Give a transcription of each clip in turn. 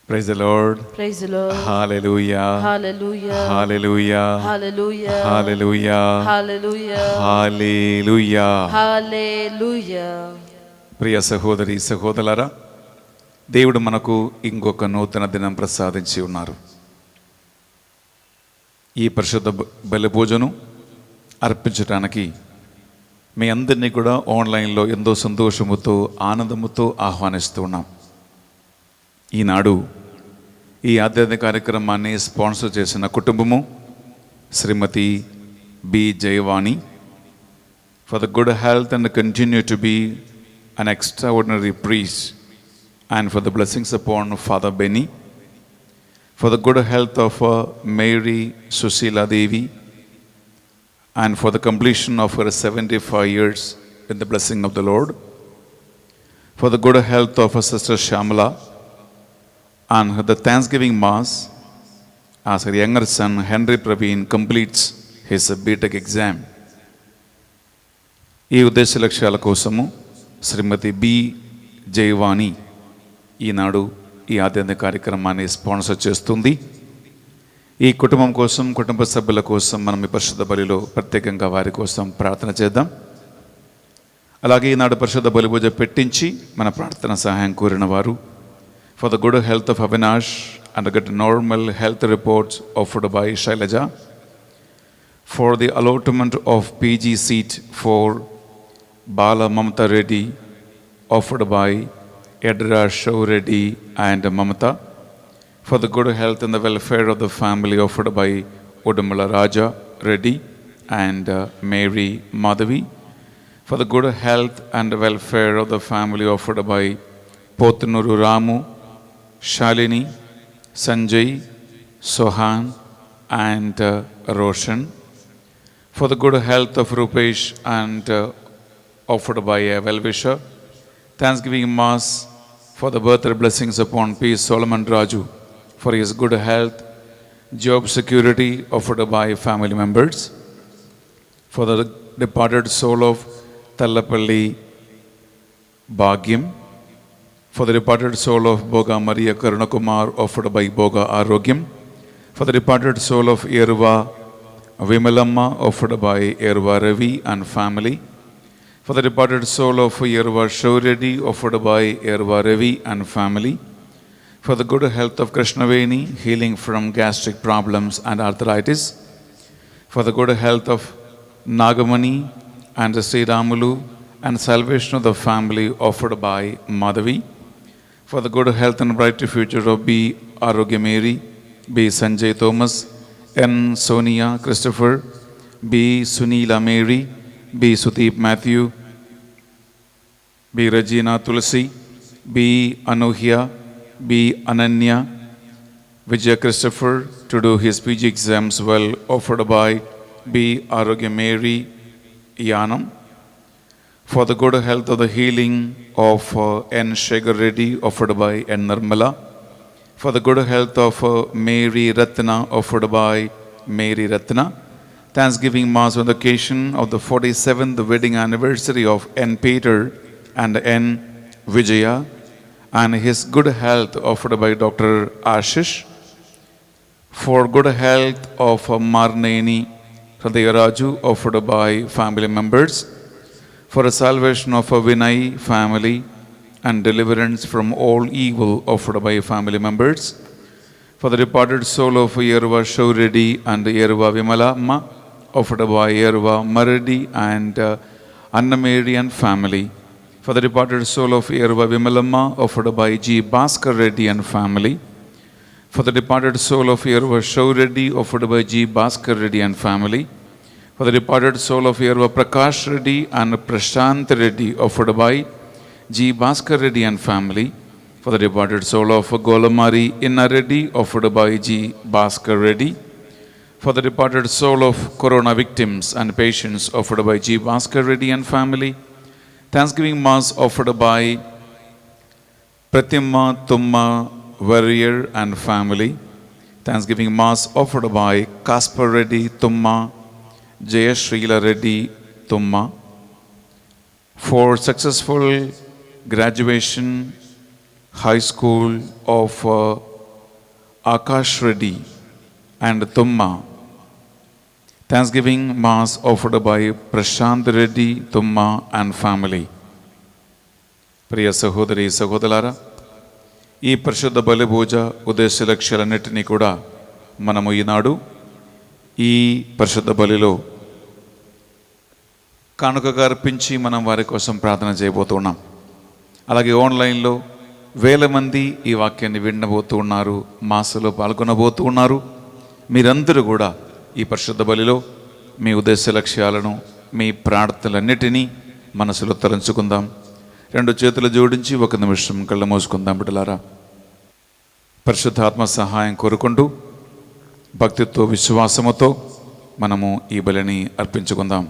Praise the Lord. Praise the Lord. Hallelujah. Hallelujah. Hallelujah. Hallelujah. Hallelujah. Hallelujah. Hallelujah. Hallelujah. ప్రియ సహోదరి సహోదరులారా, దేవుడు మనకు ఇంకొక నూతన దినం ప్రసాదించి ఉన్నారు. ఈ పరిశుద్ధ బలి పూజను అర్పించడానికి మీ అందరినీ కూడా ఆన్లైన్లో ఎంతో సంతోషముతో ఆనందముతో ఆహ్వానిస్తూ ఉన్నాం. ఈనాడు ఈ ఆధ్యాత్మిక కార్యక్రమాన్ని స్పాన్సర్ చేసిన కుటుంబము Shrimati B Jayavani. For the good health and continue to be an extraordinary priest, and for the blessings upon Father Benny, for the good health of Mary Susila Devi, and for the completion of her 75 years in the blessing of the Lord, for the good health of her sister Shamala, and the Thanksgiving Mass as her younger son Henry Praveen completes his B.Tech exam. ఈ ఉద్దేశ లక్ష్యాల కోసము శ్రీమతి B Jayavani ఈనాడు ఈ ఆధ్యాత్మిక కార్యక్రమాన్ని sponsor చేస్తుంది. ఈ కుటుంబం కోసం, కుటుంబ సభ్యుల కోసం మనం ఈ పరిశుద్ధ బలిలో ప్రత్యేకంగా వారి కోసం ప్రార్థన చేద్దాం. అలాగే ఈనాడు పరిశుద్ధ బలి పూజ పెట్టించి మన ప్రార్థన సహాయం కోరిన వారు, for the good health of Avinash and get normal health reports offered by Shailaja, for the allotment of PG seat for Bala Mamata Reddy, offered by Edra Shaw Reddy and Mamata, for the good health and the welfare of the family, offered by Udamala Raja Reddy and Mary Madhavi, for the good health and welfare of the family, offered by Potunuru Ramu, Shalini, Sanjay, Sohan and Roshan, for the good health of Rupesh and offered by a well-wisher. Thanksgiving Mass for the birthday blessings upon P. Solomon Raju for his good health, job security, offered by family members. For the departed soul of Tallapalli Bhagyam, for the departed soul of Boga Maria Karunakumar, offered by Boga Arogyam. For the departed soul of Yerva Vimalamma, offered by Yerva Ravi and family. For the departed soul of Yerva Shauredi, offered by Yerva Ravi and family. For the good health of Krishnaveni, healing from gastric problems and arthritis. For the good health of Nagamani and Sri Ramulu and salvation of the family, offered by Madhavi. For the good health and bright future of B. Arogyameri, B. Sanjay Thomas, N. Sonia Christopher, B. Sunila Mary, B. Sudeep Matthew, B. Regina Tulsi, B. Anuhya, B. Ananya, Vijay Christopher, to do his PG exams well, offered by B. Arogyameri Yanam. For the good health of the healing of N. Shekhar Reddy, offered by N. Nirmala. For the good health of Mary Ratna, offered by Mary Ratna. Thanksgiving Mass on the occasion of the 47th wedding anniversary of N. Peter and N. Vijaya, and his good health, offered by Dr. Ashish. For good health of Marneni Hridayaraju, offered by family members. For the salvation of a Vinay family and deliverance from all evil, offered by family members. For the departed soul of Yerva Shauredi and Yerva Vimalamma, offered by Yerva Maradi and Anna Mary and family. For the departed soul of Yerva Vimalamma, offered by G. Bhaskar Reddy and family. For the departed soul of Yerva Shaw Reddy, offered by G. Bhaskar Reddy and family. For the departed soul of Yerva Prakash Reddy and Prashant Reddy, offered by G. Bhaskar Reddy and family. For the departed soul of Golamari Inna Reddy, offered by G. Bhaskar Reddy. For the departed soul of corona victims and patients, offered by G. Bhaskar Reddy and family. Thanksgiving Mass offered by Pratimma Tumma Warrior and family. Thanksgiving Mass offered by Kaspar Reddy Tumma, Jayashrila Reddy Tumma. For successful graduation high school of Akash Reddy and Tumma. Thanksgiving Mass offered by Prashant Reddy, Tumma and family. ప్రియ సహోదరి సహోదరులారా, ఈ పరిశుద్ధ బలి పూజ ఉద్దేశ లక్ష్యాలన్నిటినీ కూడా మనము ఈనాడు ఈ పరిశుద్ధ బలిలో కానుకగా అర్పించి మనం వారి కోసం ప్రార్థన చేయబోతున్నాం. అలాగే ఆన్లైన్లో వేల మంది ఈ వాక్యాన్ని వినబోతూ ఉన్నారు, మాసలో పాల్గొనబోతూ ఉన్నారు. మీరందరూ కూడా ఈ పరిశుద్ధ బలిలో మీ ఉద్దేశ లక్ష్యాలను, మీ ప్రార్థనలన్నిటినీ మనసులో తలంచుకుందాం. రెండు చేతులు జోడించి ఒక నిమిషం కళ్ళు మూసుకుందాం. బిడ్డలారా, పరిశుద్ధాత్మ సహాయం కోరుకుంటూ భక్తితో విశ్వాసముతో మనము ఈ బలిని అర్పించుకుందాం.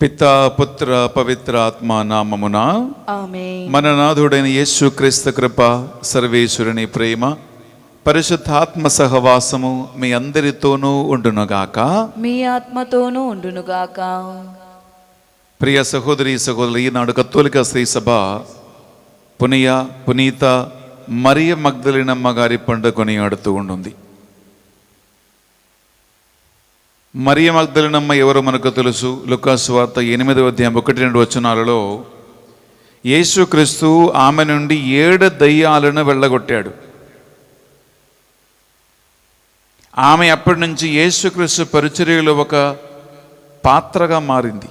పితా పుత్ర పవిత్ర ఆత్మ నామమున ఆమేన్. మన నాథుడైన యేసు క్రీస్తు కృప, సర్వేశ్వరుని ప్రేమ, పరిశుద్ధాత్మ సహవాసము మీ అందరితోనూ ఉండునుగాక. మీ ఆత్మతోనూ ఉండునుగాక. ప్రియ సహోదరి సహోదరులు, ఈనాడు కత్తోలిక శ్రీ సభ పునీత మరియ మగ్దలినమ్మ గారి పండుగ కొనియాడుతూ ఉంటుంది. మరియ మగ్దలినమ్మ ఎవరో మనకు తెలుసు. లూకాసు వార్త 8వ అధ్యాయం 1-2 వచనాలలో యేసుక్రీస్తు ఆమె నుండి 7 దయ్యాలను వెళ్ళగొట్టాడు. ఆమె అప్పటి నుంచి యేసుక్రీస్తు పరిచర్యలో ఒక పాత్రగా మారింది.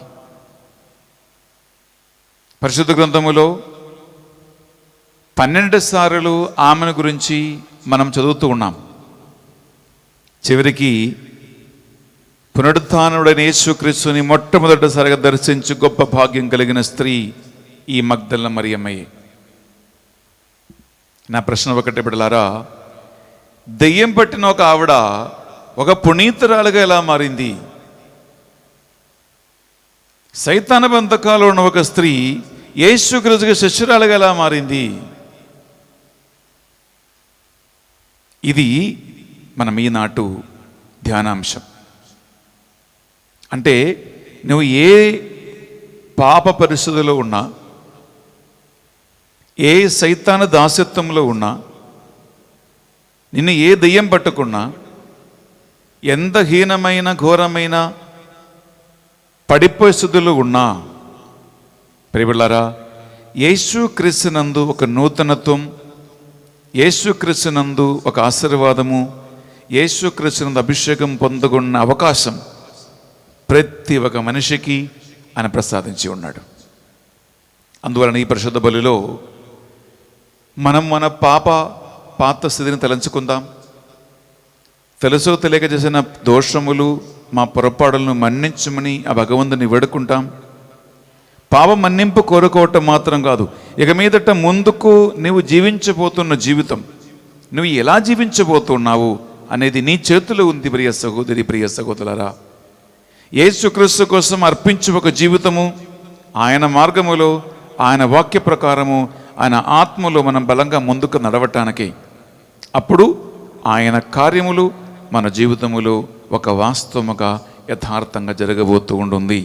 పరిశుద్ధ గ్రంథములో 12 సార్లు ఆమెను గురించి మనం చదువుతూ ఉన్నాం. చివరికి పునరుత్థానుడైన యేసుక్రీస్తుని మొట్టమొదటిసారిగా దర్శించి గొప్ప భాగ్యం కలిగిన స్త్రీ ఈ మగ్దలన మరియమ్మయే. నా ప్రశ్న ఒకటే బిడ్డలారా, దెయ్యం పట్టిన ఒక ఆవిడ ఒక పునీతురాలుగా ఎలా మారింది? సైతాన బంధకాలు ఉన్న ఒక స్త్రీ యేసుక్రీస్తుకి శిష్యురాలుగా ఎలా మారింది? ఇది మనం ఈనాటు ధ్యానాంశం. అంటే నువ్వు ఏ పాప పరిస్థితిలో ఉన్నా, ఏ సైతాన దాస్యత్వంలో ఉన్నా, నిన్ను ఏ దెయ్యం పట్టుకున్నా, ఎంత హీనమైన ఘోరమైన పడిపోయే స్థితిలో ఉన్నా, ప్రియబిడ్డలారా, యేసుక్రీస్తునందు ఒక నూతనత్వం, యేసుక్రీస్తునందు ఒక ఆశీర్వాదము, యేసుక్రీస్తునందు అభిషేకం పొందుకున్న అవకాశం ప్రతి ఒక్క మనిషికి ఆయన ప్రసాదించి ఉన్నాడు. అందువలన ఈ పరిశుద్ధ బలిలో మనం మన పాత స్థితిని తలంచుకుందాం. తెలుసో తెలియక చేసిన దోషములు, మా పొరపాటులను మన్నించమని ఆ భగవంతుని వేడుకుంటాం. పాపం మన్నింపు కోరుకోవటం మాత్రం కాదు, ఇక మీదట ముందుకు నువ్వు జీవించబోతున్న జీవితం, నువ్వు ఎలా జీవించబోతున్నావు అనేది నీ చేతిలో ఉంది. ప్రియ సహోదరి, ప్రియ సహోదరులారా, యేసుక్రీస్తు కోసం అర్పించు ఒక జీవితము, ఆయన మార్గములో, ఆయన వాక్య ప్రకారము, ఆయన ఆత్మలో మనం బలంగా ముందుకు నడవటానికి, అప్పుడు ఆయన కార్యములు మన జీవితములో ఒక వాస్తవముగా యథార్థంగా జరగబోతూ ఉంటుంది.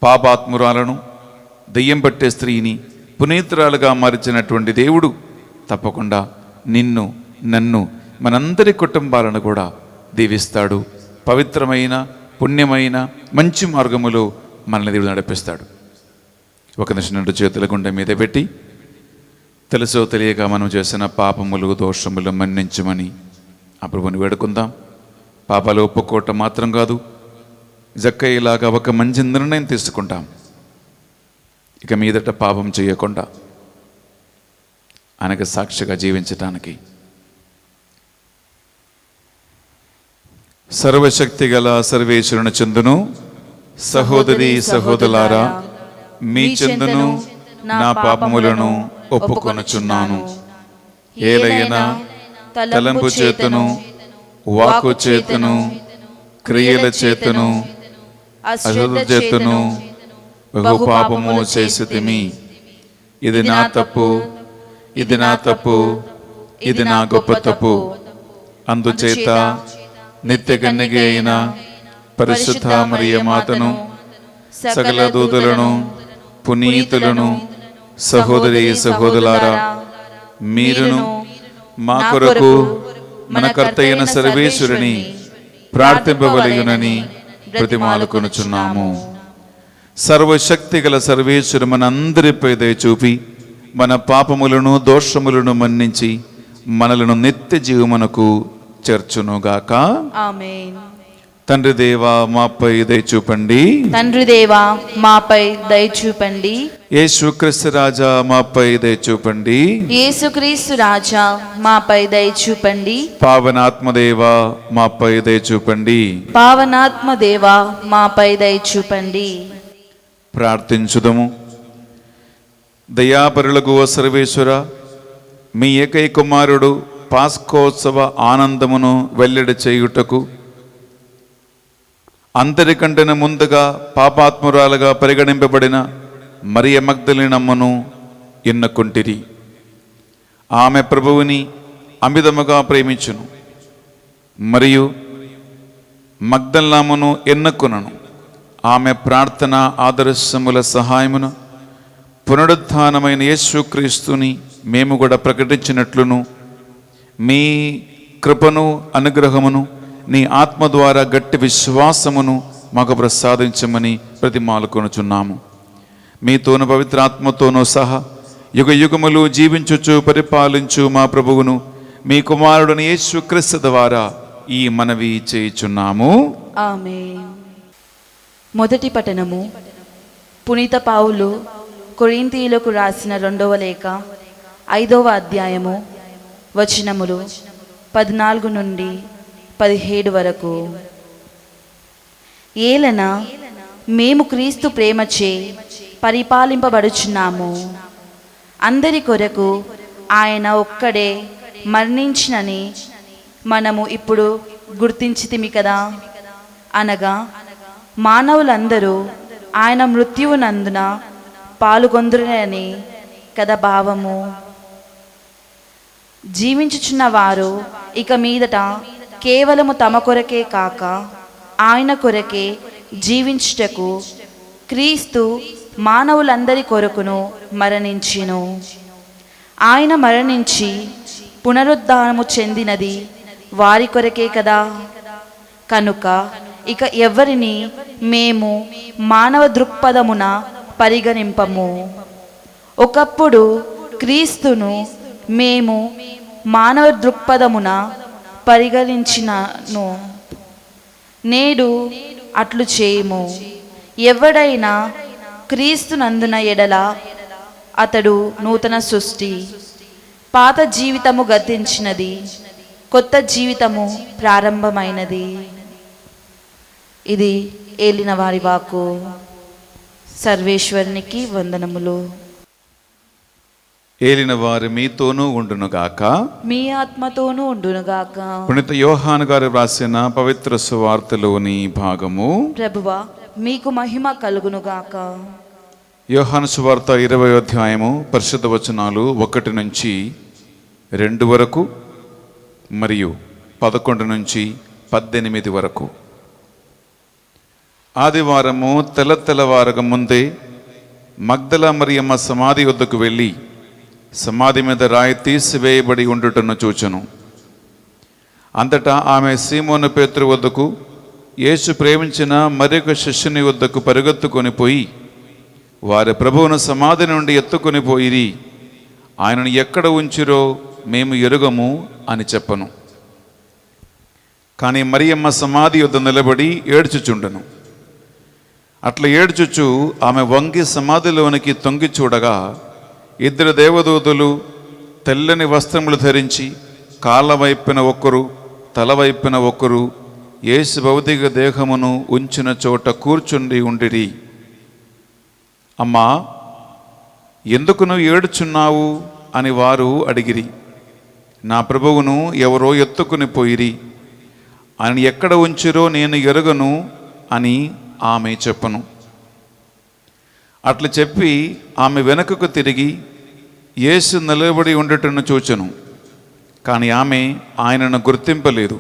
పాపాత్మురాలను, దెయ్యం పట్టే స్త్రీని పునీతురాలుగా మార్చినటువంటి దేవుడు తప్పకుండా నిన్ను, నన్ను, మనందరి కుటుంబాలను కూడా దీవిస్తాడు. పవిత్రమైన, పుణ్యమైన, మంచి మార్గములో మనల్ని దేవుడు నడిపిస్తాడు. ఒక నిమిషం 2 చేతుల గుండె మీద పెట్టి, తెలుసో తెలియక మనం చేసిన పాపములు, దోషములు మన్నించమని ఆ ప్రభుని వేడుకుందాం. పాపాలు ఒప్పుకోవటం మాత్రం కాదు, జక్కయ్యలాగా ఒక మంచి నిర్ణయం తీసుకుంటాం. ఇక మీదట పాపం చేయకుండా ఆయనకు సాక్షిగా జీవించటానికి. సర్వశక్తి గల సర్వేశ్వరుని చెందును సహోదరి సహోదరులారా, మీ చెందును నా పాపములను ఒప్పుకొనుచున్నాను. ఏలైనా తలంపు చేతును, వాక్కు చేతును, క్రియల చేతును, అశ్రద్ధ చేతును బహు పాపము చేసితిమి. ఇది నా తప్పు, ఇది నా తప్పు, ఇది నా గొప్ప తప్పు. అందుచేత నిత్య కన్యక అయిన పరిశుద్ధ మరియ మాతను, సకల దూతలను, పునీతులను, సహోదరి సహోదరులారా, మీరును మా కొరకు మన కర్త అయిన సర్వేశ్వరుని ప్రార్థింపవలయునని ప్రతిమాలుకొనుచున్నాము. సర్వశక్తి గల సర్వేశ్వరు మనందరిపై దయ చూపి మన పాపములను దోషములను మన్నించి మనలను నిత్య జీవమునకు చేర్చునుగాక. ఆమేన్. తండ్రి దేవా మాపై దయ చూపండి. తండ్రి దేవా మాపై దయ చూపండి. యేసుక్రీస్తు రాజా మాపై దయ చూపండి. యేసుక్రీస్తు రాజా మాపై దయ చూపండి. పావనాత్మదేవా మాపై దయ చూపండి. పావనాత్మ దేవా మాపై దయ చూపండి. ప్రార్థించుదము. దయాపరులకు ఓ సర్వేశ్వర, మీ ఏకైక కుమారుడు పాస్కోత్సవ ఆనందమును వెల్లడి చేయుటకు అందరికంటేనే ముందుగా పాపాత్మురాలుగా పరిగణింపబడిన మరియ మగ్దలేనమ్మను ఎన్నుకొంటిరి. ఆమె ప్రభువుని అమితముగా ప్రేమించును మరియు మగ్దలేనమ్మను ఎన్నుకొనను. ఆమె ప్రార్థన ఆదర్శముల సహాయమును పునరుత్థానమైన యేసుక్రీస్తుని మేము కూడా ప్రకటించినట్లును మీ కృపను అనుగ్రహమును నీ ఆత్మ ద్వారా గట్టి విశ్వాసమును మాకు ప్రసాదించమని ప్రతిమాలుకొనుచున్నాము. మీతోను పవిత్రాత్మతోనూ సహా యుగ యుగములు జీవించుచు పరిపాలించు మా ప్రభువును మీ కుమారుడుని యేసుక్రీస్తు ద్వారా ఈ మనవి చేయుచున్నాము. ఆమేన్. మొదటి పఠనము పునీత పౌలు కొరింథీయులకు రాసిన 2వ లేఖ 5వ అధ్యాయము వచనములు 14 నుండి 17 వరకు. ఏలన మేము క్రీస్తు ప్రేమచే పరిపాలింపబడుచున్నాము. అందరి కొరకు ఆయన ఒక్కడే మరణించినని మనము ఇప్పుడు గుర్తించితిమి కదా. అనగా మానవులందరూ ఆయన మృత్యువునందున పాలుగొందురని కదా భావము. జీవించుచున్న వారు ఇక మీదట కేవలము తమ కొరకే కాక ఆయన కొరకే జీవించుటకు క్రీస్తు మానవులందరి కొరకును మరణించెను. ఆయన మరణించి పునరుద్ధానము చెందినది వారి కొరకే కదా. కనుక ఇక ఎవరిని మేము మానవ దృక్పథమున పరిగణింపము. ఒకప్పుడు క్రీస్తును మేము మానవ దృక్పథమున పరిగణించినను, నేడు అట్లు చేయము. ఎవడైనా క్రీస్తునందున ఎడల అతడు నూతన సృష్టి. పాత జీవితము గతించినది, కొత్త జీవితము ప్రారంభమైనది. ఇది ఏలిన వారి వాక్కు. సర్వేశ్వరునికి వందనములు. ఏలిన వారు మీతోనూ ఉండునుగాక. మీ ఆత్మతోనూ ఉండునుగాక. పునీత యోహాను గారు రాసిన పవిత్ర సువార్తలోని భాగము. ప్రభువా మీకు మహిమ కలుగునుగాక. యోహాను సువార్త 20వ అధ్యాయము పరిశుద్ధ వచనాలు 1 నుంచి 2 వరకు మరియు 11 నుంచి 18 వరకు. ఆదివారము తెల్లవారక ముందే మగ్దల మరియమ్మ సమాధి వద్దకు వెళ్ళి సమాధి మీద రాయి తీసివేయబడి ఉండుటను చూచెను. అంతటా ఆమె సీమోను పేతురు వద్దకు, యేసు ప్రేమించిన మరొక శిష్యుని వద్దకు పరుగెత్తుకొని పోయి వారి ప్రభువును సమాధి నుండి ఎత్తుకొని పోయిరి, ఆయనను ఎక్కడ ఉంచిరో మేము ఎరుగము అని చెప్పను. కానీ మరియమ్మ సమాధి వద్ద నిలబడి ఏడ్చుచుండెను. అట్లా ఏడ్చుచు ఆమె వంగి సమాధిలోనికి తొంగి చూడగా 2 దేవదూతలు తెల్లని వస్త్రములు ధరించి కాళ్ళ వైపున ఒకరు తల వైపున ఒకరు యేసు భౌతిక దేహమును ఉంచిన చోట కూర్చుండి ఉండిరి. అమ్మా, ఎందుకు నువ్వు ఏడుచున్నావు అని వారు అడిగిరి. నా ప్రభువును ఎవరో ఎత్తుకుని పోయిరి, ఆయన ఎక్కడ ఉంచిరో నేను ఎరుగను అని ఆమె చెప్పను. అట్లా చెప్పి ఆమె వెనుకకు తిరిగి యేసు నిలబడి ఉండటను చూచెను. కానీ ఆమె ఆయనను గుర్తింపలేదు.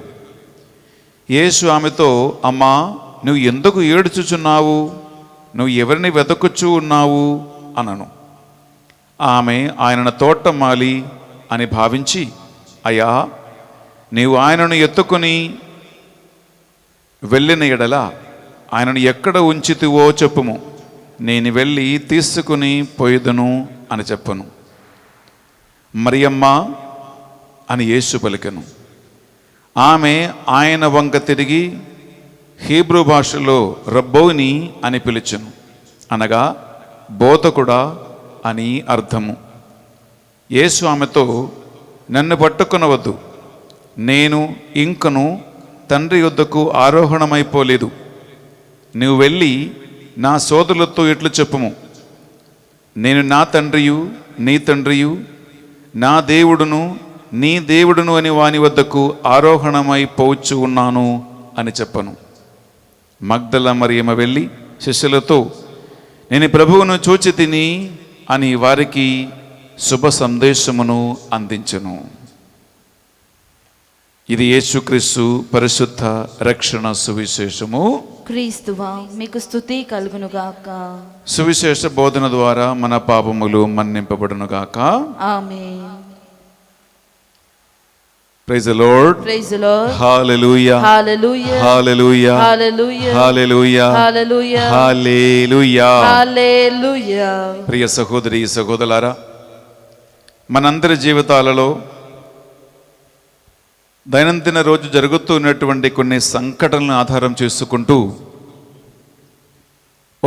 యేసు ఆమెతో, అమ్మా, నువ్వు ఎందుకు ఏడుచుచున్నావు? నువ్వు ఎవరిని వెతకుచూ ఉన్నావు అనను. ఆమె ఆయనను తోటమాలి అని భావించి, అయ్యా, నీవు ఆయనను ఎత్తుకుని వెళ్ళిన ఎడల ఆయనను ఎక్కడ ఉంచితివో చెప్పుము, నేను వెళ్ళి తీసుకుని పోయేదను అని చెప్పను. మరియమ్మ అని యేసు పలికెను. ఆమె ఆయన వంక తిరిగి హీబ్రూ భాషలో రబ్బోని అని పిలిచెను, అనగా బోధకుడా అని అర్థము. యేసు ఆమెతో, నన్ను పట్టుకొనవద్దు, నేను ఇంకను తండ్రి యొద్దకు ఆరోహణమైపోలేదు. నువ్వు వెళ్ళి నా సోదరులతో ఇట్లు చెప్పుము, నేను నా తండ్రియు నీ తండ్రియు, నా దేవుడును నీ దేవుడును అని వాని వద్దకు ఆరోహణమైపోవచ్చు ఉన్నాను అని చెప్పను. మగ్దల మరియమ్మ వెళ్ళి శిష్యులతో, నేను ప్రభువును చూచి తిని అని వారికి శుభ సందేశమును అందించెను. ఇది యేసుక్రీస్తు పరిశుద్ధ రక్షణ సువిశేషము. క్రీస్తువా మీకు స్తుతి కలుగునుగాక. సువిశేష బోధన ద్వారా మన పాపములు మన్నింపబడునుగాక. Amen. Praise the lord. Praise the lord. Hallelujah. Hallelujah. Hallelujah. Hallelujah. Hallelujah. Hallelujah. Hallelujah. Hallelujah. ప్రియ సహోదరి సహోదరులారా, మనందరి జీవితాలలో దైనందిన రోజు జరుగుతున్నటువంటి కొన్ని సంఘటనలను ఆధారం చేసుకుంటూ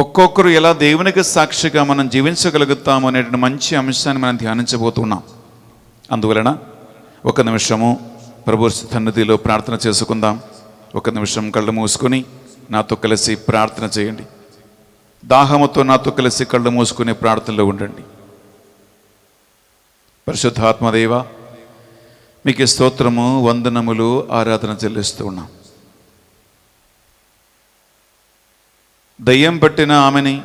ఒక్కొక్కరు ఎలా దేవునికి సాక్షిగా మనం జీవించగలుగుతాము అనేటువంటి మంచి అంశాన్ని మనం ధ్యానించబోతున్నాం. అందువలన ఒక నిమిషము ప్రభు సన్నిధిలో ప్రార్థన చేసుకుందాం. ఒక నిమిషం కళ్ళు మూసుకొని నాతో కలిసి ప్రార్థన చేయండి. దాహముతో నాతో కలిసి కళ్ళు మూసుకునే ప్రార్థనలో ఉండండి. పరిశుద్ధాత్మదేవ, మీకు స్తోత్రము, వందనములు, ఆరాధన చెల్లిస్తూ ఉన్నాం. దయ్యం పట్టిన ఆమెని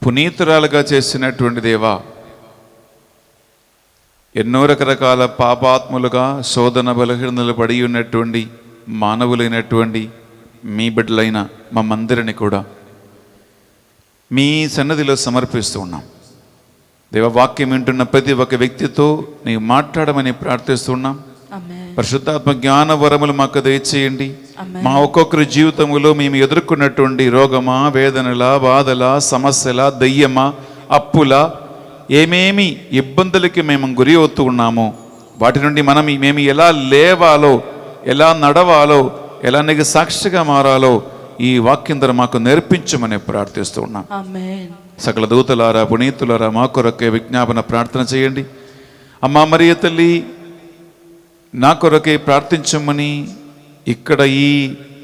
పునీతురాలుగా చేసినటువంటి దేవా, ఎన్నో రకరకాల పాపాత్ములుగా శోధన బలహీనతలు పడి ఉన్నటువంటి మానవులైనటువంటి మీ బిడ్డలైన మమ్మందరిని కూడా మీ సన్నదిలో సమర్పిస్తూ ఉన్నాం. దేవ, వాక్యం వింటున్న ప్రతి ఒక్క వ్యక్తితో నీవు మాట్లాడమని ప్రార్థిస్తున్నాం. ఆమేన్. పరిశుద్ధాత్మ జ్ఞాన వరములు మాకు దయచేయండి. ఆమేన్. మా ఒక్కొక్కరి జీవితంలో మేము ఎదుర్కొన్నటువంటి రోగమా, వేదనల, బాధల, సమస్యల, దయ్యమా, అప్పుల, ఏమేమి ఇబ్బందులకి మేము గురి అవుతూ ఉన్నామో వాటి నుండి మేము ఎలా లేవాలో, ఎలా నడవాలో, ఎలా నీకు సాక్షిగా మారాలో ఈ వాక్యం ద్వారా మాకు నేర్పించమని ప్రార్థిస్తూ ఉన్నాం. ఆమేన్. సకల దూతలారా, పునీతులారా, మా కొరకే విజ్ఞాపన ప్రార్థన చేయండి. అమ్మా మరియ తల్లి, నా కొరకే ప్రార్థించమని ఇక్కడ ఈ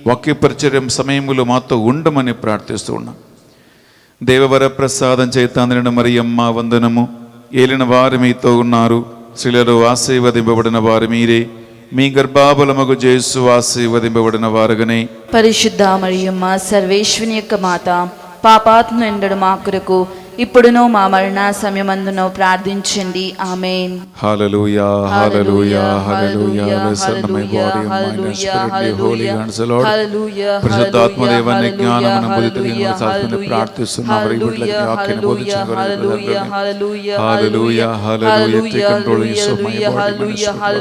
వాక్య పరిచర్యం సమయంలో మాతో ఉండమని ప్రార్థిస్తూ ఉన్నాం. దేవవర ప్రసాదం చేతాందిన మరియమ్మ వందనము. ఏలిన వారు మీతో ఉన్నారు, స్త్రీలలో ఆశీర్వదింపబడిన వారు మీరే, మీ గర్భాఫలమగు యేసు ఆశీర్వదింపబడిన వారుగానే. పరిశుద్ధ మరియమ్మ సర్వేశ్వని యొక్క మాత, పాపాత్ములు ఎండడు మా కొరకు ఇప్పుడును మా మరణ సమయమందును ప్రార్థించండి. ఆమేన్. హల్లెలూయా, హల్లెలూయా, హల్లెలూయా. పరిశుద్ధాత్మ దేవాన్ని జ్ఞానమును బుద్ధిని సాధనను ప్రార్థిస్తున్నాము. హల్లెలూయా, hallelujah, hallelujah. Take control of your soul, my body, my spirit,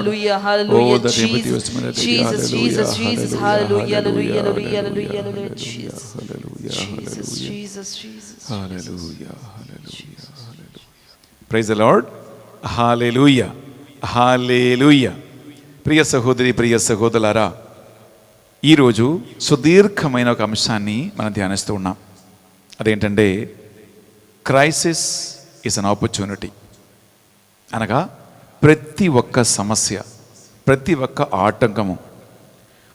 Lord. Oh, that everything was made. Jesus, Jesus, Jesus, hallelujah, hallelujah, hallelujah, hallelujah, hallelujah, Jesus. Hallelujah, Jesus, Jesus, Jesus. hallelujah, hallelujah, hallelujah. Praise the Lord. Hallelujah, hallelujah. ప్రియ సహోదరి, ప్రియ సహోదరులారా, ఈరోజు సుదీర్ఘమైన ఒక అంశాన్ని మనం ధ్యానిస్తూ ఉన్నాం. అదేంటంటే, క్రైసిస్ ఈజ్ అన్ ఆపర్చునిటీ. అనగా ప్రతి ఒక్క సమస్య, ప్రతి ఒక్క ఆటంకము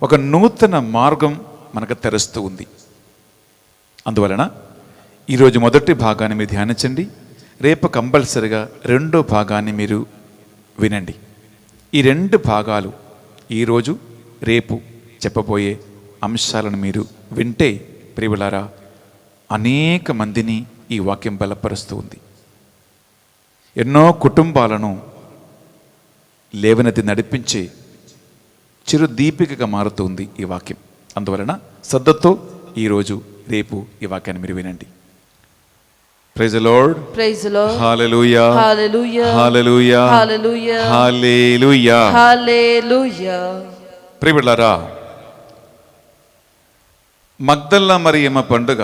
ఒక నూతన మార్గం మనకు తెరుస్తూ ఉంది. అందువలన ఈరోజు మొదటి భాగాన్ని మీరు ధ్యానించండి. రేపు కంపల్సరిగా రెండో భాగాన్ని మీరు వినండి. ఈ రెండు భాగాలు ఈరోజు రేపు చెప్పబోయే అంశాలను మీరు వింటే ప్రియులారా, అనేక మందిని ఈ వాక్యం బలపరుస్తూ ఉంది. ఎన్నో కుటుంబాలను లేవనెత్తి నడిపించే చిరు దీపికగా మారుతుంది ఈ వాక్యం. అందువలన శ్రద్ధతో ఈరోజు రేపు ఈ వాక్యాన్ని మీరు వినండి. Praise the lord. Praise the lord. Hallelujah. Hallelujah. Hallelujah. Hallelujah. Hallelujah. Hallelujah. ప్రియబిడ్డలారా, మగ్దల మరియమ్మ పండుగ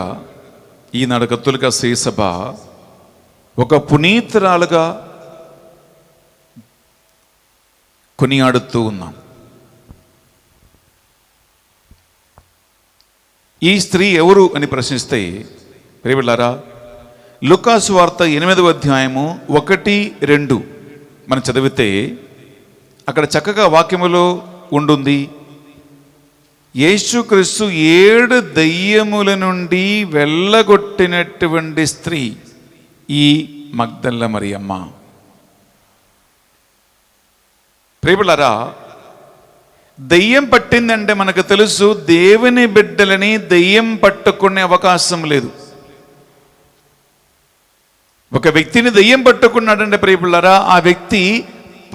ఈనాడు కత్తులిక శ్రీసభ ఒక పునీతురాలుగా కొనియాడుతూ ఉన్నాం. ఈ స్త్రీ ఎవరు అని ప్రశ్నిస్తే, ప్రియబిడ్డలారా, లూకాసు వార్త 8వ అధ్యాయము 1-2 మనం చదివితే అక్కడ చక్కగా వాక్యములో ఉండుంది. యేసుక్రీస్తు 7 దయ్యముల నుండి వెళ్ళగొట్టినటువంటి స్త్రీ ఈ మగ్దల మరియమ్మ. ప్రియబిడ్డలారా, దయ్యం పట్టిందంటే మనకు తెలుసు, దేవుని బిడ్డలని దయ్యం పట్టుకునే అవకాశం లేదు. ఒక వ్యక్తిని దయ్యం పట్టుకున్నాడంటే ప్రియబిడ్డలారా, ఆ వ్యక్తి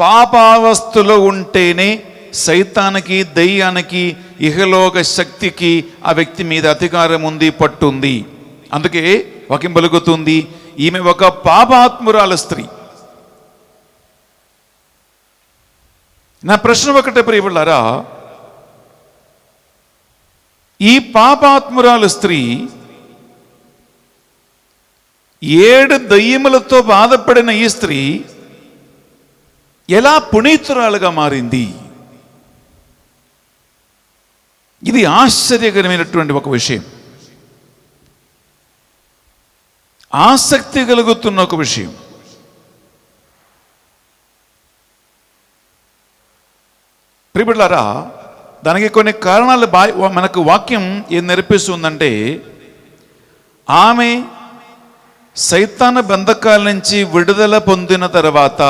పాపావస్థలో ఉంటేనే సైతానికి, దయ్యానికి, ఇహలోక శక్తికి ఆ వ్యక్తి మీద అధికారం ఉంది, పట్టుంది. అందుకే వాక్యం పలుకుతుంది, ఈమె ఒక పాపాత్మురాల స్త్రీ. నా ప్రశ్న ఒకటే ప్రియబిడ్డలారా, ఈ పాపాత్మురాల స్త్రీ 7 దయ్యములతో బాధపడిన ఈ స్త్రీ ఎలా పునీతురాలుగా మారింది? ఇది ఆశ్చర్యకరమైనటువంటి ఒక విషయం, ఆసక్తి కలుగుతున్న ఒక విషయం. ప్రియబిడ్డలారా, దానికి కొన్ని కారణాలు మనకు వాక్యం ఏం నేర్పిస్తుందంటే, ఆమె సైతాన బంధకాల నుంచి విడుదల పొందిన తర్వాత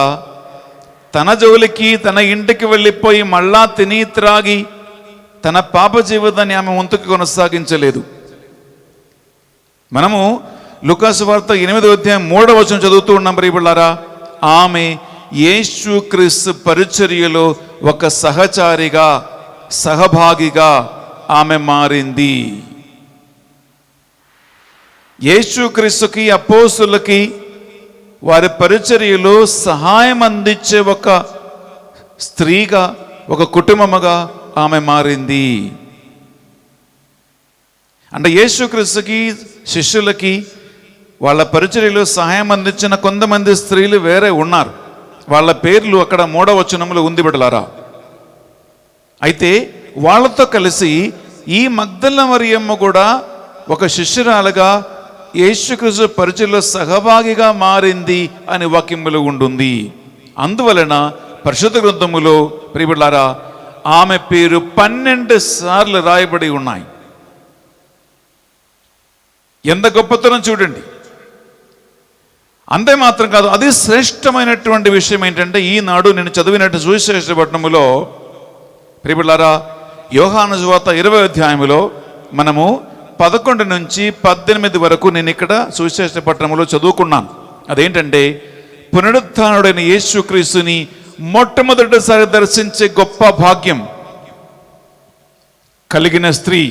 తన జోలికి, తన ఇంటికి వెళ్ళిపోయి మళ్ళా తిని త్రాగి తన పాప జీవితాన్ని ఆమె ముందుకు కొనసాగించలేదు. మనము లూకాసు వార్త 8వ అధ్యాయం 3వ వచనం చదువుతూ ఉన్నాం ప్రియబిడ్డలారా. ఆమె యేసుక్రీస్తు పరిచర్యలో ఒక సహచారిగా, సహభాగిగా ఆమె మారింది. యేసుక్రీస్తుకి, అపోస్తులకి వారి పరిచర్యలో సహాయం అందించే ఒక స్త్రీగా, ఒక కుటుంబముగా ఆమె మారింది. అంటే యేసుక్రీస్తుకి, శిష్యులకి వాళ్ళ పరిచర్యలో సహాయం అందించిన కొంతమంది స్త్రీలు వేరే ఉన్నారు. వాళ్ళ పేర్లు అక్కడ 3వ వచనంలో ఉంది బిడ్డలారా. అయితే వాళ్ళతో కలిసి ఈ మగ్దల మరియమ్మ కూడా ఒక శిష్యురాలుగా యేసుక్రీస్తు పరిచర్యలో సహభాగిగా మారింది అని వాక్యములో ఉంటుంది. అందువలన పరిశుద్ధ గ్రంథములో ప్రియబిడ్డలారా, ఆమె పేరు 12 సార్లు రాయబడి ఉన్నాయి. ఎంత గొప్పతనం చూడండి. అంతే మాత్రం కాదు, అది శ్రేష్టమైనటువంటి విషయం ఏంటంటే, ఈనాడు నేను చదివినట్టు సువిశేష పట్టణములో ప్రియబిడ్డలారా, యోహాను సువార్త 20వ అధ్యాయములో మనము 11 నుంచి 18 వరకు నేను ఇక్కడ సువిశేష పట్టణములో చదువుకున్నాను. అదేంటంటే, పునరుత్థానుడైన యేసుక్రీస్తుని మొట్టమొదటిసారి దర్శించే గొప్ప భాగ్యం కలిగిన స్త్రీ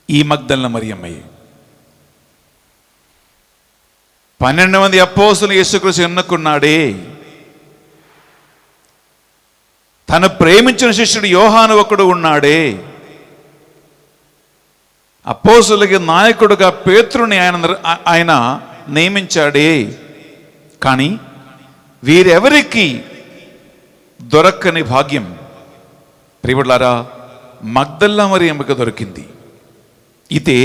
ఈ మగ్దల మరియమ్మే. 12 మంది అపోస్తలులు యేసుక్రీస్తు ఎన్నుకున్నాడే. తను ప్రేమించిన శిష్యుడు యోహాను ఒకడు ఉన్నాడే. అపోస్తలులకి నాయకుడుగా పేతురుని ఆయన నియమించాడే. కానీ వీరెవరికి దొరకని భాగ్యం ప్రియబిడ్డలారా మగ్దల మరియమ్మకు దొరికింది. ఇదే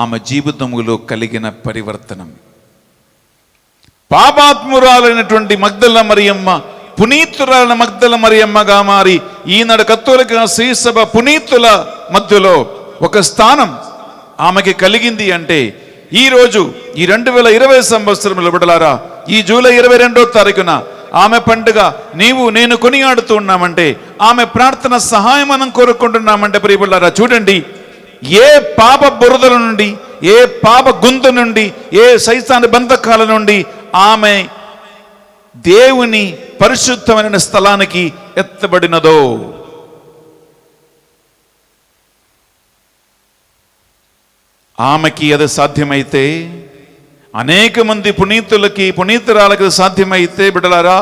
ఆమె జీవితములో కలిగిన పరివర్తనం. పాపాత్మురాలైనటువంటి మగ్దల మరియమ్మ పునీతురాలైన మగ్దల మరియమ్మగా మారి ఈనాడు కత్తోలిక శ్రీసభ పునీతుల మధ్యలో ఒక స్థానం ఆమెకి కలిగింది. అంటే ఈరోజు ఈ 2020 సంవత్సరంలో బిడ్డలారా, ఈ జూలై 22వ తారీఖున ఆమె పండుగ నీవు నేను కొనియాడుతూ ఉన్నామంటే, ఆమె ప్రార్థన సహాయం మనం కోరుకుంటున్నామంటే ప్రియబిడ్డలారా, చూడండి, ఏ పాప బురదల నుండి, ఏ పాప గుంత నుండి, ఏ సైతాను బంధకాల నుండి ఆమె దేవుని పరిశుద్ధమైన స్థలానికి ఎత్తబడినదో. ఆమెకి అది సాధ్యమైతే అనేక మంది పునీతులకి పునీతురాలకి సాధ్యమైతే బిడ్డలారా,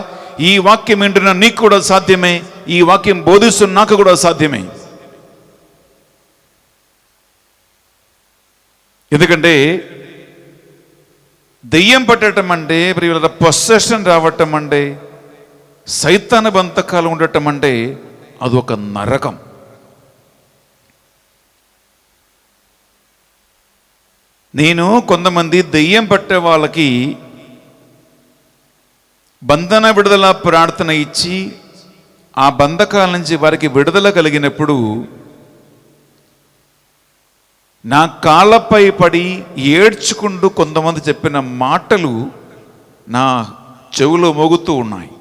ఈ వాక్యం వింటున్న నీకు కూడా సాధ్యమే, ఈ వాక్యం బోధిస్తున్న నాకు కూడా సాధ్యమే. ఎందుకంటే దెయ్యం పట్టడం అంటే, పొస్సెషన్ రావటం అంటే, సైతాన బంధకాలు ఉండటం అంటే అదొక నరకం. నేను కొంతమంది దెయ్యం పట్టే వాళ్ళకి బంధన విడుదల ప్రార్థన ఇచ్చి ఆ బంధకాల నుంచి వారికి విడుదల కలిగినప్పుడు నా కాళ్ళపై పడి ఏడ్చుకుంటూ కొంతమంది చెప్పిన మాటలు నా చెవులో మోగుతూ ఉన్నాయి.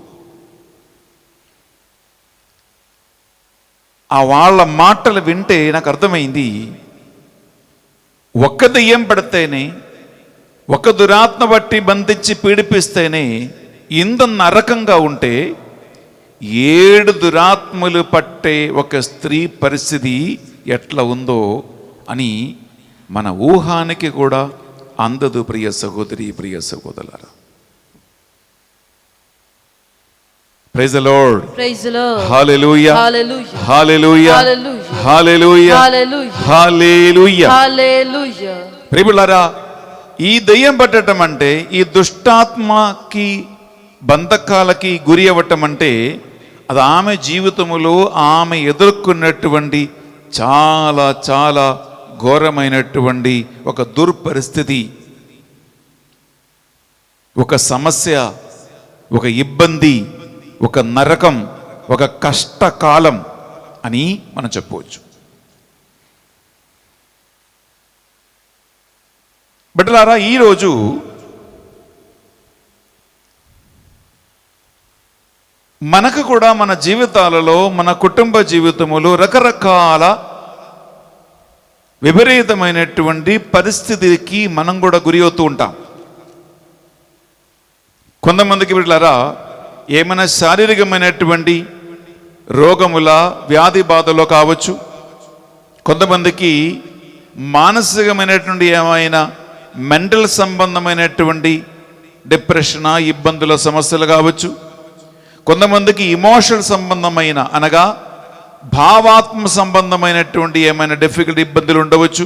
ఆ వాళ్ళ మాటలు వింటే నాకు అర్థమైంది, ఒక్క దెయ్యం పడితేనే, ఒక దురాత్మ బట్టి బంధించి పీడిపిస్తేనే ఇంత నరకంగా ఉంటే 7 దురాత్మలు పట్టే ఒక స్త్రీ పరిస్థితి ఎట్లా ఉందో అని మన ఊహానికి కూడా అందదు. ప్రియ సహోదరి, ప్రియ సహోదరులారా, praise the lord, praise the lord, hallelujah, hallelujah, hallelujah, hallelujah, hallelujah, hallelujah. ప్రియలారా, ఈ దెయ్యం పట్టడం అంటే, ఈ దుష్టాత్మకి బంధకాలకి గురి అవ్వటం అంటే అది ఆమె జీవితములో ఆమె ఎదుర్కొన్నటువంటి చాలా చాలా ఘోరమైనటువంటి ఒక దుర్పరిస్థితి, ఒక సమస్య, ఒక ఇబ్బంది, ఒక నరకం, ఒక కష్టకాలం అని మనం చెప్పవచ్చు. బిడ్డలారా, ఈరోజు మనకు కూడా మన జీవితాలలో, మన కుటుంబ జీవితములో రకరకాల విపరీతమైనటువంటి పరిస్థితికి మనం కూడా గురి అవుతూ ఉంటాం. కొంతమందికి బిడ్డలారా ఏమైనా శారీరకమైనటువంటి రోగముల వ్యాధి బాధలో కావచ్చు, కొంతమందికి మానసికమైనటువంటి ఏమైనా మెంటల్ సంబంధమైనటువంటి డిప్రెషన్, ఇబ్బందుల సమస్యలు కావచ్చు, కొంతమందికి ఇమోషనల్ సంబంధమైన అనగా భావాత్మ సంబంధమైనటువంటి ఏమైనా డిఫికల్టీ ఇబ్బందులు ఉండవచ్చు,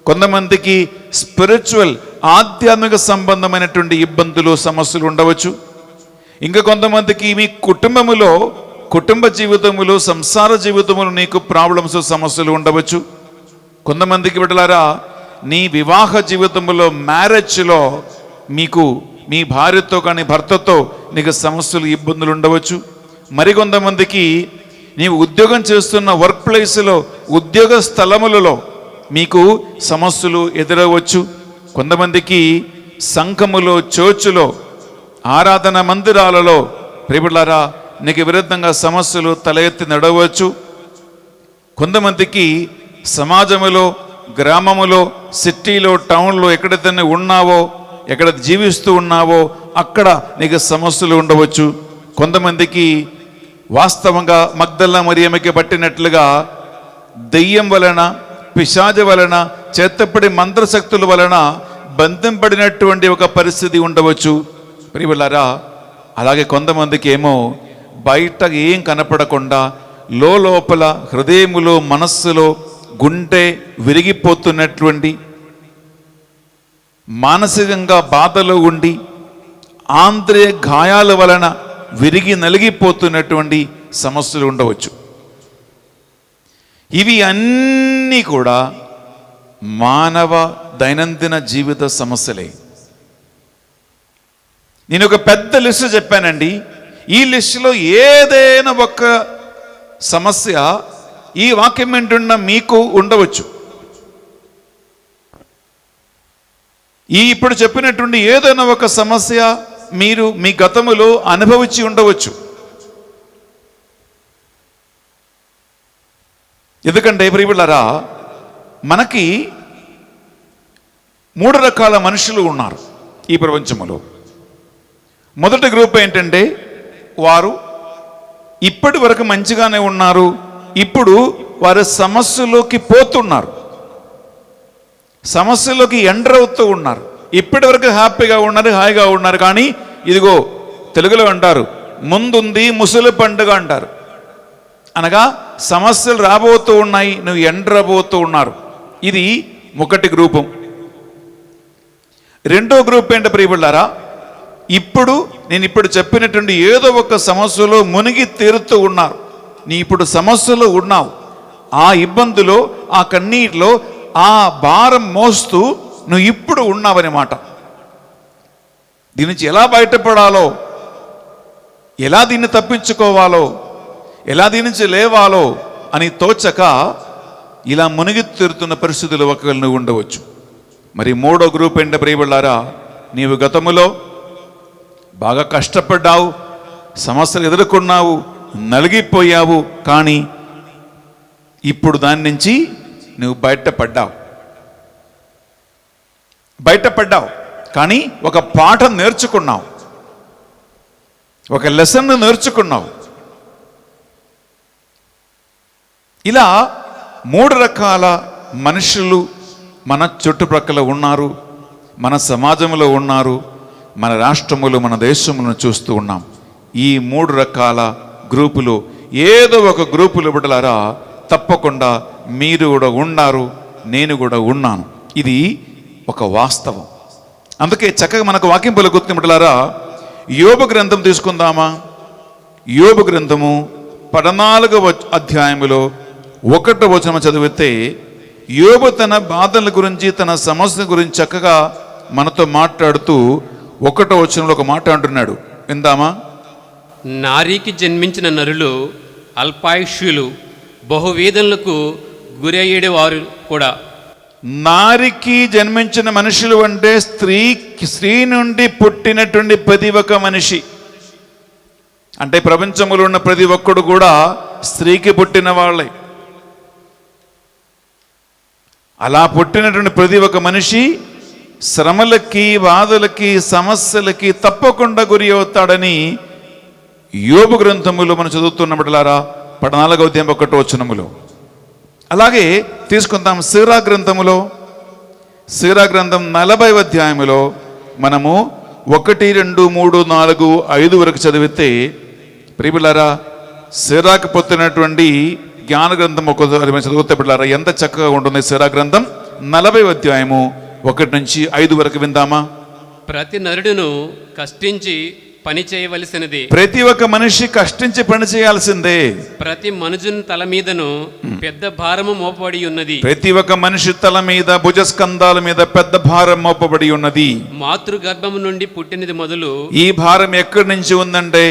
కొంతమందికి స్పిరిచువల్ ఆధ్యాత్మిక సంబంధమైనటువంటి ఇబ్బందులు సమస్యలు ఉండవచ్చు, ఇంకా కొంతమందికి మీ కుటుంబములో కుటుంబ జీవితములు సంసార జీవితములు నీకు ప్రాబ్లమ్స్ సమస్యలు ఉండవచ్చు. కొంతమందికి బిడ్డలారా నీ వివాహ జీవితంలో మ్యారేజ్లో మీకు మీ భార్యతో కానీ భర్తతో నీకు సమస్యలు ఇబ్బందులు ఉండవచ్చు. మరికొంతమందికి నీవు ఉద్యోగం చేస్తున్న వర్క్ ప్లేస్లో ఉద్యోగ స్థలములలో మీకు సమస్యలు ఎదురవచ్చు. కొంతమందికి సంఘములో చర్చులో ఆరాధన మందిరాలలో ప్రియబిడ్డలారా నీకు విరుద్ధంగా సమస్యలు తల ఎత్తి నడవచ్చు. కొంతమందికి సమాజములో గ్రామములో సిటీలో టౌన్లో ఎక్కడైతే ఉన్నావో ఎక్కడ జీవిస్తూ ఉన్నావో అక్కడ నీకు సమస్యలు ఉండవచ్చు. కొంతమందికి వాస్తవంగా మగ్దల మరియమ్మకి పట్టినట్లుగా దెయ్యం వలన పిశాచ వలన చేతపడి మంత్రశక్తుల వలన బంధింపడినటువంటి ఒక పరిస్థితి ఉండవచ్చు. ప్రియబిడ్డలారా అలాగే కొంతమందికి ఏమో బయట ఏం కనపడకుండా లోపల హృదయములో మనస్సులో గుండె విరిగిపోతున్నటువంటి మానసికంగా బాధలో ఉండి ఆంద్రియ గాయాల వలన విరిగి నలిగిపోతున్నటువంటి సమస్యలు ఉండవచ్చు. ఇవి అన్నీ కూడా మానవ దైనందిన జీవిత సమస్యలే. నేను ఒక పెద్ద లిస్టు చెప్పానండి. ఈ లిస్టులో ఏదైనా ఒక సమస్య ఈ వాక్యం వింటున్న మీకు ఉండవచ్చు. ఈ ఇప్పుడు చెప్పినటువంటి ఏదైనా ఒక సమస్య మీరు మీ గతములో అనుభవించి ఉండవచ్చు. ఎందుకంటే ప్రియబిడ్డలారా మనకి 3 రకాల మనుషులు ఉన్నారు ఈ ప్రపంచంలో. మొదటి గ్రూప్ ఏంటంటే వారు ఇప్పటి వరకు మంచిగానే ఉన్నారు, ఇప్పుడు వారు సమస్యలోకి పోతున్నారు, సమస్యలోకి ఎంటర్ అవుతూ ఉన్నారు. ఇప్పటి వరకు హ్యాపీగా ఉన్నారు, హాయిగా ఉన్నారు. కానీ ఇదిగో తెలుగులో అంటారు, ముందుంది ముసలి పండుగ అంటారు. అనగా సమస్యలు రాబోతూ ఉన్నాయి, నువ్వు ఎండ్రబోతూ ఉన్నారు. ఇది ఒకటి గ్రూపం. రెండో గ్రూప్ ఏంటి ప్రియబిళ్ళారా? నేను ఇప్పుడు చెప్పినటువంటి ఏదో ఒక సమస్యలో మునిగి తీరుతూ ఉన్నారు. నీ ఇప్పుడు సమస్యలో ఉన్నావు, ఆ ఇబ్బందులో, ఆ కన్నీటిలో, ఆ భారం మోస్తూ నువ్వు ఇప్పుడు ఉన్నావన్నమాట. దీని నుంచి ఎలా బయటపడాలో, ఎలా దీన్ని తప్పించుకోవాలో, ఎలా దీని నుంచి లేవాలో అని తోచక ఇలా మునిగి తీరుతున్న పరిస్థితులు ఒకవేళ నువ్వు ఉండవచ్చు. మరి మూడో గ్రూప్ ఏంటి ప్రియబిళ్ళారా? నీవు గతములో బాగా కష్టపడ్డావు, సమస్యలు ఎదుర్కొన్నావు, నలిగిపోయావు. కానీ ఇప్పుడు దాని నుంచి నువ్వు బయటపడ్డావు. కానీ ఒక పాఠం నేర్చుకున్నావు, ఒక లెసన్ నేర్చుకున్నావు. ఇలా 3 రకాల మనుషులు మన చుట్టుప్రక్కల ఉన్నారు, మన సమాజంలో ఉన్నారు, మన రాష్ట్రములు, మన దేశములను చూస్తూ ఉన్నాం. ఈ 3 రకాల గ్రూపులు ఏదో ఒక గ్రూపులు బిడ్డలారా తప్పకుండా మీరు కూడా ఉన్నారు, నేను కూడా ఉన్నాను. ఇది ఒక వాస్తవం. అందుకే చక్కగా మనకు వాక్యం పలుకుతుంది బిడ్డలారా. యోబు గ్రంథం తీసుకుందామా? యోబు గ్రంథము 14వ అధ్యాయములో 1వ వచనం చదివితే యోబు తన బాధల గురించి, తన సమస్య గురించి చక్కగా మనతో మాట్లాడుతూ 1వ వచనంలో ఒక మాట అంటున్నాడు. విందామా? నారీకి జన్మించిన నరులు అల్పాయుష్యులు, బహువేదనలకు గురయ్యేవారు కూడా. నారికి జన్మించిన మనుషులు అంటే స్త్రీ నుండి పుట్టినటువంటి ప్రతి ఒక్క మనిషి, అంటే ప్రపంచంలో ఉన్న ప్రతి ఒక్కడు కూడా స్త్రీకి పుట్టిన వాళ్ళే. అలా పుట్టినటువంటి ప్రతి ఒక్క మనిషి శ్రమలకి, బాధలకి, సమస్యలకి తప్పకుండా గురి అవుతాడని యోబు గ్రంథములో మనం చదువుతున్న బిడ్డలారా 14వ అధ్యాయం 1వ వచనములో. అలాగే తీసుకుందాం సీరా గ్రంథములో, సీరా గ్రంథం 40వ అధ్యాయములో మనము 1, 2, 3, 4, 5 వరకు చదివితే ప్రియబిళ్ళారా సీరాకు పొత్తినటువంటి జ్ఞాన గ్రంథం ఒక్కోసారి చదువుతే బిడ్డలారా ఎంత చక్కగా ఉంటుంది. సీరా గ్రంథం 40వ అధ్యాయము 1 నుంచి 5 వరకు విందామా? ప్రతి నరుడును కష్టించి పని చేయవలసినది. ప్రతి ఒక్క మనిషి కష్టించి పని చేయాల్సిందే. ప్రతి మనుజుని తల మీదను పెద్ద భారము మోపబడి ఉన్నది. ప్రతి ఒక్క మనిషి తల మీద, భుజస్కంధాల మీద పెద్ద భారం మోపబడి ఉన్నది. మాతృగర్భము నుండి పుట్టినది మొదలు. ఈ భారం ఎక్కడి నుంచి ఉందంటే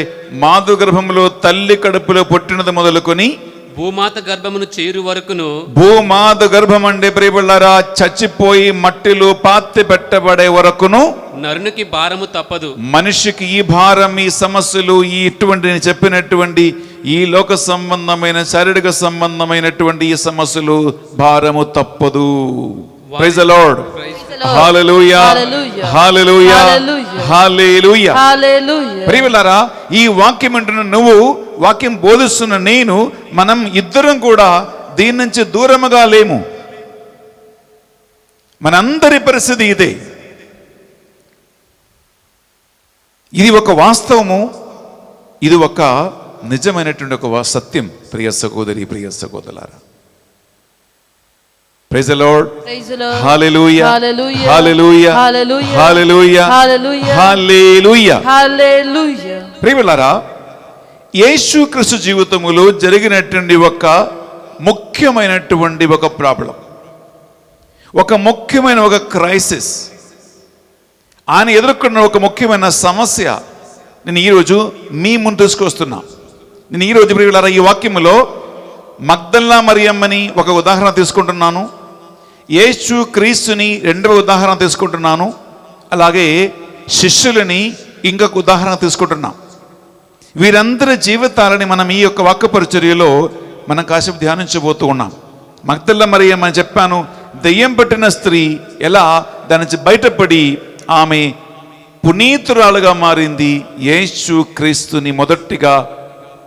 మాతృగర్భంలో తల్లి కడుపులో పుట్టినది మొదలుకొని భూమాత గర్భమును చేరు వరకును. భూమాత గర్భం అంటే ప్రియబిళ్ళారా చచ్చిపోయి మట్టిలో పాతి పెట్టబడే వరకును నరునికి భారము తప్పదు. మనిషికి ఈ భారం, ఈ సమస్యలు, ఈ ఇటువంటి చెప్పినటువంటి ఈ లోక సంబంధమైన, శారీరక సంబంధమైనటువంటి ఈ సమస్యలు భారము తప్పదు. Praise the lord. Hallelujah, hallelujah, hallelujah. ప్రియబిళ్ళారా ఈ వాక్యం అంటున్న నువ్వు, వాక్యం బోధిస్తున్న నేను, మనం ఇద్దరం కూడా దీని నుంచి దూరముగా లేము. మనందరి పరిస్థితి ఇదే. ఇది ఒక వాస్తవము, ఇది ఒక నిజమైనటువంటి ఒక సత్యం. ప్రియ సహోదరి, ప్రియ సహోదరులారా, praise the lord. Hallelujah, hallelujah, hallelujah, hallelujah, hallelujah. ప్రియబిళ్ళారా యేసుక్రీస్తు జీవితములో జరిగినటువంటి ఒక ముఖ్యమైనటువంటి ఒక ప్రాబ్లం, ఒక ముఖ్యమైన ఒక క్రైసిస్, ఆయన ఎదుర్కొన్న ఒక ముఖ్యమైన సమస్య నేను ఈరోజు మీ ముందు తీసుకొస్తున్నా. నేను ఈరోజు ప్రియబిళ్ళారా ఈ వాక్యములో మగ్దలా మరియమ్మని ఒక ఉదాహరణ తీసుకుంటున్నాను, యేసు క్రీస్తుని రెండవ ఉదాహరణ తీసుకుంటున్నాను, అలాగే శిష్యులని ఇంకొక ఉదాహరణ తీసుకుంటున్నాం. వీరందరి జీవితాలని మనం ఈ యొక్క వాక్య పరిచర్యలో మనం కాసేపు ధ్యానించబోతూ ఉన్నాం. మగ్దలా మరియమ్మ అని చెప్పాను, దెయ్యం పట్టిన స్త్రీ ఎలా దాని నుంచి బయటపడి ఆమె పునీతురాలుగా మారింది. యేసు క్రీస్తుని మొదటిగా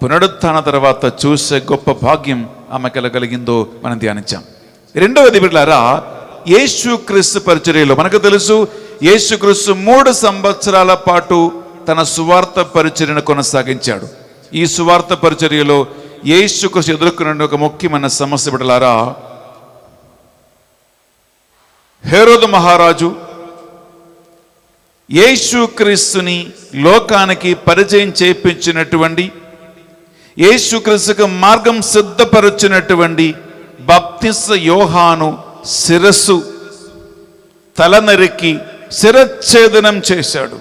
పునరుత్థాన తర్వాత చూసే గొప్ప భాగ్యం ఆమె కలిగిందో మనం ధ్యానించాం. రెండవది బిడ్డలారా యేసుక్రీస్తు పరిచర్యలో మనకు తెలుసు, యేసుక్రీస్తు 3 సంవత్సరాల పాటు తన సువార్త పరిచర్యను కొనసాగించాడు. ఈ సువార్త పరిచర్యలో యేసుక్రీస్తు ఎదుర్కొన్న ఒక ముఖ్యమైన సమస్య బిడ్డలారా, హేరోదు మహారాజు యేసుక్రీస్తుని లోకానికి పరిచయం చేయించినటువంటి, యేసుక్రీస్తుకు మార్గం సిద్ధపరచినటువంటి బాప్తిస్మ యోహాను శిరస్సు తలనరికి శిరచ్ఛేదనం చేశాడు.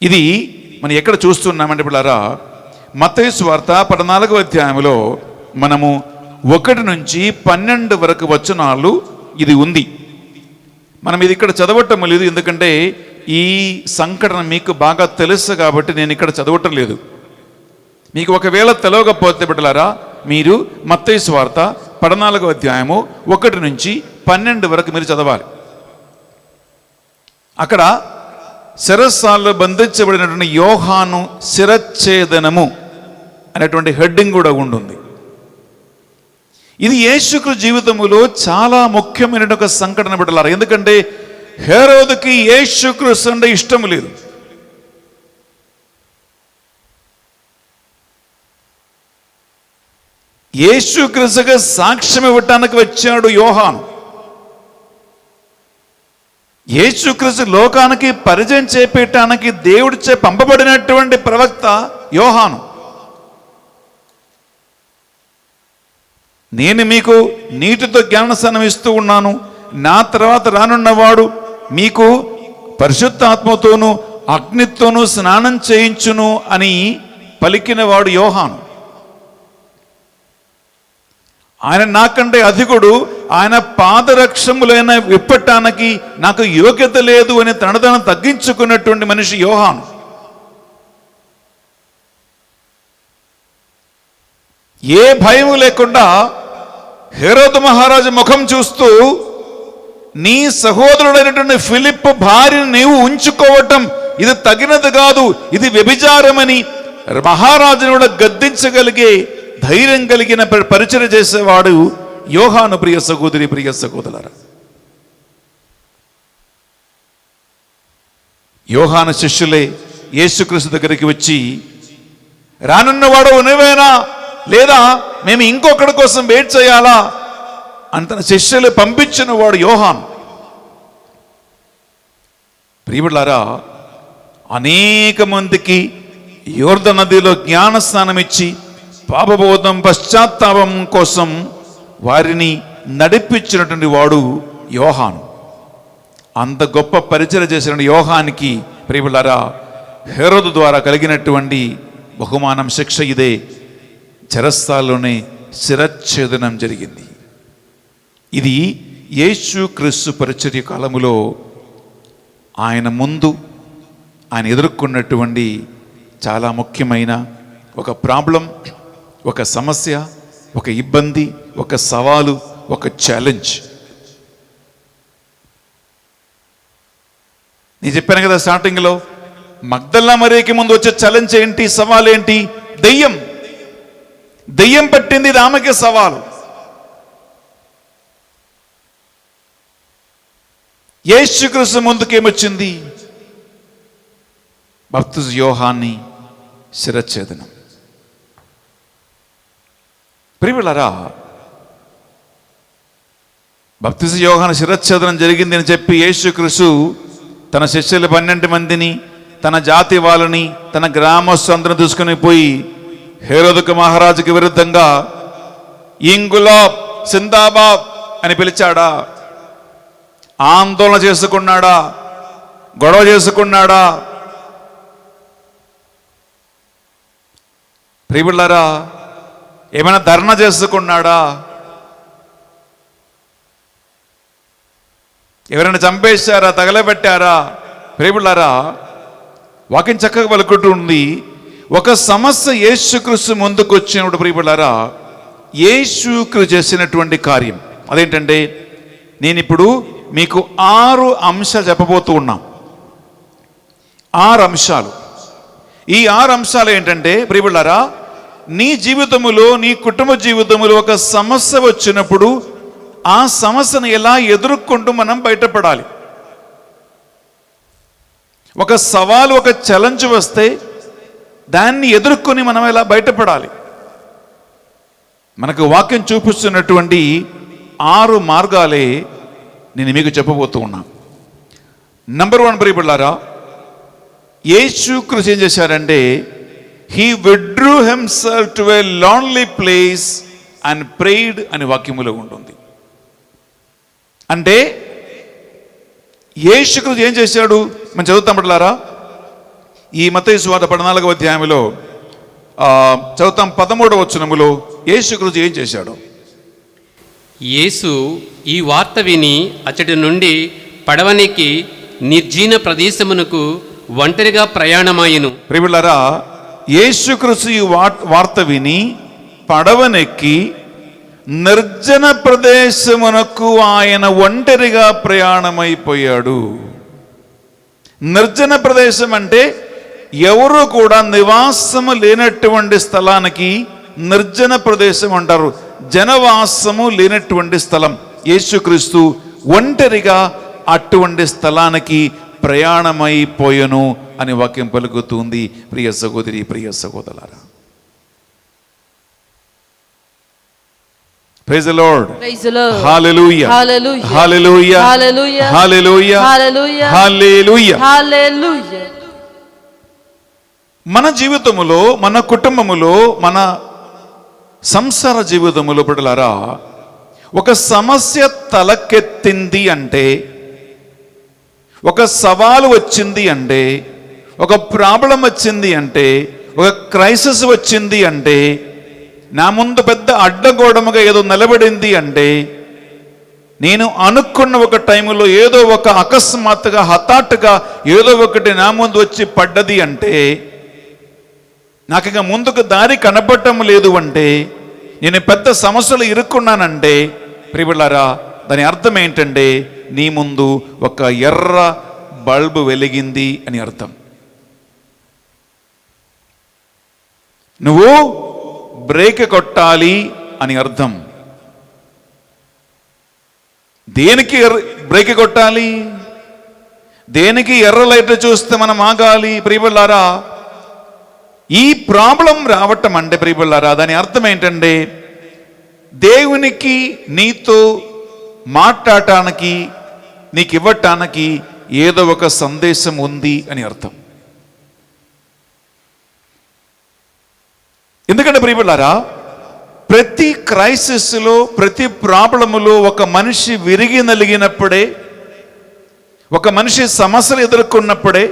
ఇది మనం ఎక్కడ చూస్తున్నామంటే పిల్లరా, మత్తయి సువార్త 14వ అధ్యాయంలో మనము 1 నుంచి 12 వరకు వచనాలు ఇది ఉంది. మనం ఇది ఇక్కడ చదవటం లేదు, ఎందుకంటే ఈ సంఘటన మీకు బాగా తెలుసు కాబట్టి నేను ఇక్కడ చదవటం లేదు. మీకు ఒకవేళ తెలవకపోతే బిడ్డలారా, మీరు మత్తయి సువార్త 14వ అధ్యాయము 1 నుంచి 12 వరకు మీరు చదవాలి. అక్కడ శిరస్సాల్లో బంధించబడినటువంటి యోహాను శిరచ్ఛేదనము అనేటువంటి హెడ్డింగ్ కూడా ఉంటుంది. ఇది యేసుక్రీస్తు జీవితములో చాలా ముఖ్యమైన ఒక సంఘటన బిడ్డలారా. ఎందుకంటే హేరోదుకి యేసుక్రీస్తు అంటే ఇష్టం లేదు. యేసుక్రీస్తుగా సాక్ష్యం ఇవ్వటానికి వచ్చాడు యోహాను. యేసుక్రీస్తు లోకానికి పరిచయం చేపట్టడానికి దేవుడిచే పంపబడినటువంటి ప్రవక్త యోహాను. నేను మీకు నీటితో జ్ఞానస్నానం ఇస్తూ ఉన్నాను, నా తర్వాత రానున్నవాడు మీకు పరిశుద్ధాత్మతోనూ అగ్నితోనూ స్నానం చేయించును అని పలికినవాడు యోహాను. ఆయన నాకంటే అధికుడు, ఆయన పాదరక్షములైన విప్పటానికి నాకు యోగ్యత లేదు అని తనను తగ్గించుకున్నటువంటి మనిషి యోహాను. ఏ భయం లేకుండా హేరోదు మహారాజు ముఖం చూస్తూ, నీ సహోదరుడైనటువంటి ఫిలిప్ భార్యను నీవు ఉంచుకోవటం ఇది తగినది కాదు, ఇది వ్యభిచారమని మహారాజును కూడా గద్దించగలిగే ధైర్యం కలిగిన పరిచయం చేసేవాడు యోహాను. ప్రియ సహోదరి, ప్రియ సహోదరులారా, యోహాను శిష్యులే యేసుక్రీస్తు దగ్గరికి వచ్చి, రానున్నవాడు నువ్వేనా లేదా మేము ఇంకొకటి కోసం వెయిట్ చేయాలా అని తన శిష్యులు పంపించిన వాడు యోహాను. ప్రియబిడ్డలారా, అనేక మందికి యోర్దాను నదిలో జ్ఞానస్నానం ఇచ్చి పాపబోధం పశ్చాత్తాపం కోసం వారిని నడిపించినటువంటి వాడు యోహాను. అంత గొప్ప పరిచయం చేసిన యోహానికి ప్రియబిడ్డలారా, హేరోదు ద్వారా కలిగినటువంటి బహుమానం, శిక్ష ఇదే. చెరస్థాల్లోనే శిరచ్ఛేదనం జరిగింది. ఇది యేసుక్రీస్తు పరిచర్య కాలములో ఆయన ముందు ఆయన ఎదుర్కొన్నటువంటి చాలా ముఖ్యమైన ఒక ప్రాబ్లం, ఒక సమస్య, ఒక ఇబ్బంది, ఒక సవాలు, ఒక ఛాలెంజ్. నేను చెప్పాను కదా స్టార్టింగ్లో, మగ్దలా మరియకి ముందు వచ్చే ఛాలెంజ్ ఏంటి, సవాల్ ఏంటి? దెయ్యం పట్టింది, ఇది ఆమెకే సవాలు. యేసుక్రీస్తు ముందుకేమొచ్చింది? బాప్తిస్మ యోహాన్ని శిరచ్ఛేదనం. ప్రియబిడ్డలారా, బాప్తిస్మ యోహాను శిరచ్ఛేదనం జరిగింది అని చెప్పి యేసుక్రీస్తు తన శిష్యులు 12 మందిని, తన జాతి వాళ్ళని, తన గ్రామస్తులందరిని తీసుకుని పోయి హేరోదుకు మహారాజుకి విరుద్ధంగా ఇంగులాబ్ సిందాబాబ్ అని పిలిచాడా? ఆందోళన చేసుకున్నాడా? గొడవ చేసుకున్నాడా? ప్రియబిడ్డలారా, ఏమైనా ధర్నా చేసుకున్నాడా? ఎవరైనా చంపేశారా? తగలబెట్టారా? ప్రియబిడ్డలారా, వాక్యం చక్కగా పలుకుంటూ ఉంది. ఒక సమస్య యేసుక్రీస్తు ముందుకు వచ్చినప్పుడు ప్రియబిడ్డలారా, యేసుక్రీస్తు చేసినటువంటి కార్యం అదేంటంటే, నేను ఇప్పుడు మీకు 6 అంశాలు చెప్పబోతూ ఉన్నాం. 6 అంశాలు. ఈ 6 అంశాలు ఏంటంటే ప్రియబిడ్డలారా, నీ జీవితములో, నీ కుటుంబ జీవితములో ఒక సమస్య వచ్చినప్పుడు ఆ సమస్యను ఎలా ఎదుర్కొంటూ మనం బయటపడాలి. ఒక సవాలు, ఒక ఛాలెంజ్ వస్తే దాన్ని ఎదుర్కొని మనం ఎలా బయటపడాలి. మనకు వాక్యం చూపిస్తున్నటువంటి 6 మార్గాలే నేను మీకు చెప్పబోతూ ఉన్నాను. నంబర్ 1 ప్రియబిడ్డలారా, యేసుక్రీస్తు ఏం చేశారంటే he withdrew himself to a lonely place and prayed అని వాక్యములో ఉంటుంది. అంటే యేసుక్రీస్తు ఏం చేశాడు మనం చదువుతాం బిడ్డలారా. ఈ మత్తయి సువార్త 14వ అధ్యాయంలో చదువుతాం 13వ వచనములో యేసుక్రీస్తు ఏం చేశాడు. యేసు ఈ వార్త విని అచ్చటి నుండి పడవనికి నిర్జీన ప్రదేశమునకు ఒంటరిగా ప్రయాణమాయెను. ప్రియబిడ్డలారా, యేసుక్రీస్తు ఈ వార్త విని పడవనెక్కి నిర్జన ప్రదేశమునకు ఆయన ఒంటరిగా ప్రయాణమైపోయాడు. నిర్జన ప్రదేశం అంటే ఎవరు కూడా నివాసము లేనటువంటి స్థలానికి నిర్జన ప్రదేశం అంటారు. జనవాసము లేనటువంటి స్థలం. యేసుక్రీస్తు ఒంటరిగా అటువంటి స్థలానికి ప్రయాణమైపోయెను అని వాక్యం పలుకుతుంది. ప్రియ సహోదరి, ప్రియ సహోదరులారా, praise the lord. Hallelujah, hallelujah, hallelujah, hallelujah, hallelujah, hallelujah, hallelujah. హల్లెలూయా. మన జీవితములో, మన కుటుంబములో, మన సంసార జీవితములో బిడ్డలారా, ఒక సమస్య తలకెత్తింది అంటే, ఒక సవాలు వచ్చింది అంటే, ఒక ప్రాబ్లం వచ్చింది అంటే, ఒక క్రైసిస్ వచ్చింది అంటే, నా ముందు పెద్ద అడ్డగోడముగా ఏదో నిలబడింది అంటే, నేను అనుకున్న ఒక టైంలో ఏదో ఒక అకస్మాత్తుగా హఠాత్తుగా ఏదో ఒకటి నా ముందు వచ్చి పడ్డది అంటే, నాకు ఇక ముందుకు దారి కనపడటం లేదు అంటే, నేను పెద్ద సమస్యలు ఇరుక్కున్నానంటే ప్రియబిడ్డలారా, దాని అర్థం ఏంటంటే నీ ముందు ఒక ఎర్ర బల్బు వెలిగింది అని అర్థం. నువ్వు బ్రేక్ కొట్టాలి అని అర్థం. దేనికి బ్రేక్ కొట్టాలి? దేనికి ఎర్ర లైట్ చూస్తే మనం ఆగాలి? ప్రియబిడ్డలారా, ఈ ప్రాబ్లం రావటం అంటే ప్రియబిడ్డలారా, దాని అర్థం ఏంటంటే దేవునికి నీతో మాట్లాడటానికి, నీకు ఇవ్వటానికి ఏదో ఒక సందేశం ఉంది అని అర్థం. ఎందుకంటే ప్రియబిడ్డలారా, ప్రతి క్రైసిస్లో, ప్రతి ప్రాబ్లములో ఒక మనిషి విరిగి నలిగినప్పుడే, ఒక మనిషి సమస్యలు ఎదుర్కొన్నప్పుడే,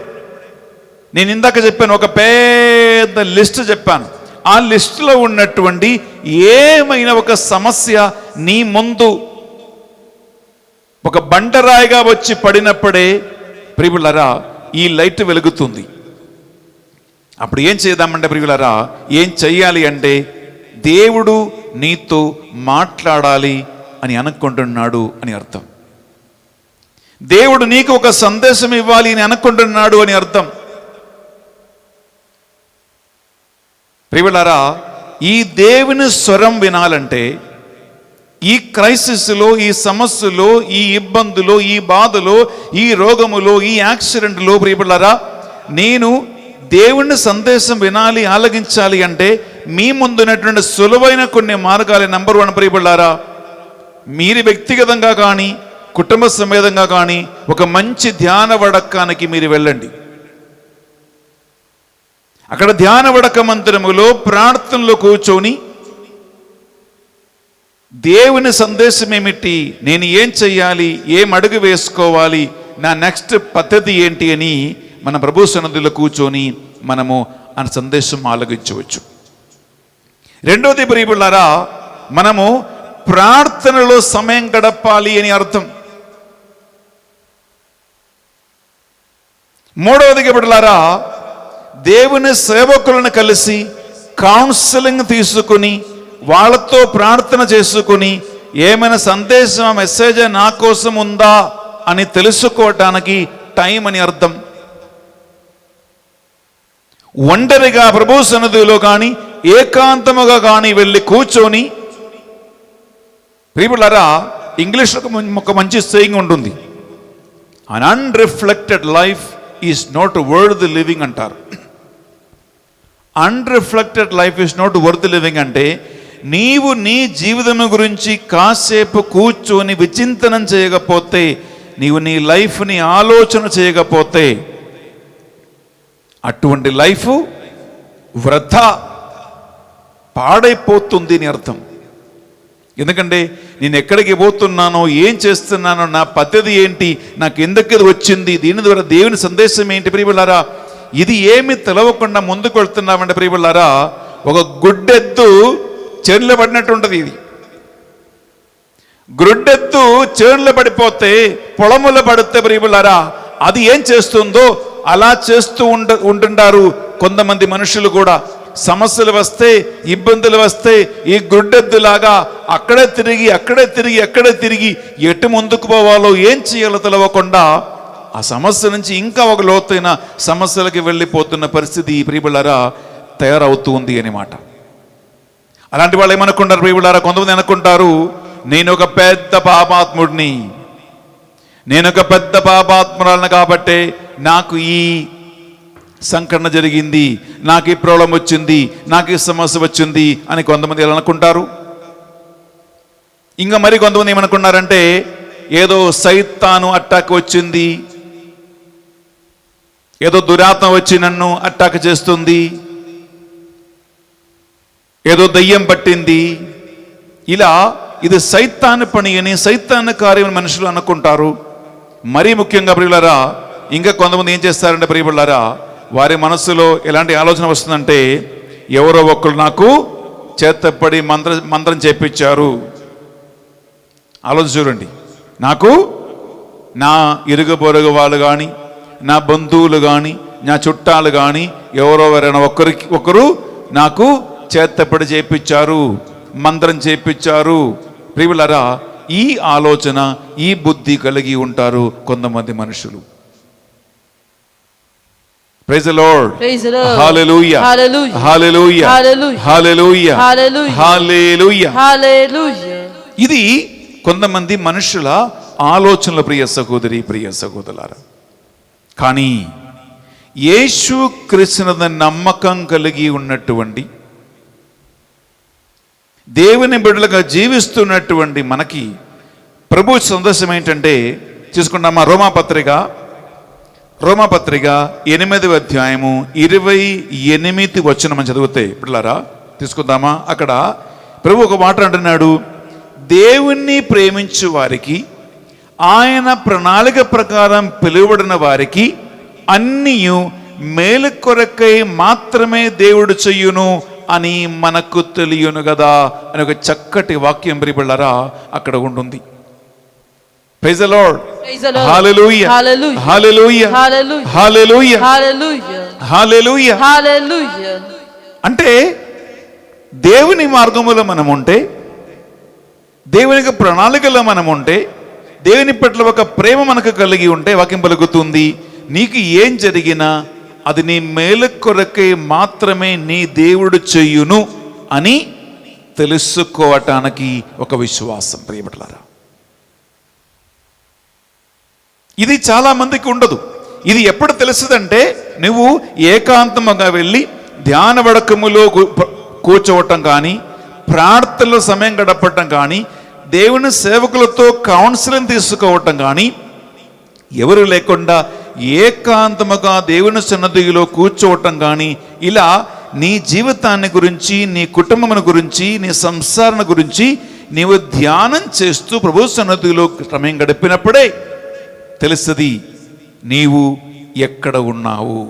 నేను ఇందాక చెప్పాను, ఒక పెద్ద లిస్ట్ చెప్పాను. ఆ లిస్టులో ఉన్నటువంటి ఏమైనా ఒక సమస్య నీ ముందు ఒక బండరాయిగా వచ్చి పడినప్పుడే ప్రియబిడ్డలారా ఈ లైట్ వెలుగుతుంది. అప్పుడు ఏం చేద్దామంటే ప్రియబిడ్డలారా, ఏం చెయ్యాలి అంటే దేవుడు నీతో మాట్లాడాలి అని అనుకుంటున్నాడు అని అర్థం. దేవుడు నీకు ఒక సందేశం ఇవ్వాలి అని అనుకుంటున్నాడు అని అర్థం. ప్రియబిడ్డలారా, ఈ దేవుని స్వరం వినాలంటే, ఈ క్రైసిస్లో, ఈ సమస్యలో, ఈ ఇబ్బందులో, ఈ బాధలో, ఈ రోగములో, ఈ యాక్సిడెంట్లో ప్రియబిడ్డలారా, నేను దేవుని సందేశం వినాలి, ఆలగించాలి అంటే మీ ముందున్నటువంటి సులువైన కొన్ని మార్గాలు. నంబర్ 1 ప్రియబిడ్డలారా, మీరు వ్యక్తిగతంగా కానీ కుటుంబ సమేతంగా కానీ ఒక మంచి ధ్యాన వడకానికి మీరు వెళ్ళండి. అక్కడ ధ్యాన వడక మందిరములో ప్రార్థనలో కూర్చొని దేవుని సందేశం ఏమిటి, నేను ఏం చెయ్యాలి, ఏం అడుగు వేసుకోవాలి, నా నెక్స్ట్ పద్ధతి ఏంటి అని మన ప్రభు సన్నిధిలో కూర్చొని మనము ఆ సందేశం ఆలగించవచ్చు. రెండోది ప్రియబిడ్డలారా, మనము ప్రార్థనలో సమయం గడపాలి అని అర్థం. మూడవదిగా బిడ్డలారా, దేవుని సేవకులను కలిసి కౌన్సిలింగ్ తీసుకుని వాళ్ళతో ప్రార్థన చేసుకుని ఏమైనా సందేశం, మెసేజ్ నా కోసం ఉందా అని తెలుసుకోవటానికి టైం అని అర్థం. ఒంటరిగా ప్రభు సన్నిధిలో కానీ ఏకాంతముగా కానీ వెళ్ళి కూర్చొని ప్రియబిడ్డలారా ఇంగ్లీష్లో ఒక మంచి సేయింగ్ ఉంటుంది, un unreflected life is not worth living అంటారు. Unreflected life is not worth living అంటే నీవు నీ జీవితం గురించి కాసేపు కూర్చొని విచింతనం చేయకపోతే, నీవు నీ లైఫ్ని ఆలోచన చేయకపోతే అటువంటి లైఫ్ వృధా, పాడైపోతుంది అని అర్థం. ఎందుకంటే నేను ఎక్కడికి పోతున్నానో, ఏం చేస్తున్నానో, నా పద్ధతి ఏంటి, నాకు ఎందుకు వచ్చింది, దీని ద్వారా దేవుని సందేశం ఏంటి ప్రియబిళ్ళారా, ఇది ఏమి తెలవకుండా ముందుకు వెళ్తున్నామంటే ప్రియబిళ్ళారా, ఒక గుడ్డెద్దు చేనులో పడినట్టు ఉంటుంది. ఇది గుడ్డెద్దు చేనులో పడిపోతే, పొలములో పడితే ప్రియబిళ్ళారా, అది ఏం చేస్తుందో అలా చేస్తూ ఉంటుంటారు కొంతమంది మనుషులు కూడా. సమస్యలు వస్తే, ఇబ్బందులు వస్తే ఈ గుడ్డెద్దులాగా అక్కడే తిరిగి ఎటు ముందుకు పోవాలో, ఏం చేయాలో తెలవకుండా ఆ సమస్య నుంచి ఇంకా ఒక లోతైన సమస్యలకి వెళ్ళిపోతున్న పరిస్థితి ప్రియబిళ్ళారా తయారవుతూ ఉంది అన్నమాట. అలాంటి వాళ్ళు ఏమనుకుంటారు ప్రియబిళ్ళారా, కొంతమంది అనుకుంటారు, నేను ఒక పెద్ద పాపాత్ముడిని, నేను ఒక పెద్ద పాపాత్మురాలను కాబట్టే నాకు ఈ సంఘటన జరిగింది, నాకు ఈ ప్రాబ్లం వచ్చింది, నాకు ఈ సమస్య వచ్చింది అని కొంతమంది ఎలా అనుకుంటారు. ఇంకా మరి కొంతమంది ఏమనుకున్నారంటే, ఏదో సైతాను అటాక్ వచ్చింది, ఏదో దురాత్మ వచ్చి నన్ను అటాక్ చేస్తుంది, ఏదో దయ్యం పట్టింది, ఇలా ఇది సైతాను పని అని, సైతాను కార్యం మనుషులు అనుకుంటారు. మరీ ముఖ్యంగా ప్రియులారా, ఇంకా కొంతమంది ఏం చేస్తారంటే ప్రియబిళ్ళారా, వారి మనస్సులో ఎలాంటి ఆలోచన వస్తుందంటే, ఎవరో ఒక్కరు నాకు చేతపడి మంత్రం చేపించారు. ఆలోచన చూడండి, నాకు నా ఇరుగు పొరుగు వాళ్ళు కానీ, నా బంధువులు కానీ, నా చుట్టాలు కానీ ఎవరైనా ఒకరు నాకు చేతపడి చేపించారు, మంత్రం చేపించారు. ప్రియులారా, ఈ ఆలోచన, ఈ బుద్ధి కలిగి ఉంటారు కొంతమంది మనుషులు. Praise the lord, hallelujah, hallelujah, hallelujah, hallelujah, హల్లెలూయా. ఇది కొంతమంది మనుషుల ఆలోచనల ప్రియ సహోదరి, ప్రియ సహోదరులారా. కానీ యేసు క్రీస్తునందు నమ్మకం కలిగి ఉన్నటువంటి, దేవుని బిడ్డలుగా జీవిస్తున్నటువంటి మనకి ప్రభు సందేశం ఏంటంటే, చూసుకుంటామా, రోమాపత్రిక 8వ అధ్యాయము 28 వచనం మనం చదివితే పిల్లరా తీసుకుందామా. అక్కడ ప్రభు ఒక మాట అంటున్నాడు, దేవుణ్ణి ప్రేమించు వారికి, ఆయన ప్రణాళిక ప్రకారం పిలువబడిన వారికి అన్నీయు మేలు కొరకై మాత్రమే దేవుడు చెయ్యును అని మనకు తెలియను కదా అని ఒక చక్కటి వాక్యం ప్రియబిళ్ళారా అక్కడ ఉంటుంది. Praise the lord, hallelujah, hallelujah, hallelujah, hallelujah, హల్లెలూయా. అంటే దేవుని మార్గములో మనం ఉంటే, దేవుని ప్రణాళికలో మనం ఉంటే, దేవుని పట్ల ఒక ప్రేమ మనకు కలిగి ఉంటే వాక్యం పలుకుతుంది, నీకు ఏం జరిగినా అది నీ మేలు కొరకే మాత్రమే నీ దేవుడు చెయ్యును అని తెలుసుకోవటానికి ఒక విశ్వాసం ప్రియబిడ్డలారా. ఇది చాలా మందికి ఉండదు. ఇది ఎప్పుడు తెలుస్తుందంటే, నువ్వు ఏకాంతముగా వెళ్ళి ధ్యాన వడకములో కూర్చోవటం కానీ, ప్రార్థనలో సమయం గడపటం కానీ, దేవుని సేవకులతో కౌన్సిలింగ్ తీసుకోవటం కానీ, ఎవరు లేకుండా ఏకాంతముగా దేవుని సన్నిధిలో కూర్చోవటం కానీ, ఇలా నీ జీవితాన్ని గురించి, నీ కుటుంబం గురించి, నీ సంసారం గురించి నీవు ధ్యానం చేస్తూ ప్రభు సన్నిధిలో సమయం గడిపినప్పుడే తెలుస్తుంది నీవు ఎక్కడ ఉన్నావు,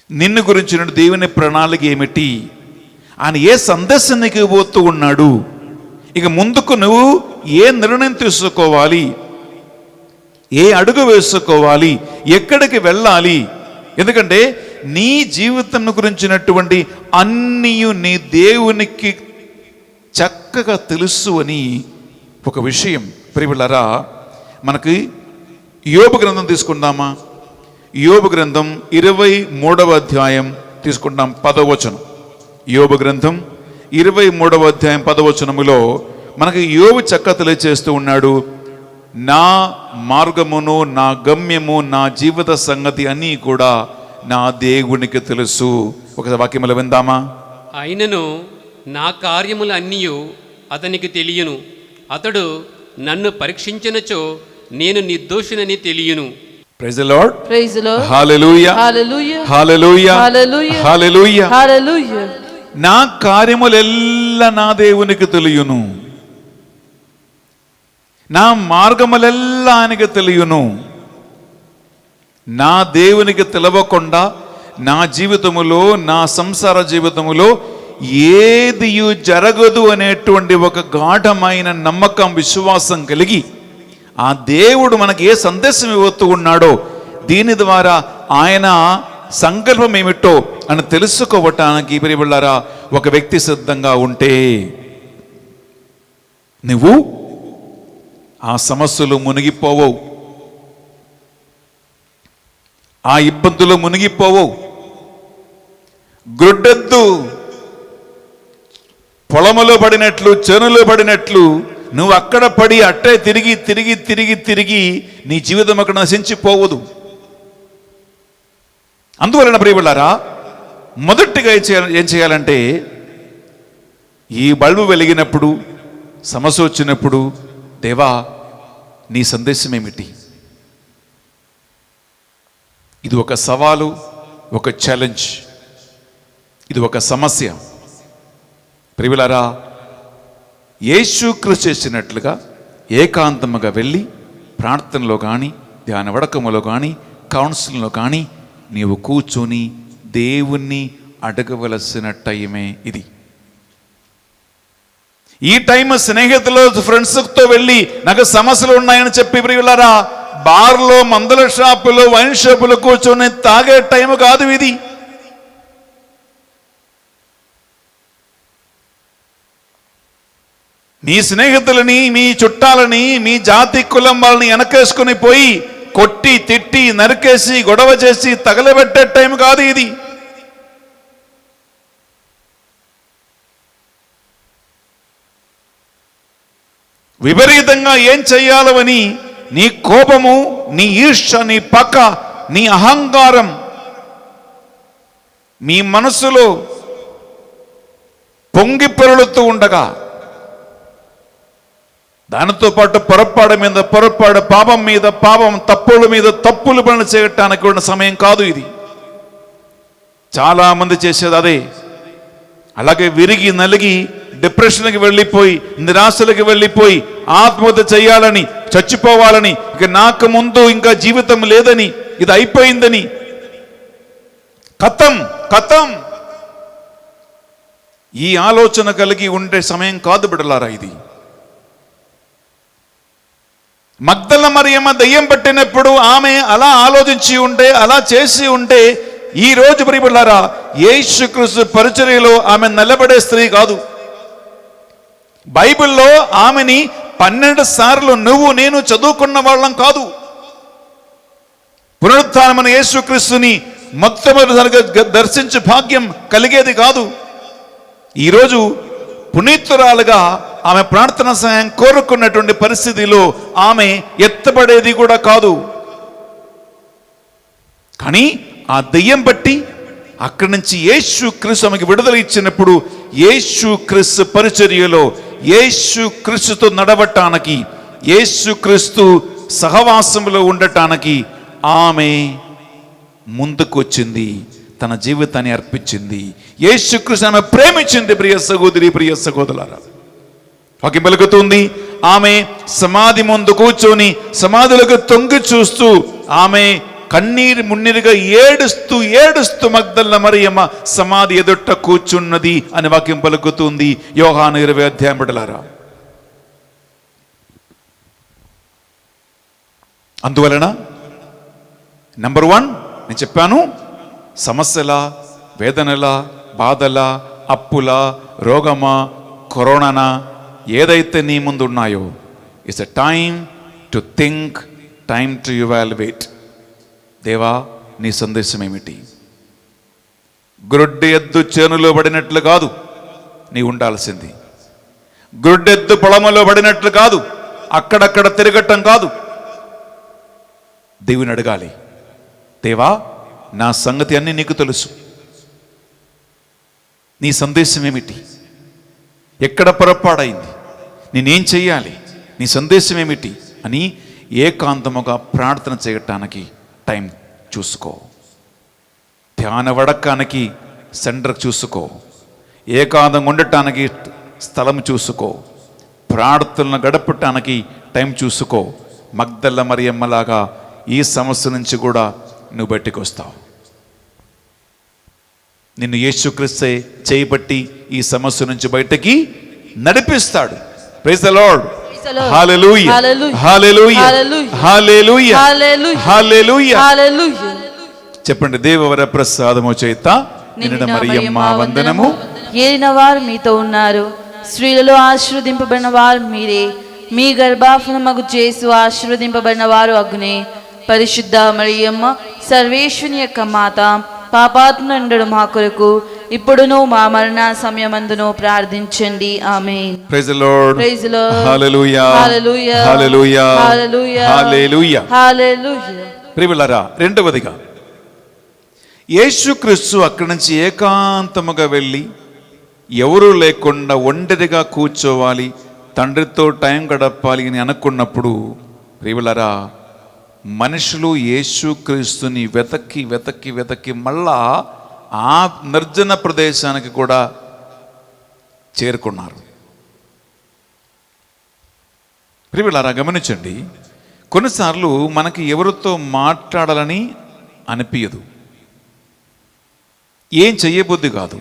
నిన్ను గురించిన దేవుని ప్రణాళిక ఏమిటి, ఆయన ఏ సందేశం నీకు ఇవ్వబోతూ ఉన్నాడు, ఇక ముందుకు నువ్వు ఏ నిర్ణయం తీసుకోవాలి, ఏ అడుగు వేసుకోవాలి, ఎక్కడికి వెళ్ళాలి. ఎందుకంటే నీ జీవితం గురించినటువంటి అన్నీ నీ దేవునికి చక్కగా తెలుసు అని ఒక విషయం ప్రియబిడ్డలారా. మనకి యోబు గ్రంథం తీసుకుందామా. యోబు గ్రంథం 23వ అధ్యాయం తీసుకుంటాం, 10వ వచనం. యోబు గ్రంథం 23వ అధ్యాయం 10వ వచనములో మనకి యోబు చక్క తెలియచేస్తూ ఉన్నాడు. నా మార్గమును, నా గమ్యము, నా జీవిత సంగతి అన్నీ కూడా నా దేవునికి తెలుసు. ఒక వాక్యములు విందామా? అయినను నా కార్యములు అన్నీ అతనికి తెలియను. అతడు నన్ను పరీక్షించినచో నేను నిర్దోషినని తెలియను. Praise the lord. Praise the Lord. Hallelujah, Hallelujah. Hallelujah, Hallelujah. Hallelujah. Hallelujah. నా కార్యములెల్లా నా దేవునికి తెలియను, నా మార్గములెల్లా ఆయనకి తెలియను. నా దేవునికి తెలవకుండా నా జీవితములో, నా సంసార జీవితములో ఏది జరగదు అనేటువంటి ఒక గాఢమైన నమ్మకం, విశ్వాసం కలిగి ఆ దేవుడు మనకి ఏ సందేశం ఇవ్వతూ ఉన్నాడో, దీని ద్వారా ఆయన సంకల్పం ఏమిటో అని తెలుసుకోవటానికి ప్రియబిడ్డలారా ఒక వ్యక్తి సిద్ధంగా ఉంటే నువ్వు ఆ సమస్యలు మునిగిపోవవు, ఆ ఇబ్బందులు మునిగిపోవవు. గ్రుడ్డెద్దు పొలములో పడినట్లు, చేనులో పడినట్లు నువ్వు అక్కడ పడి అట్టే తిరిగి తిరిగి తిరిగి తిరిగి నీ జీవితం అక్కడ నశించిపోవదు. అందువలన ప్రియబిడ్డలారా మొదటిగా ఏం చేయాలంటే, ఈ బల్బు వెలిగినప్పుడు, సమస్య వచ్చినప్పుడు, దేవా నీ సందేశం ఏమిటి? ఇది ఒక సవాలు, ఒక ఛాలెంజ్, ఇది ఒక సమస్య. ప్రియబిడ్డలారా యేసుక్రీస్తు చేసినట్లుగా ఏకాంతముగా వెళ్ళి ప్రార్థనలో కానీ, ధ్యాన వడకములో కానీ, కౌన్సిలింగ్లో కానీ నీవు కూర్చొని దేవుణ్ణి అడగవలసిన టైమే ఇది. ఈ టైం స్నేహితులు, ఫ్రెండ్స్తో వెళ్ళి నాకు సమస్యలు ఉన్నాయని చెప్పి ప్రియులారా బార్లో, మందుల షాపులో, వైన్ షాపులో కూర్చొని తాగే టైం కాదు ఇది. మీ స్నేహితులని, మీ చుట్టాలని, మీ జాతి కులం వాళ్ళని వెనకేసుకుని పోయి కొట్టి, తిట్టి, నరికేసి, గొడవ చేసి తగలబెట్టే టైం కాదు ఇది. విపరీతంగా ఏం చెయ్యాలని నీ కోపము, నీ ఈర్ష్య, నీ పక్క, నీ అహంకారం మీ మనసులో పొంగి పొరలుతూ ఉండగా, దానితో పాటు పొరపాటు మీద పొరపాటు, పాపం మీద పాపం, తప్పుల మీద తప్పులు పనులు చేయటానికి ఉన్న సమయం కాదు ఇది. చాలా మంది చేసేది అదే. అలాగే విరిగి నలిగి డిప్రెషన్కి వెళ్ళిపోయి, నిరాశలకు వెళ్ళిపోయి, ఆత్మహత్య చేయాలని, చచ్చిపోవాలని, ఇక నాకు ముందు ఇంకా జీవితం లేదని, ఇది అయిపోయిందని, కథం కథం ఈ ఆలోచన కలిగి ఉండే సమయం కాదు బిడ్డలారా ఇది. మగ్దల మరియమ్మ దయ్యం పట్టినప్పుడు ఆమె అలా ఆలోచించి ఉంటే, అలా చేసి ఉంటే, ఈ రోజు ప్రియబిడ్డలారా యేసుక్రీస్తు పరిచర్యలో ఆమె నిలబడే స్త్రీ కాదు. బైబిల్లో ఆమెని 12 సార్లు నువ్వు నేను చదువుకున్న వాళ్ళం కాదు. పునరుత్థానమైన యేసుక్రీస్తుని మొట్టమొదటిసారిగా దర్శించే భాగ్యం కలిగేది కాదు. ఈరోజు పునీతురాలుగా ఆమె ప్రార్థన సహాయం కోరుకున్నటువంటి పరిస్థితిలో ఆమె ఎత్తబడేది కూడా కాదు. కానీ ఆ దెయ్యం బట్టి అక్కడి నుంచి యేసుక్రీస్తు ఆమెకి విడుదల ఇచ్చినప్పుడు, యేసుక్రీస్తు పరిచర్యలో యేసుక్రీస్తుతో నడవటానికి, యేసుక్రీస్తు సహవాసంలో ఉండటానికి ఆమె ముందుకు వచ్చింది, తన జీవితాన్ని అర్పించింది. యేసుక్రీస్తు ఆమె ప్రేమించింది. ప్రియ సహోదరి, ప్రియ సహోదరులారా, వాక్యం పలుకుతుంది, ఆమె సమాధి ముందు కూర్చొని సమాధులకు తొంగి చూస్తూ ఆమె కన్నీరు మున్నీరుగా ఏడుస్తూ ఏడుస్తూ మగ్దల మరియమ్మ సమాధి ఎదుట కూర్చున్నది అని వాక్యం పలుకుతుంది. యోహాను 20వ అధ్యాయం బిడ్డలారా, అందువలన నంబర్ 1 నేను చెప్పాను, సమస్యల, వేదనల, బాధల, అప్పుల, రోగమా, కరోనానా ఏదైతే నీ ముందు ఉన్నాయో, it's a time to think, time to evaluate. దేవా నీ సందేశం ఏమిటి? గ్రొడ్డి ఎద్దు చేనులో పడినట్లు కాదు, నీ ఉండాల్సింది. గుడ్డెద్దు పొలములో పడినట్లు కాదు, అక్కడక్కడ తిరగటం కాదు. దేవుని అడగాలి, దేవా నా సంగతి అన్నీ నీకు తెలుసు, నీ సందేశం ఏమిటి, ఎక్కడ పొరపాడైంది, నేనేం చెయ్యాలి, నీ సందేశం ఏమిటి అని ఏకాంతముగా ప్రార్థన చేయటానికి టైం చూసుకో. ధ్యాన వడకానికి సెంటర్ చూసుకో. ఏకాంతంగా ఉండటానికి స్థలం చూసుకో. ప్రార్థనలు గడపటానికి టైం చూసుకో. మగ్దల మరియమ్మలాగా ఈ సమస్య నుంచి కూడా నువ్వు బయటికి వస్తావు. నిన్ను యేసుక్రీస్తే చేయబట్టి ఈ సమస్య నుంచి బయటకి నడిపిస్తాడు. Praise the lord. Hallelujah, hallelujah, hallelujah, hallelujah. చెప్పండి, దేవవర ప్రసాదము చేత నిండిన మరియమ్మ వందనము. ఏలిన వారు మీతో ఉన్నారు, స్త్రీలలో ఆశీర్వదింపబడిన వారు మీరే, మీ గర్భఫలమగు యేసు ఆశీర్వదింపబడిన వారు అగునే. పరిశుద్ధ మరియమ్మ సర్వేశ్వని యొక్క మాత, పాపాత్ములందరూ మా కొరకు ఇప్పుడును మా మరణ సమయమందును ప్రార్థించండి. Amen. Praise the lord. Praise the lord. Hallelujah, hallelujah, hallelujah, hallelujah, hallelujah, hallelujah. ప్రియలారా, రెండవదిగా యేసుక్రీస్తు అక్కడి నుంచి ఏకాంతముగా వెళ్ళి ఎవరూ లేకుండా ఒంటరిగా కూర్చోవాలి, తండ్రితో టైం గడపాలి అని అనుకున్నప్పుడు, ప్రియలారా, మనుషులు యేసుక్రీస్తుని వెతకి వెతకి వెతకి మళ్ళా ఆ నిర్జన ప్రదేశానికి కూడా చేరుకున్నారు. ప్రియలారా, గమనించండి, కొన్నిసార్లు మనకి ఎవరితో మాట్లాడాలని అనిపించదు, ఏం చెయ్యబుద్ధి కాదు,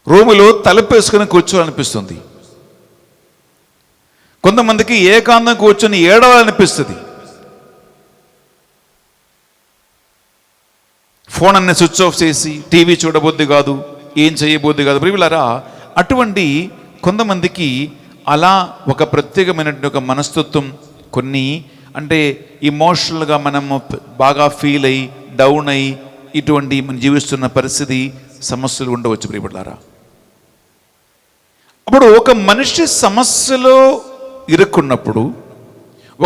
రూములో తలుపేసుకుని కూర్చోవాలనిపిస్తుంది. కొంతమందికి ఏకాంతం కూర్చొని ఏడవాలనిపిస్తుంది. ఫోన్ అన్ని స్విచ్ ఆఫ్ చేసి టీవీ చూడబుద్ధి కాదు, ఏం చేయబుద్ధి కాదు. ప్రియులారా, అటువంటి కొంతమందికి అలా ఒక ప్రత్యేకమైనటువంటి ఒక మనస్తత్వం, కొన్ని అంటే ఇమోషనల్గా మనము బాగా ఫీల్ అయ్యి డౌన్ అయ్యి ఇటువంటి మనం జీవిస్తున్న పరిస్థితి, సమస్యలు ఉండవచ్చు. ప్రియులారా, అప్పుడు ఒక మనిషి సమస్యలో ఇరుక్కున్నప్పుడు,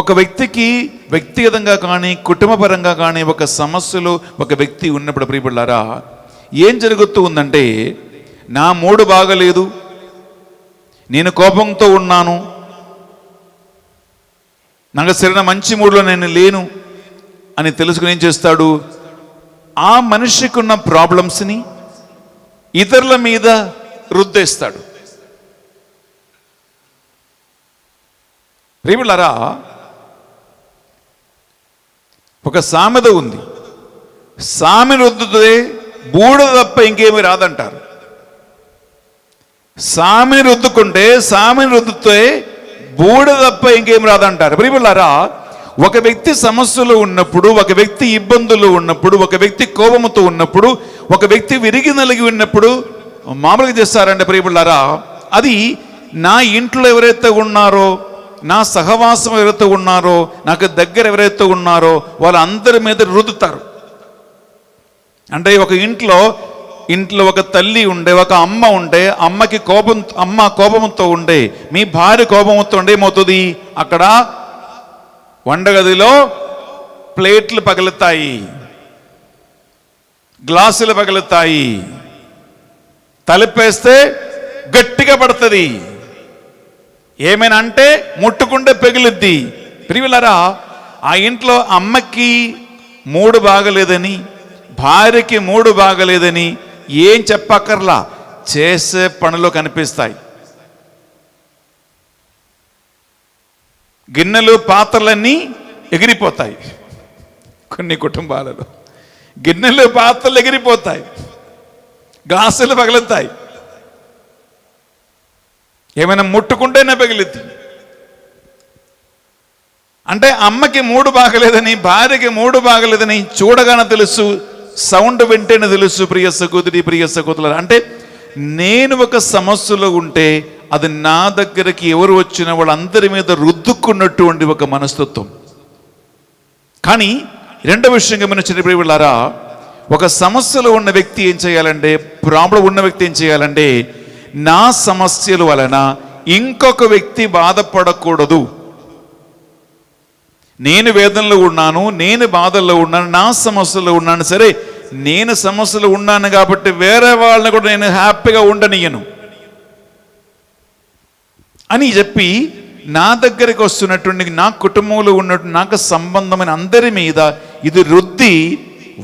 ఒక వ్యక్తికి వ్యక్తిగతంగా కానీ కుటుంబపరంగా కానీ ఒక సమస్యలో ఒక వ్యక్తి ఉన్నప్పుడు, ప్రియబిడ్డలారా, ఏం జరుగుతూ ఉందంటే, నా మూడు బాగలేదు, నేను కోపంతో ఉన్నాను, నాకు సరైన మంచి మూడులో నేను లేను అని తెలుసుకుని ఏం చేస్తాడు, ఆ మనిషికి ఉన్న ప్రాబ్లమ్స్ని ఇతరుల మీద రుద్దేస్తాడు. ప్రియమిళ్ళారా, ఒక సామెత ఉంది, సామెను రుద్దుతే బూడిద తప్ప ఇంకేమీ రాదంటారు. సామెను రుద్దుకుంటే, సామెను రుద్దుతే బూడిద తప్ప ఇంకేమి రాదంటారు. ప్రియమిళ్ళారా, ఒక వ్యక్తి సమస్యలో ఉన్నప్పుడు, ఒక వ్యక్తి ఇబ్బందులు ఉన్నప్పుడు, ఒక వ్యక్తి కోపముతో ఉన్నప్పుడు, ఒక వ్యక్తి విరిగి నలిగి ఉన్నప్పుడు మామూలుగా చేస్తారంటే, ప్రియమిళ్ళారా, అది నా ఇంట్లో ఎవరైతే ఉన్నారో, నా సహవాసం ఎవరైతే ఉన్నారో, నాకు దగ్గర ఎవరైతే ఉన్నారో వాళ్ళందరి మీద రుద్దుతారు. అంటే ఒక ఇంట్లో ఒక తల్లి ఉండే, ఒక అమ్మ ఉండే, అమ్మ కోపంతో ఉండే, మీ భార్య కోపంతో ఉండే, ఏమవుతుంది, అక్కడ వంటగదిలో ప్లేట్లు పగులుతాయి, గ్లాసులు పగులుతాయి, తలుపేస్తే గట్టిగా పడుతుంది, ఏమైనా అంటే ముట్టుకుంటే పెగిలిద్ది. ప్రియులారా, ఆ ఇంట్లో అమ్మకి మూడు బాగలేదని, భార్యకి మూడు బాగలేదని ఏం చెప్పక్కర్లా, చేసే పనులు కనిపిస్తాయి. గిన్నెలు పాత్రలన్నీ ఎగిరిపోతాయి. కొన్ని కుటుంబాలలో గిన్నెలు పాత్రలు ఎగిరిపోతాయి, గ్లాసులు పగులుతాయి, ఏమైనా ముట్టుకుంటేనే పగిలిద్ది. అంటే అమ్మకి మూడు బాగలేదని, భార్యకి మూడు బాగలేదని చూడగానే తెలుసు, సౌండ్ వింటేనే తెలుసు. ప్రియ సహోదరి, ప్రియ సహోదరులారా, అంటే నేను ఒక సమస్యలో ఉంటే అది నా దగ్గరికి ఎవరు వచ్చిన వాళ్ళందరి మీద రుద్దుకున్నటువంటి ఒక మనస్తత్వం. కానీ రెండవ విషయం గమనించిన ప్రియులారా, ఒక సమస్యలో ఉన్న వ్యక్తి ఏం చేయాలంటే, ప్రాబ్లం ఉన్న వ్యక్తి ఏం చేయాలంటే, నా సమస్యల వలన ఇంకొక వ్యక్తి బాధపడకూడదు. నేను వేదనలో ఉన్నాను, నేను బాధల్లో ఉన్నాను, నా సమస్యలో ఉన్నాను, సరే నేను సమస్యలో ఉన్నాను కాబట్టి వేరే వాళ్ళని కూడా నేను హ్యాపీగా ఉండనియను అని చెప్పి, నా దగ్గరికి వస్తున్నటువంటి, నా కుటుంబంలో ఉన్నట్టు నాకు సంబంధమైన అందరి మీద ఇది రుద్ది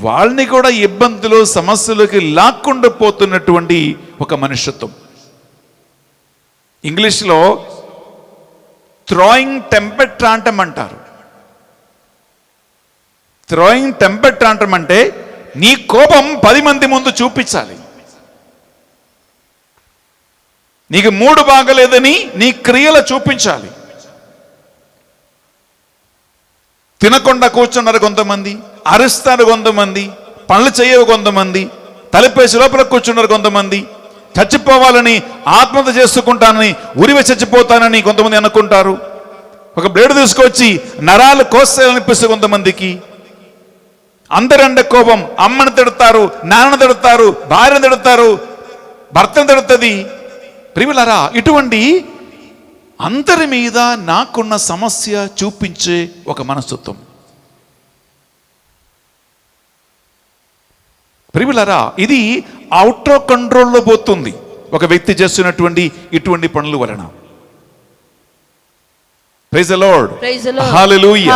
వాళ్ళని కూడా ఇబ్బందులు సమస్యలకి లాక్కుండా పోతున్నటువంటి ఒక మనుష్యత్వం. ఇంగ్లీష్లో థ్రోయింగ్ టెంపర్ ట్రాంటమ్ అంటారు. థ్రోయింగ్ టెంపర్ ట్రాంటమ్ అంటే నీ కోపం 10 మంది ముందు చూపించాలి. నీకు మూడు బాగలేదని నీ క్రియలు చూపించాలి. తినకుండా కూర్చున్నారు కొంతమంది, అరుస్తారు కొంతమంది, పనులు చేయవు కొంతమంది, తలపేసి లోపల కూర్చున్నారు కొంతమంది, చచ్చిపోవాలని ఆత్మహత్య చేసుకుంటానని, ఉరివి చచ్చిపోతానని కొంతమంది అనుకుంటారు. ఒక బ్లేడ్ తీసుకొచ్చి నరాలు కోస్తాయనిపిస్తుంది కొంతమందికి. అందరంటే కోపం, అమ్మని తిడతారు, నాన్నని తిడతారు, భార్యను తిడతారు, భర్తను తిడుతుంది. ప్రియులారా, ఇటువంటి అందరి మీద నాకున్న సమస్య చూపించే ఒక మనస్తత్వం. ప్రియులారా, ఇది అవుట్ ఆఫ్ కంట్రోల్లో పోతుంది ఒక వ్యక్తి చేస్తున్నటువంటి ఇటువంటి పనుల వలన. Praise the lord, hallelujah,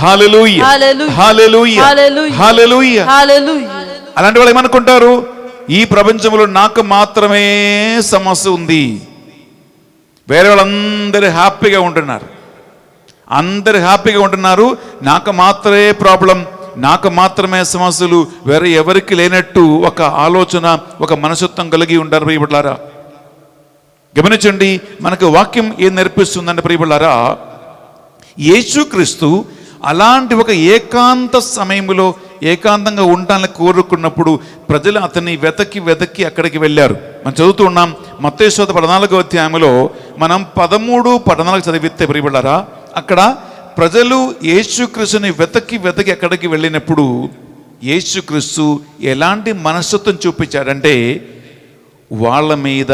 hallelujah, hallelujah, హల్లెలూయా. అలాంటి వాళ్ళు ఏమనుకుంటారు, ఈ ప్రపంచంలో నాకు మాత్రమే సమస్య ఉంది, వేరే వాళ్ళందరూ హ్యాపీగా ఉంటున్నారు, అందరు హ్యాపీగా ఉంటున్నారు, నాకు మాత్రమే ప్రాబ్లం, నాకు మాత్రమే సమస్యలు, వేరే ఎవరికి లేనట్టు ఒక ఆలోచన, ఒక మనస్తత్వం కలిగి ఉంటారు. ప్రియబిడ్డలారా, గమనించండి, మనకు వాక్యం ఏం నేర్పిస్తుందంటే, ప్రియబిడ్డలారా, యేసుక్రీస్తు అలాంటి ఒక ఏకాంత సమయంలో ఏకాంతంగా ఉండాలని కోరుకున్నప్పుడు ప్రజలు అతన్ని వెతకి అక్కడికి వెళ్ళారు. మనం చదువుతూ ఉన్నాం మత్తయి సువార్త 14వ అధ్యాయంలో మనం 13, 14 చదివితే ప్రియబిడ్డలారా, అక్కడ ప్రజలు యేసుక్రీస్తుని వెతకి అక్కడికి వెళ్ళినప్పుడు యేసుక్రీస్తు ఎలాంటి మనస్తత్వం చూపించాడంటే, వాళ్ళ మీద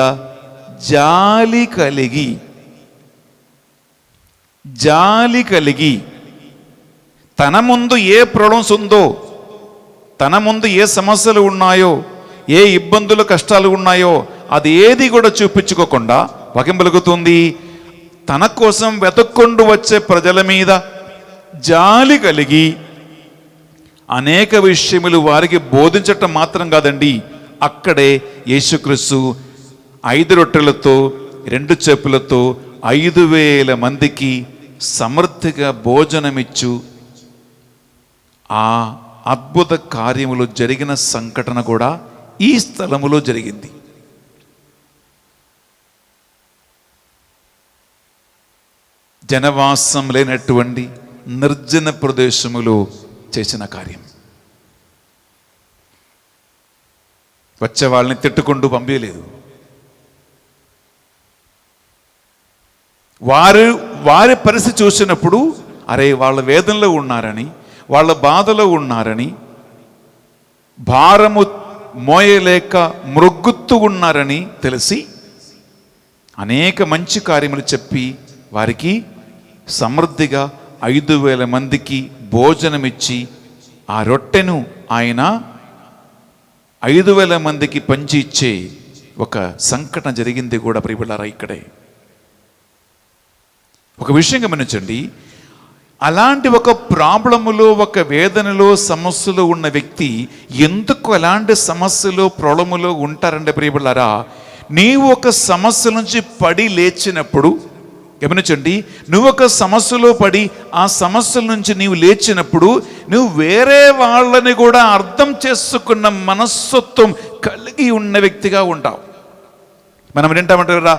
జాలి కలిగి తన ముందు ఏ ప్రాబ్లమ్స్ ఉందో, తన ముందు ఏ సమస్యలు ఉన్నాయో, ఏ ఇబ్బందులు కష్టాలు ఉన్నాయో అది ఏది కూడా చూపించుకోకుండా వాక్యం పలుకుతుంది, తన కోసం వెతుక్కుంటూ వచ్చే ప్రజల మీద జాలి కలిగి అనేక విషయములు వారికి బోధించటం మాత్రం కాదండి, అక్కడే యేసుక్రీస్తు 5 రొట్టెలతో 2 చేపలతో 5,000 మందికి సమృద్ధిగా భోజనమిచ్చు ఆ అద్భుత కార్యములు జరిగిన సంఘటన కూడా ఈ స్థలములో జరిగింది. జనవాసం లేనటువంటి నిర్జన ప్రదేశములో చేసిన కార్యం. వచ్చే వాళ్ళని తిట్టుకుంటూ పంపించలేదు. వారి పరిస్థితి చూసినప్పుడు, అరే వాళ్ళ వేదనలో ఉన్నారని, వాళ్ళ బాధలో ఉన్నారని, భారము మోయలేక మృగ్గుతూ ఉన్నారని తెలిసి అనేక మంచి కార్యములు చెప్పి వారికి సమృద్ధిగా 5,000 మందికి భోజనమిచ్చి ఆ రొట్టెను ఆయన 5,000 మందికి పంచి ఇచ్చే ఒక సంఘటన జరిగింది కూడా ప్రియబిడ్డలారా. ఇక్కడే ఒక విషయం గమనించండి, అలాంటి ఒక ప్రాబ్లములో, ఒక వేదనలో, సమస్యలో ఉన్న వ్యక్తి ఎందుకు అలాంటి సమస్యలో, ప్రాబ్లములో ఉంటారంటే ప్రియబిడ్డలారా, నీవు ఒక సమస్య నుంచి పడి లేచినప్పుడు, గమనించండి, నువ్వు ఒక సమస్యలో పడి ఆ సమస్యల నుంచి నీవు లేచినప్పుడు నువ్వు వేరే వాళ్ళని కూడా అర్థం చేసుకున్న మనస్తత్వం కలిగి ఉన్న వ్యక్తిగా ఉంటావు. మనం ఏంటంటారా,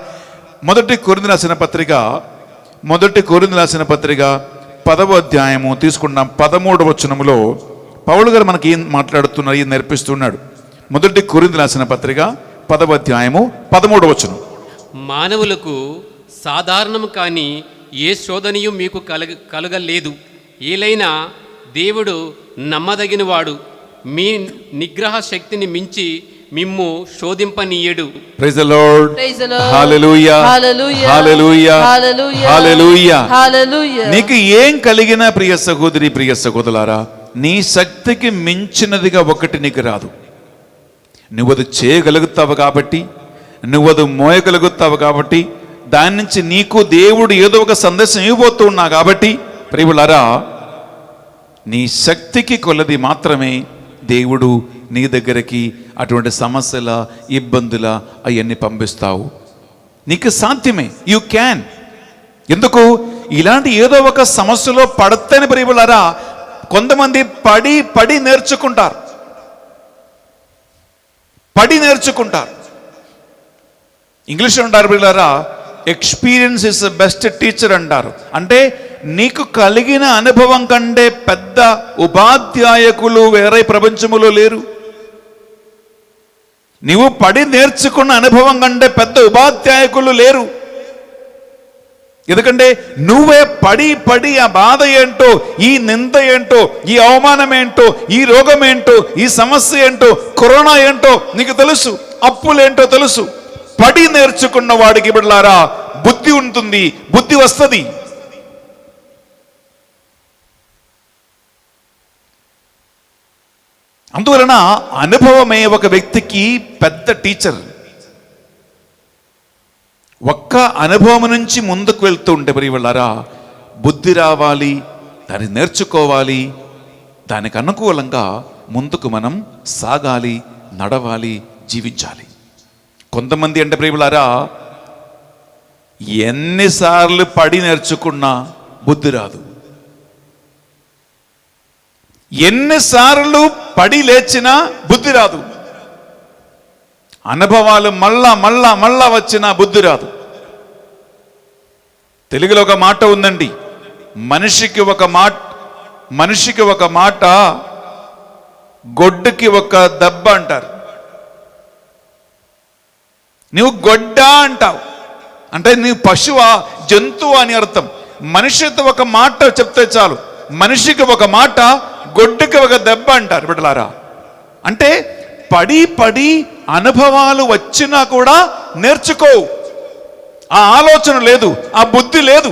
మొదటి కొరింథీయులకు రాసిన పత్రిక 10వ అధ్యాయము తీసుకున్నాం. 13వ వచనములో పౌలు గారు మనకి ఏం మాట్లాడుతున్నారు, ఏం నేర్పిస్తున్నాడు. మొదటి కొరింథీయులకు రాసిన పత్రిక 10వ అధ్యాయము 13వ వచనం. మానవులకు సాధారణము కాని ఏ శోధనయు మీకు కలగలేదు. ఏలైనా దేవుడు నమ్మదగినవాడు, మీ నిగ్రహ శక్తిని మించి మిమ్ము శోధింపనీయడు. Praise the lord. Praise the Lord. Hallelujah. Hallelujah. Hallelujah. Hallelujah. Hallelujah. Hallelujah. నీకు ఏం కలిగినా ప్రియ సహోదరి, ప్రియ సహోదరులారా, నీ శక్తికి మించినదిగా ఒకటి నీకు రాదు. నువ్వు అది చేయగలుగుతావు కాబట్టి, నువ్వు అది మోయగలుగుతావు కాబట్టి, దాని నుంచి నీకు దేవుడు ఏదో ఒక సందేశం ఇవ్వబోతూ ఉన్నా కాబట్టి ప్రియులారా, నీ శక్తికి కొలది మాత్రమే దేవుడు నీ దగ్గరికి అటువంటి సమస్యల, ఇబ్బందుల అవన్నీ పంపిస్తావు. నీకు సాధ్యమే, యు క్యాన్. ఎందుకు? ఇలాంటి ఏదో ఒక సమస్యలో పడతని ప్రియులారా కొంతమంది పడి నేర్చుకుంటారు. ఇంగ్లీష్లో అంటారు ప్రియులారా, experience is the best teacher అంటారు. అంటే నీకు కలిగిన అనుభవం కంటే పెద్ద ఉపాధ్యాయకులు వేరే ప్రపంచములో లేరు. నీవు పడి నేర్చుకున్న అనుభవం కంటే పెద్ద ఉపాధ్యాయకులు లేరు. ఎందుకంటే నువ్వే పడి ఆ బాధ ఏంటో, ఈ నింద ఏంటో, ఈ అవమానం ఏంటో, ఈ రోగం ఏంటో, ఈ సమస్య ఏంటో, కరోనా ఏంటో నీకు తెలుసు, అప్పులేంటో తెలుసు. పడి నేర్చుకున్న వాడికి బిడ్డలారా బుద్ధి ఉంటుంది, బుద్ధి వస్తుంది. అందువలన అనుభవమే ఒక వ్యక్తికి పెద్ద టీచర్. ఒక్క అనుభవం నుంచి ముందుకు వెళ్తూ ఉంటే ప్రియులారా బుద్ధి రావాలి, దాన్ని నేర్చుకోవాలి, దానికి అనుకూలంగా ముందుకు మనం సాగాలి, నడవాలి, జీవించాలి. కొంతమంది అంటే ప్రియులారా ఎన్నిసార్లు పడి నేర్చుకున్నా బుద్ధి రాదు, ఎన్నిసార్లు పడి లేచినా బుద్ధి రాదు, అనుభవాలు మళ్ళా వచ్చినా బుద్ధి రాదు. తెలుగులో ఒక మాట ఉందండి, మనిషికి ఒక మాట గొడ్డుకి ఒక దెబ్బ అంటారు. నువ్వు గొడ్డ అంటావు అంటే నీవు పశువా, జంతువు అని అర్థం. మనిషితో ఒక మాట చెప్తే చాలు, మనిషికి ఒక మాట, గొడ్డుకి ఒక దెబ్బ అంటారు బిడ్డలారా. అంటే పడి అనుభవాలు వచ్చినా కూడా నేర్చుకో. ఆ ఆలోచన లేదు, ఆ బుద్ధి లేదు.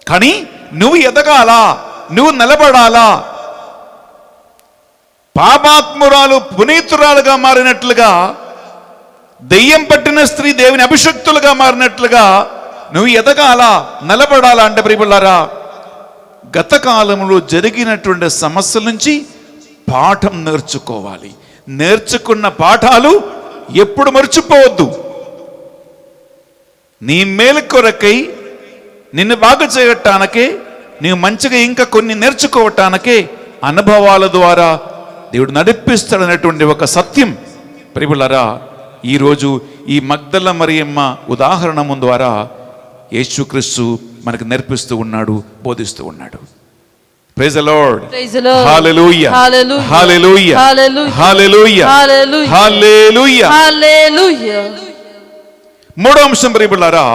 కానీ నువ్వు ఎదగాలా, నువ్వు నిలబడాలా, పాపాత్మురాలు పునీతురాలుగా మారినట్లుగా, దెయ్యం పట్టిన స్త్రీ దేవుని అభిషక్తులుగా మారినట్లుగా నువ్వు ఎదగాలా, నిలబడాలా అంటే ప్రియబిడ్డలారా గత కాలంలో జరిగినటువంటి సమస్యల నుంచి పాఠం నేర్చుకోవాలి. నేర్చుకున్న పాఠాలు ఎప్పుడు మర్చిపోవద్దు. నీ మేలు కొరకై, నిన్ను బాగు చేయటానికే, నీవు మంచిగా ఇంకా కొన్ని నేర్చుకోవటానికే అనుభవాల ద్వారా దేవుడు నడిపిస్తాడనేటువంటి ఒక సత్యం ప్రియులారా ఈరోజు ఈ మగ్దల మరియమ్మ ఉదాహరణ ద్వారా యేసుక్రీస్తు మనకు నేర్పిస్తూ ఉన్నాడు, బోధిస్తూ ఉన్నాడు. Praise the Lord. Praise the Lord. Hallelujah. Hallelujah. Hallelujah. Hallelujah. Hallelujah. Hallelujah. Hallelujah. Hallelujah. మూడో అంశం ప్రియబిడ్డలారా,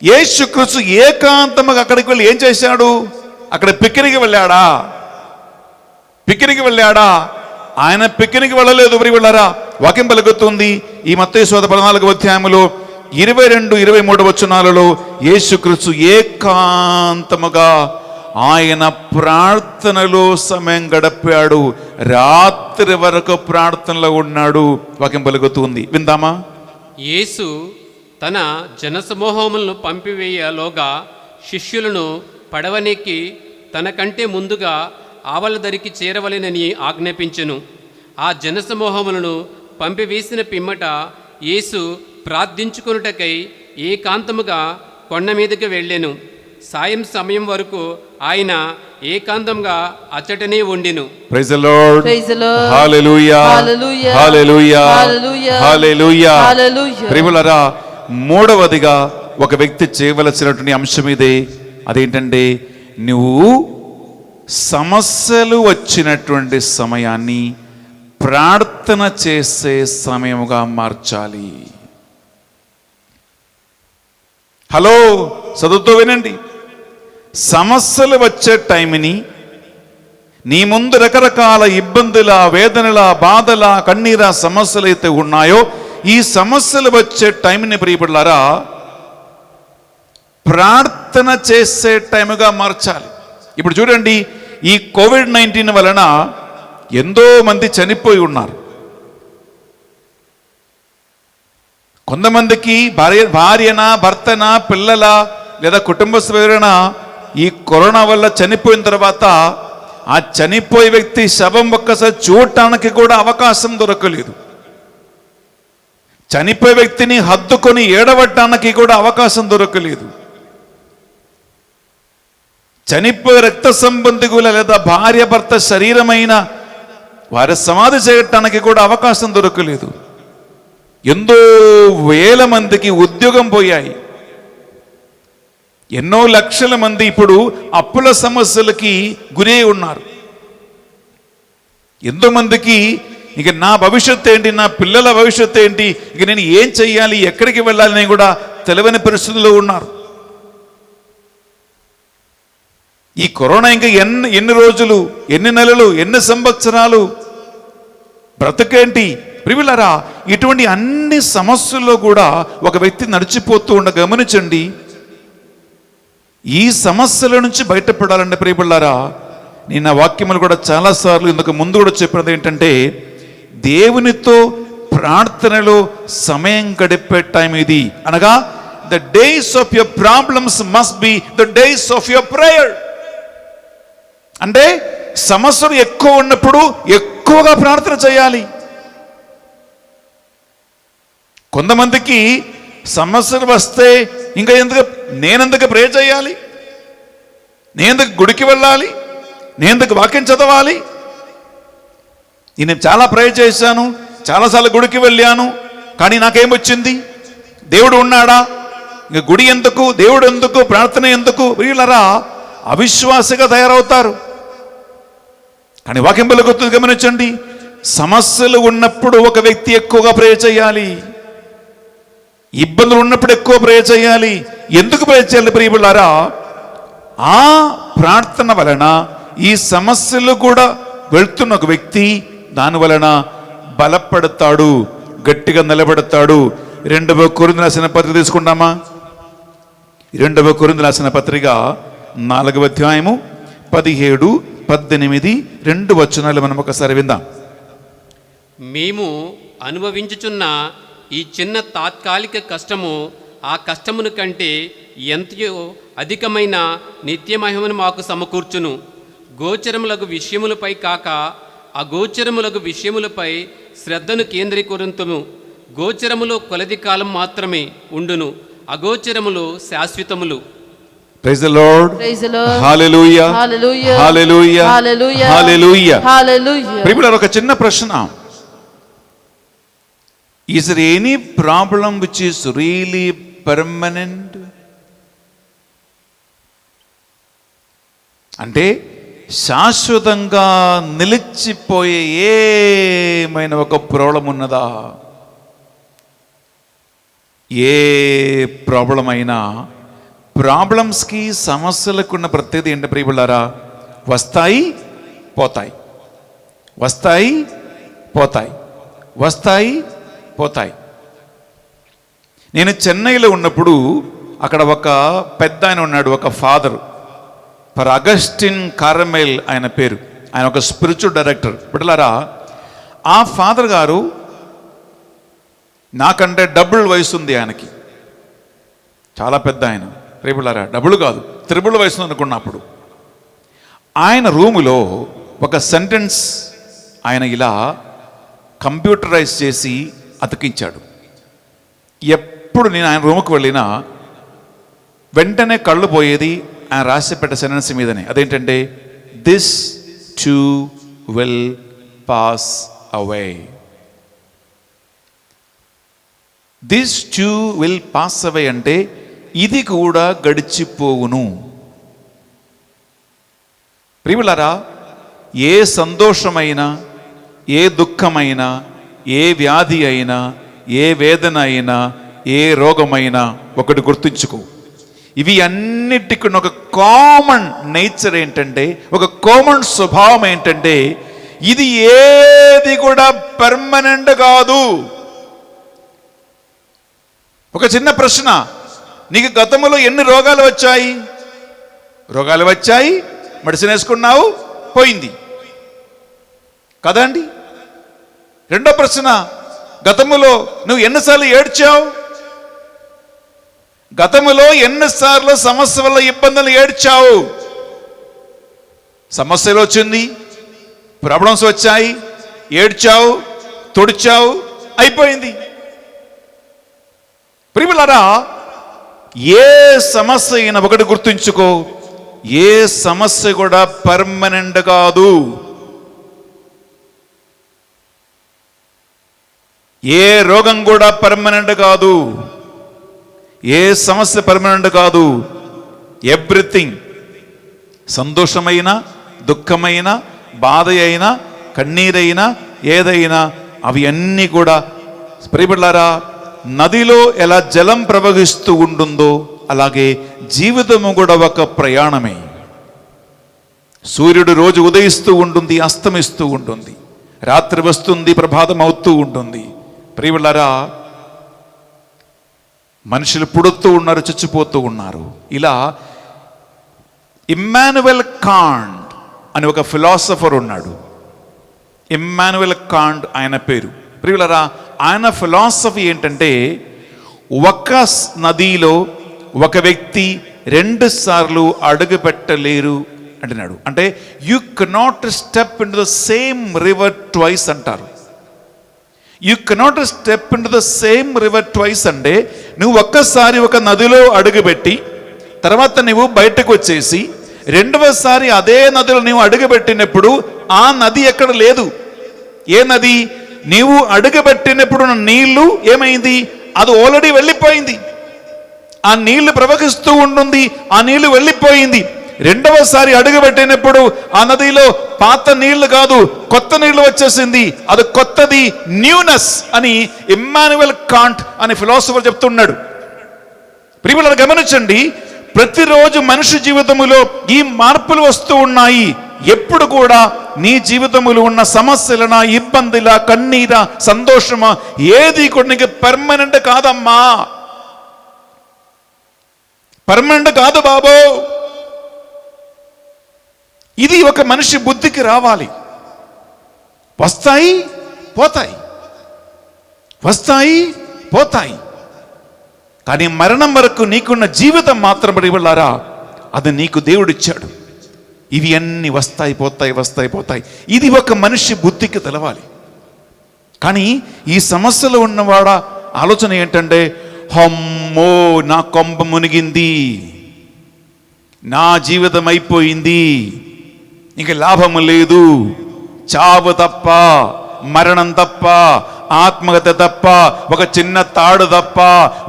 యేసుక్రీస్తు ఏకాంతముగా అక్కడికి వెళ్ళి ఏం చేశాడు? అక్కడ పిక్నిక్ వెళ్ళాడా? ఆయన పిక్నిక్ వెళ్ళలేదు ప్రియబిడ్డలారా. వాక్యం పలుకుతుంది ఈ మత్తయి సువార్త 14వ అధ్యాయములో 22-23 వచనాలలో యేసుక్రీస్తు ఏకాంతముగా ఆయన ప్రార్థనలో సమయం గడిపాడు. రాత్రి వరకు ప్రార్థనలో ఉన్నాడు. వాక్యం పలుకుతుంది, విందామా? యేసు తన జనసమూహములను పంపివేయలోగా శిష్యులను పడవనెక్కి తనకంటే ముందుగా ఆవలదరికి చేరవలెనని ఆజ్ఞాపించెను. ఆ జనసమూహములను పంపివేసిన పిమ్మట యేసు ప్రార్థించుకొనుటకై ఏకాంతముగా కొండ మీదకి వెళ్ళెను. సాయం సమయం వరకు ఆయన ఏకాంతంగా అచ్చటనే ఉండెను. Praise the Lord. Praise the Lord. Hallelujah. Hallelujah. Hallelujah. Hallelujah. Hallelujah. Hallelujah. ప్రియములారా మూడవదిగా ఒక వ్యక్తి చేయవలసినటువంటి అంశం ఇదే. అదేంటంటే నువ్వు సమస్యలు వచ్చినటువంటి సమయాన్ని ప్రార్థన చేసే సమయముగా మార్చాలి. హలో, చదువుతూ వినండి. సమస్యలు వచ్చే టైంని నీ ముందు రకరకాల ఇబ్బందుల, వేదనల, బాధల, కన్నీర సమస్యలు అయితే ఉన్నాయో, ఈ సమస్యలు వచ్చే టైంని ప్రియబిడ్డలారా ప్రార్థన చేసే టైముగా మార్చాలి. ఇప్పుడు చూడండి, ఈ కోవిడ్-19 వలన ఎంతో మంది చనిపోయి ఉన్నారు. కొంతమందికి భార్యనా, భర్తనా, పిల్లల లేదా కుటుంబ సభ్యులైనా ఈ కరోనా వల్ల చనిపోయిన తర్వాత ఆ చనిపోయే వ్యక్తి శవం ఒక్కసారి చూడటానికి కూడా అవకాశం దొరకలేదు. చనిపోయే వ్యక్తిని హత్తుకొని ఏడవటానికి కూడా అవకాశం దొరకలేదు. చనిపోయే రక్త సంబంధికుల లేదా భార్య భర్త శరీరమైన వారి సమాధి చేయటానికి కూడా అవకాశం దొరకలేదు. ఎంతో వేల మందికి ఉద్యోగం పోయాయి. ఎన్నో లక్షల మంది ఇప్పుడు అప్పుల సమస్యలకి గురి ఉన్నారు. ఎంతో మందికి ఇక నా భవిష్యత్తు ఏంటి, నా పిల్లల భవిష్యత్తు ఏంటి, ఇక నేను ఏం చెయ్యాలి, ఎక్కడికి వెళ్ళాలని కూడా తెలియని పరిస్థితుల్లో ఉన్నారు. ఈ కరోనా ఇంకా ఎన్ని రోజులు, ఎన్ని నెలలు, ఎన్ని సంవత్సరాలు బ్రతుకేంటి ప్రియులారా? ఇటువంటి అన్ని సమస్యల్లో కూడా ఒక వ్యక్తి నడిచిపోతూ ఉండ గమనించండి. ఈ సమస్యల నుంచి బయటపడాలంటే ప్రియబిళ్ళారా, నేను ఆ వాక్యములు కూడా చాలాసార్లు ఇందుకు ముందు కూడా చెప్పినది ఏంటంటే, దేవునితో ప్రార్థనలో సమయం గడిపే టైం ఇది. అనగా the days of your problems must be the days of your prayer. అంటే సమస్యలు ఎక్కువ ఉన్నప్పుడు ఎక్కువగా ప్రార్థన చేయాలి. కొంతమందికి సమస్యలు వస్తే ఇంకా నేనెందుకు ప్రే చేయాలి, నేనెందుకు గుడికి వెళ్ళాలి, నేనెందుకు వాక్యం చదవాలి, నేను చాలా ప్రే చేశాను, చాలాసార్లు గుడికి వెళ్ళాను, కానీ నాకేమొచ్చింది, దేవుడు ఉన్నాడా, ఇంకా గుడి ఎందుకు, దేవుడు ఎందుకు, ప్రార్థన ఎందుకు? వీళ్ళరా అవిశ్వాసగా తయారవుతారు. కానీ వాక్యం పలుకుతుంది గమనించండి, సమస్యలు ఉన్నప్పుడు ఒక వ్యక్తి ఎక్కువగా ప్రే చేయాలి, ఇబ్బందులు ఉన్నప్పుడు ఎక్కువ ప్రే చేయాలి. ఎందుకు ప్రే చేయాలి ప్రియబిళ్ళారా? ఆ ప్రార్థన వలన ఈ సమస్యలు కూడా వెళ్తున్న ఒక వ్యక్తి దాని వలన బలపడతాడు, గట్టిగా నిలబడతాడు. 2వ కొరింథీయులకు రాసిన పత్రిక తీసుకుంటామా? 2వ కొరింథీయులకు రాసిన పత్రిక 4వ అధ్యాయము 17, 18, 2 వచనాలు మనం ఒకసారి విందాం. మేము అనుభవించుచున్న ఈ చిన్న తాత్కాలిక కష్టము ఆ కష్టమును కంటే ఎంతో అధికమైన నిత్యమహిమను మాకు సమకూర్చును. గోచరములకు విషయములపై కాక అగోచరములకు విషయములపై శ్రద్ధను కేంద్రీకరింతుము. గోచరములో కొలది కాలం మాత్రమే ఉండును, అగోచరములు శాశ్వతములు. Praise the Lord. Praise the Lord. Hallelujah. Hallelujah. Hallelujah. Hallelujah. Hallelujah. Hallelujah. ప్రియమైన ఒక చిన్న ప్రశ్న. Is there any problem which is really permanent? అంటే శాశ్వతంగా నిలిచిపోయే ఏమైనా ఒక ప్రాబ్లం ఉన్నదా? ఏ ప్రాబ్లం అయినా, ప్రాబ్లమ్స్కి సమస్యలకు ఉన్న ప్రత్యేకత ఏంటి ప్రియబిళ్ళారా? వస్తాయి పోతాయి, వస్తాయి పోతాయి, వస్తాయి పోతాయి. నేను చెన్నైలో ఉన్నప్పుడు అక్కడ ఒక పెద్ద ఆయన ఉన్నాడు, ఒక ఫాదర్, ఫర్ అగస్టిన్ కార్మెల్ ఆయన పేరు. ఆయన ఒక స్పిరిచువల్ డైరెక్టర్. బిడ్డలారా, ఆ ఫాదర్ గారు నాకంటే డబుల్ వయసు ఉంది ఆయనకి, చాలా పెద్ద ఆయన. రేపులారా డబుల్ కాదు, త్రిబుల్ వయసు అనుకున్నప్పుడు ఆయన రూములో ఒక సెంటెన్స్ ఆయన ఇలా కంప్యూటరైజ్ చేసి అతికించాడు. ఎప్పుడు నేను ఆయన రూముకు వెళ్ళినా వెంటనే కళ్ళు పోయేది ఆయన రాసి పెట్టే సెంటెన్స్ మీదనే. అదేంటంటే, this two will pass away. This two will pass అవే అంటే ఇది కూడా గడిచిపోవును. ప్రియులారా, ఏ సంతోషమైనా, ఏ దుఃఖమైనా, ఏ వ్యాధి అయినా, ఏ వేదన అయినా, ఏ రోగమైనా ఒకటి గుర్తుంచుకో, ఇవి అన్నిటికీ ఒక కామన్ నేచర్ ఏంటంటే, ఒక కామన్ స్వభావం ఏంటంటే, ఇది ఏది కూడా పర్మనెంట్ కాదు. ఒక చిన్న ప్రశ్న, నీకు గతంలో ఎన్ని రోగాలు వచ్చాయి? రోగాలు వచ్చాయి, మెడిసిన్ వేసుకున్నావు, పోయింది కదండి. రెండో ప్రశ్న, గతములో నువ్వు ఎన్నిసార్లు ఏడ్చావు? గతములో ఎన్నిసార్లు సమస్య వల్ల ఇబ్బందులు ఏడ్చావు? సమస్యలు వచ్చింది, ప్రాబ్లమ్స్ వచ్చాయి, ఏడ్చావు, తుడిచావు, అయిపోయింది. ప్రియములారా, ఏ సమస్య అయినా ఒకటి గుర్తుంచుకో, ఏ సమస్య కూడా పర్మనెంట్ కాదు. ఏ రోగం కూడా పర్మనెంట్ కాదు. ఏ సమస్య పర్మనెంట్ కాదు. ఎవ్రీథింగ్, సంతోషమైన, దుఃఖమైన, బాధ అయినా, కన్నీరైనా, ఏదైనా, అవి అన్నీ కూడా ప్రియబిడ్డలారా, నదిలో ఎలా జలం ప్రవహిస్తూ ఉంటుందో అలాగే జీవితము కూడా ఒక ప్రయాణమే. సూర్యుడు రోజు ఉదయిస్తూ ఉంటుంది, అస్తమిస్తూ ఉంటుంది, రాత్రి వస్తుంది, ప్రభాతం అవుతూ ఉంటుంది. ప్రియబిడ్డలారా, మనుషులు పుడుతూ ఉన్నారు, చచ్చిపోతూ ఉన్నారు. ఇలా ఇమ్మానువెల్ కాంట్ అని ఒక ఫిలాసఫర్ ఉన్నాడు. ఇమ్మానువెల్ కాంట్ ఆయన పేరు. ప్రియబిడ్డలారా, ఆయన ఫిలాసఫీ ఏంటంటే, ఒక నదిలో ఒక వ్యక్తి 2 సార్లు అడుగు పెట్టలేరు అంటున్నాడు. అంటే you cannot step into the same river twice అంటారు. You cannot step into the same river twice అంటే, నువ్వు ఒక్కసారి ఒక నదిలో అడుగుపెట్టి తర్వాత నువ్వు బయటకు వచ్చేసి రెండవసారి అదే నదిలో నువ్వు అడుగుపెట్టినప్పుడు ఆ నది ఎక్కడ లేదు. ఏ నది? నీవు అడుగుపెట్టినప్పుడు నీళ్లు ఏమైంది? అది ఆల్రెడీ వెళ్ళిపోయింది. ఆ నీళ్లు ప్రవహిస్తూ ఉంటుంది, ఆ నీళ్లు వెళ్ళిపోయింది. రెండవసారి అడుగుపెట్టినప్పుడు ఆ నదిలో పాత నీళ్లు కాదు, కొత్త నీళ్లు వచ్చేసింది. అది కొత్తది, న్యూనెస్ అని ఇమ్మానువెల్ కాంట్ అనే ఫిలాసఫర్ చెప్తున్నాడు. ప్రియములారా, గమనించండి, ప్రతిరోజు మనిషి జీవితములో ఈ మార్పులు వస్తూ ఉన్నాయి. ఎప్పుడు కూడా నీ జీవితములో ఉన్న సమస్యలనా, ఇబ్బందిలా, కన్నీరా, సంతోషమా, ఏది కూడా నీకు పర్మనెంట్ కాదమ్మా. పర్మనెంట్ కాదు బాబో. ఇది ఒక మనిషి బుద్ధికి రావాలి. వస్తాయి, పోతాయి, వస్తాయి, పోతాయి. కానీ మరణం వరకు నీకున్న జీవితం మాత్రం ప్రియములారా, అది నీకు దేవుడిచ్చాడు. ఇవి అన్ని వస్తాయి, పోతాయి, వస్తాయి, పోతాయి. ఇది ఒక మనిషి బుద్ధికి తెలవాలి. కానీ ఈ సమస్యలో ఉన్నవాడ ఆలోచన ఏంటంటే, అమ్మో నా కొంప మునిగింది, నా జీవితం అయిపోయింది, ఇంక లాభము లేదు, చావు తప్ప, మరణం తప్ప, ఆత్మహత్య తప్ప, ఒక చిన్న తాడు తప్ప,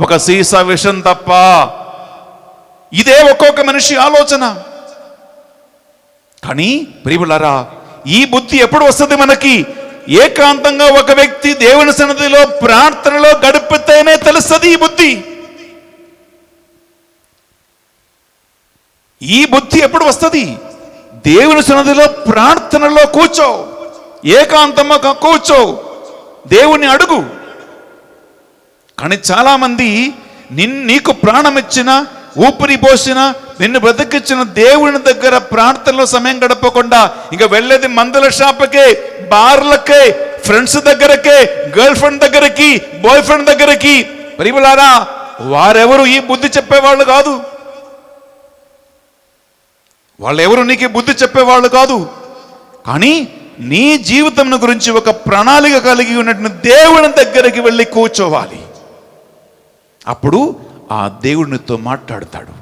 ఒక సీసా విషం తప్ప. ఇదే ఒక్కొక్క మనిషి ఆలోచన. కానీ ప్రియములారా, ఈ బుద్ధి ఎప్పుడు వస్తుంది మనకి? ఏకాంతంగా ఒక వ్యక్తి దేవుని సన్నిధిలో ప్రార్థనలో గడిపితేనే తెలుస్తుంది ఈ బుద్ధి. ఈ బుద్ధి ఎప్పుడు వస్తుంది? దేవుని సన్నిధిలో ప్రార్థనలో కూర్చో, ఏకాంతంగా కూర్చో, దేవుని అడుగు. కానీ చాలా మంది నీకు ప్రాణం ఇచ్చిన, ఊపిరి పోసిన, నిన్ను బ్రతికిచ్చిన దేవుని దగ్గర ప్రార్థనలో సమయం గడపకుండా ఇంకా వెళ్ళేది మందుల షాప్కే, బార్లకే, ఫ్రెండ్స్ దగ్గరకే, గర్ల్ ఫ్రెండ్ దగ్గరకి, బాయ్ ఫ్రెండ్ దగ్గరకి. ప్రియములారా, వారెవరు ఈ బుద్ధి చెప్పేవాళ్ళు కాదు. వాళ్ళెవరు నీకు బుద్ధి చెప్పేవాళ్ళు కాదు. కానీ నీ జీవితం గురించి ఒక ప్రణాళిక కలిగి ఉన్నట్టు దేవుని దగ్గరికి వెళ్ళి కూర్చోవాలి. అప్పుడు ఆ దేవునితో మాట్లాడతాడు.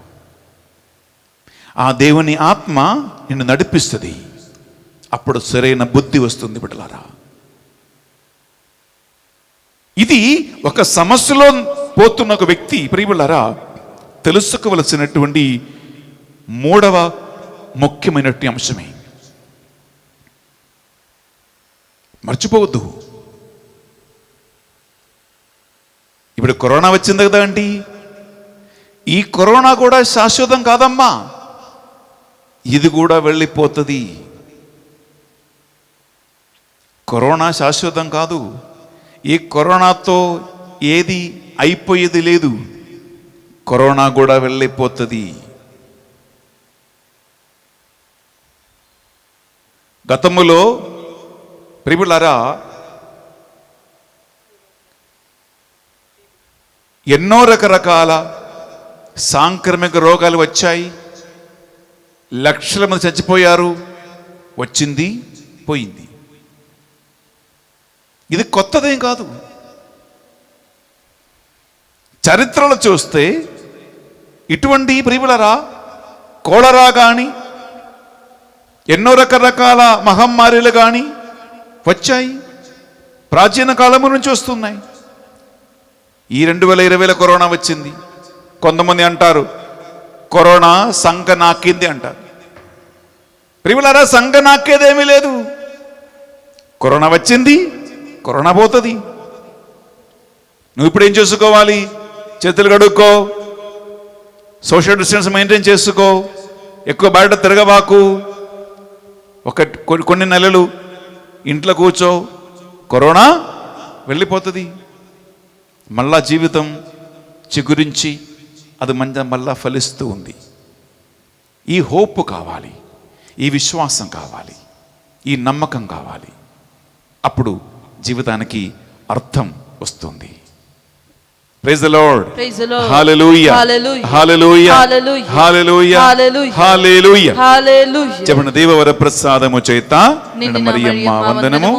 ఆ దేవుని ఆత్మ నిన్ను నడిపిస్తుంది. అప్పుడు సరైన బుద్ధి వస్తుంది బిడ్డలారా. ఇది ఒక సమస్యలో పోతున్న ఒక వ్యక్తి ప్రియములారా తెలుసుకోవలసినటువంటి 3వ ముఖ్యమైనటువంటి అంశమే. మర్చిపోవద్దు. ఇప్పుడు కరోనా వచ్చింది కదా అండి, ఈ కరోనా కూడా శాశ్వతం కాదమ్మా, ఇది కూడా వెళ్ళిపోతుంది. కరోనా శాశ్వతం కాదు. ఈ కరోనాతో ఏది అయిపోయేది లేదు. కరోనా కూడా వెళ్ళిపోతుంది. గతములో ప్రియులారా ఎన్నో రకరకాల సాంక్రమిక రోగాలు వచ్చాయి. లక్షల మంది చచ్చిపోయారు. వచ్చింది పోయింది. ఇది కొత్తదేం కాదు. చరిత్రలో చూస్తే ఇటువంటి ప్రియులరా కోలరా కానీ ఎన్నో రకరకాల మహమ్మారీలు కానీ వచ్చాయి. ప్రాచీన కాలము నుంచి వస్తున్నాయి. ఈ 2020లో కరోనా వచ్చింది. కొంతమంది అంటారు కరోనా సంక నాకింది అంటారు. ప్రియులారా, సంక నాకేదేమీ లేదు. కరోనా వచ్చింది, కరోనా పోతుంది. నువ్వు ఇప్పుడు ఏం చేసుకోవాలి? చేతులు కడుక్కో, సోషల్ డిస్టెన్స్ మెయింటైన్ చేసుకో, ఎక్కువ బయట తిరగబాకు, కొన్ని నెలలు ఇంట్లో కూర్చో, కరోనా వెళ్ళిపోతుంది. మళ్ళా జీవితం చిగురించి అది మళ్ళా ఫలిస్తూ ఉంది. ఈ హోప్ కావాలి, ఈ విశ్వాసం కావాలి, ఈ నమ్మకం కావాలి. అప్పుడు జీవితానికి అర్థం వస్తుంది. Praise the lord. Hallelujah, hallelujah, hallelujah, hallelujah, hallelujah. చెప్పండి, దేవవర ప్రసాదము చేత నిండిన మరియమ్మ వందనము.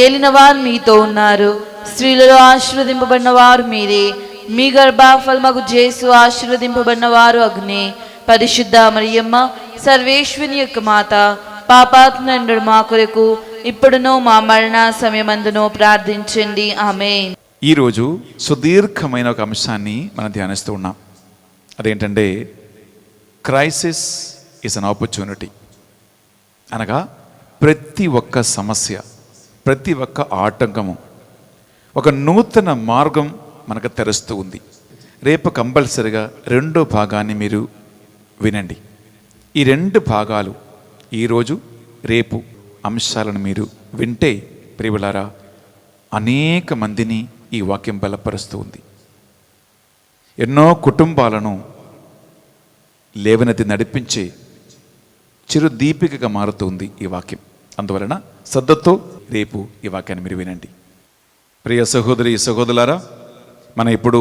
ఏలిన వారు మీతో ఉన్నారు, స్త్రీలలో ఆశీర్వదింపబడిన వారు మీరే. మీ గర్భఫలమగు యేసు ఆశీర్వదింపబడిన వారు అగ్నే. పరిశుద్ధ మరియమ్మ సర్వేశ్వని యొక్క మాత, పాపాత్ములైన మా కొరకు ఇప్పుడును మా మరణ సమయమందును ప్రార్థించండి. ఆమేన్. ఈరోజు సుదీర్ఘమైన ఒక అంశాన్ని మనం ధ్యానిస్తూ ఉన్నాం. అదేంటంటే క్రైసిస్ ఈజ్ అన్ ఆపర్చునిటీ. అనగా ప్రతి ఒక్క సమస్య, ప్రతి ఒక్క ఆటంకము ఒక నూతన మార్గం మనకు తెరుస్తూ ఉంది. రేపు కంపల్సరిగా 2వ భాగాన్ని మీరు వినండి. ఈ 2 భాగాలు ఈరోజు రేపు అంశాలను మీరు వింటే ప్రియులారా అనేక మందిని ఈ వాక్యం బలపరుస్తూ ఉంది. ఎన్నో కుటుంబాలను లేవనెత్తి నడిపించే చిరు దీపికగా మారుతుంది ఈ వాక్యం. అందువలన శ్రద్ధతో రేపు ఈ వాక్యాన్ని మీరు వినండి. ప్రియ సహోదరి సహోదరులారా, మనం ఇప్పుడు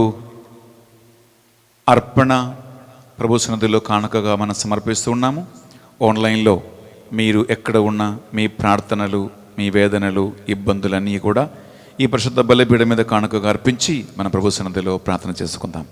అర్పణ ప్రభు సన్నిధిలో కానుకగా మనం సమర్పిస్తూ ఉన్నాము. ఆన్లైన్లో మీరు ఎక్కడ ఉన్నా మీ ప్రార్థనలు, మీ వేదనలు, ఇబ్బందులన్నీ కూడా ఈ పరిశుద్ధ బలిపీఠం మీద కానుకగా అర్పించి మన ప్రభు సన్నిధిలో ప్రార్థన చేసుకుందాం.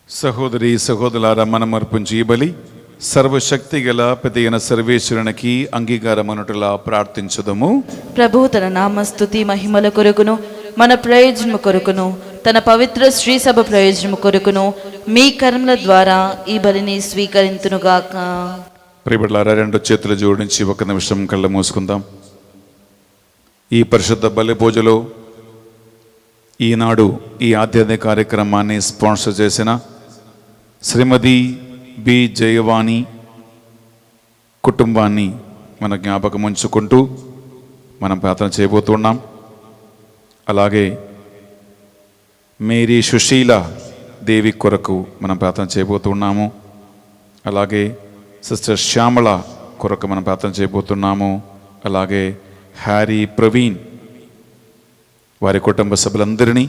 సహోదరి సహోదరులారా, మనం అర్పించే ఈ బలి సర్వశక్తి గల పెదైన సర్వేశ్వరునికి అంగీకారమనుటలా ప్రార్థించుదము. ప్రభు తన నామస్తుతి మహిమల కొరకును మన ప్రయోజనము కొరకును తన పవిత్ర శ్రీ సభ ప్రయోజనము కొరకును మీ కర్మల ద్వారా ఈ బలిని స్వీకరింతునుగాక. ప్రియబిడ్డలారా, 2 చేతులు జోడించి 1 నిమిషం కళ్ళు మూసుకుందాం. ఈ పరిశుద్ధ బలి పూజలో ఈనాడు ఈ ఆధ్యాత్మిక కార్యక్రమాన్ని స్పాన్సర్ చేసిన శ్రీమతి బి జయవాణి కుటుంబాన్ని మన జ్ఞాపకం ఉంచుకుంటూ మనం ప్రార్థన చేయబోతున్నాం. అలాగే మేరీ సుశీల దేవి కొరకు మనం ప్రార్థన చేయబోతున్నాము. అలాగే సిస్టర్ శ్యామల కొరకు మనం ప్రార్థన చేయబోతున్నాము. అలాగే హ్యారీ ప్రవీణ్ వారి కుటుంబ సభ్యులందరినీ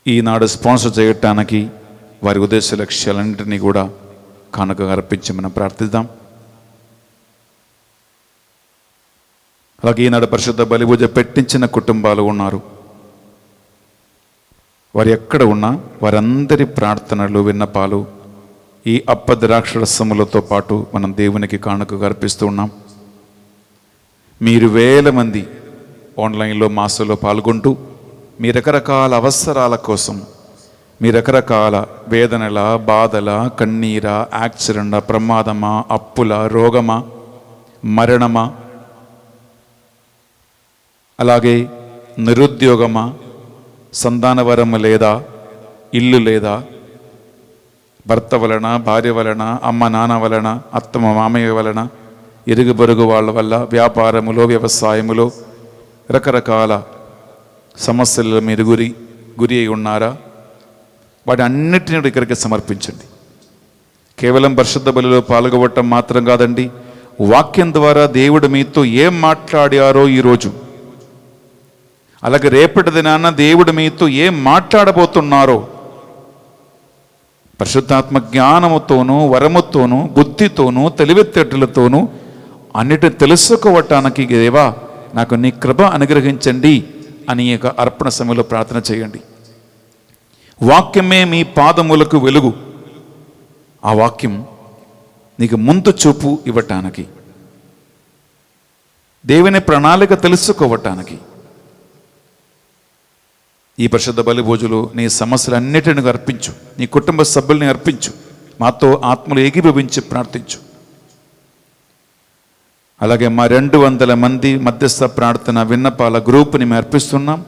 ఈనాడు స్పాన్సర్ చేయటానికి వారి ఉద్దేశ లక్ష్యాలన్నింటినీ కూడా కానుకగా అర్పించి మనం ప్రార్థిద్దాం. అలాగే ఈనాడు పరిశుద్ధ బలిపూజ పెట్టించిన కుటుంబాలు ఉన్నారు. వారు ఎక్కడ ఉన్నా వారందరి ప్రార్థనలు విన్నపాలు ఈ అప్పద్రాక్షరసములతో పాటు మనం దేవునికి కానుకగా అర్పిస్తూ ఉన్నాం. మీరు వేల మంది ఆన్లైన్లో మాసంలో పాల్గొంటూ మీ రకరకాల అవసరాల కోసం, మీ రకరకాల వేదనల, బాధల, కన్నీరా, యాక్సిడెంట్, ప్రమాదమా, అప్పుల, రోగమా, మరణమా, అలాగే నిరుద్యోగమా, సంతానవరము లేదా, ఇల్లు లేదా, భర్త వలన, భార్య వలన, అమ్మ నాన్న వలన, అత్తమ్మ మామయ్య వలన, ఇరుగు పొరుగు వాళ్ళ వల్ల, వ్యాపారములో, వ్యవసాయములో రకరకాల సమస్యల మీద గురి అయి ఉన్నారా? వాటి అన్నిటిని ఇక్కడికి సమర్పించండి. కేవలం పరిశుద్ధ బలిలో పాల్గొవటం మాత్రం కాదండి, వాక్యం ద్వారా దేవుడు మీతో ఏం మాట్లాడారో ఈరోజు, అలాగే రేపటి దినాన దేవుడు మీతో ఏం మాట్లాడబోతున్నారో పరిశుద్ధాత్మ జ్ఞానముతోనూ, వరముతోనూ, బుద్ధితోనూ, తెలివితేటలతోనూ అన్నిటిని తెలుసుకోవటానికి దేవా నాకు నీ కృప అనుగ్రహించండి అని యొక్క అర్పణ సమయంలో ప్రార్థన చేయండి. వాక్యమే మీ పాదములకు వెలుగు. ఆ వాక్యం నీకు ముందు చూపు ఇవ్వటానికి, దేవుని ప్రణాళిక తెలుసుకోవటానికి ఈ పరిశుద్ధ బలి భోజులు నీ సమస్యలన్నిటిని అర్పించు, నీ కుటుంబ సభ్యుల్ని అర్పించు, మాతో ఆత్మలు ఏకీభవించి ప్రార్థించు. అలాగే మా 200 మంది మధ్యస్థ ప్రార్థన విన్నపాల గ్రూప్ని మేము అర్పిస్తున్నాం.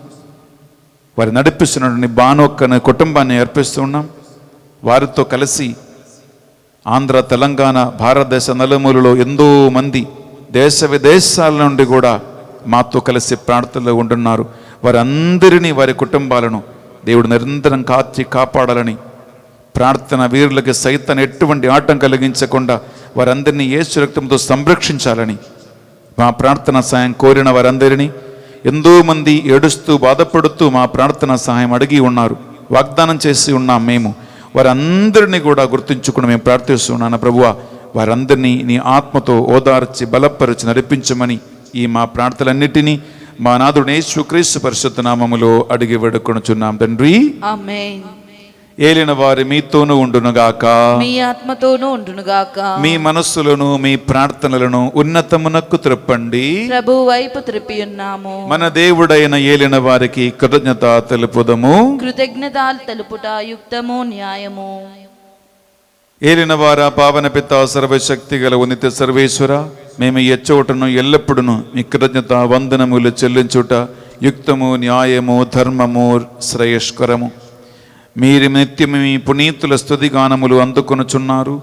వారి నడిపిస్తున్నటువంటి బానొక్కని కుటుంబాన్ని అర్పిస్తున్నాం. వారితో కలిసి ఆంధ్ర, తెలంగాణ, భారతదేశ నలుమూలలో ఎంతో మంది దేశ విదేశాల నుండి కూడా మాతో కలిసి ప్రార్థనలో ఉంటున్నారు. వారందరినీ, వారి కుటుంబాలను దేవుడు నిరంతరం కాపాడాలని, ప్రార్థన వీరులకి సైతాన్ని ఎటువంటి ఆటం కలిగించకుండా వారందరినీ యేసు రక్తంతో సంరక్షించాలని మా ప్రార్థన సాయం కోరిన వారందరినీ, ఎంతో మంది ఏడుస్తూ బాధపడుతూ మా ప్రార్థన సహాయం అడిగి ఉన్నారు, వాగ్దానం చేసి ఉన్నాం. మేము వారందరినీ కూడా గుర్తుంచుకుని మేము ప్రార్థిస్తున్నాను ప్రభువా, వారందరినీ నీ ఆత్మతో ఓదార్చి బలపరిచి నడిపించమని ఈ మా ప్రార్థనలన్నిటినీ మా నాథుడు యేసుక్రీస్తు పరిశుద్ధ నామములో అడిగి వేడుకొనుచున్నాం తండ్రి, ఆమేన్. ఏలిన వారి మీతోనూ ఉండునుగాక, మీ ఆత్మతోనూ ఉండునుగాక. మీ మనస్సులను, మీ ప్రార్థనలను ఉన్నతమునకు త్రిప్పండి. ప్రభు వైపు త్రిప్పి ఉన్నాము. మన దేవుడైన ఏలిన వారికి కృతజ్ఞత తెలుపుదము. కృతజ్ఞతలు తెలుపుట యుక్తము, న్యాయము. ఏలిన వార పావన పిత సర్వశక్తి గల ఉన్నత సర్వేశ్వర, మేము ఎచ్చోటను ఎల్లప్పుడూ మీ కృతజ్ఞత వందనములు చెల్లించుట యుక్తము, న్యాయము, ధర్మము, శ్రేయస్కరము. మీరు నిత్యము మీ పునీతుల స్తుతిగానములు అందుకొనుచున్నారు.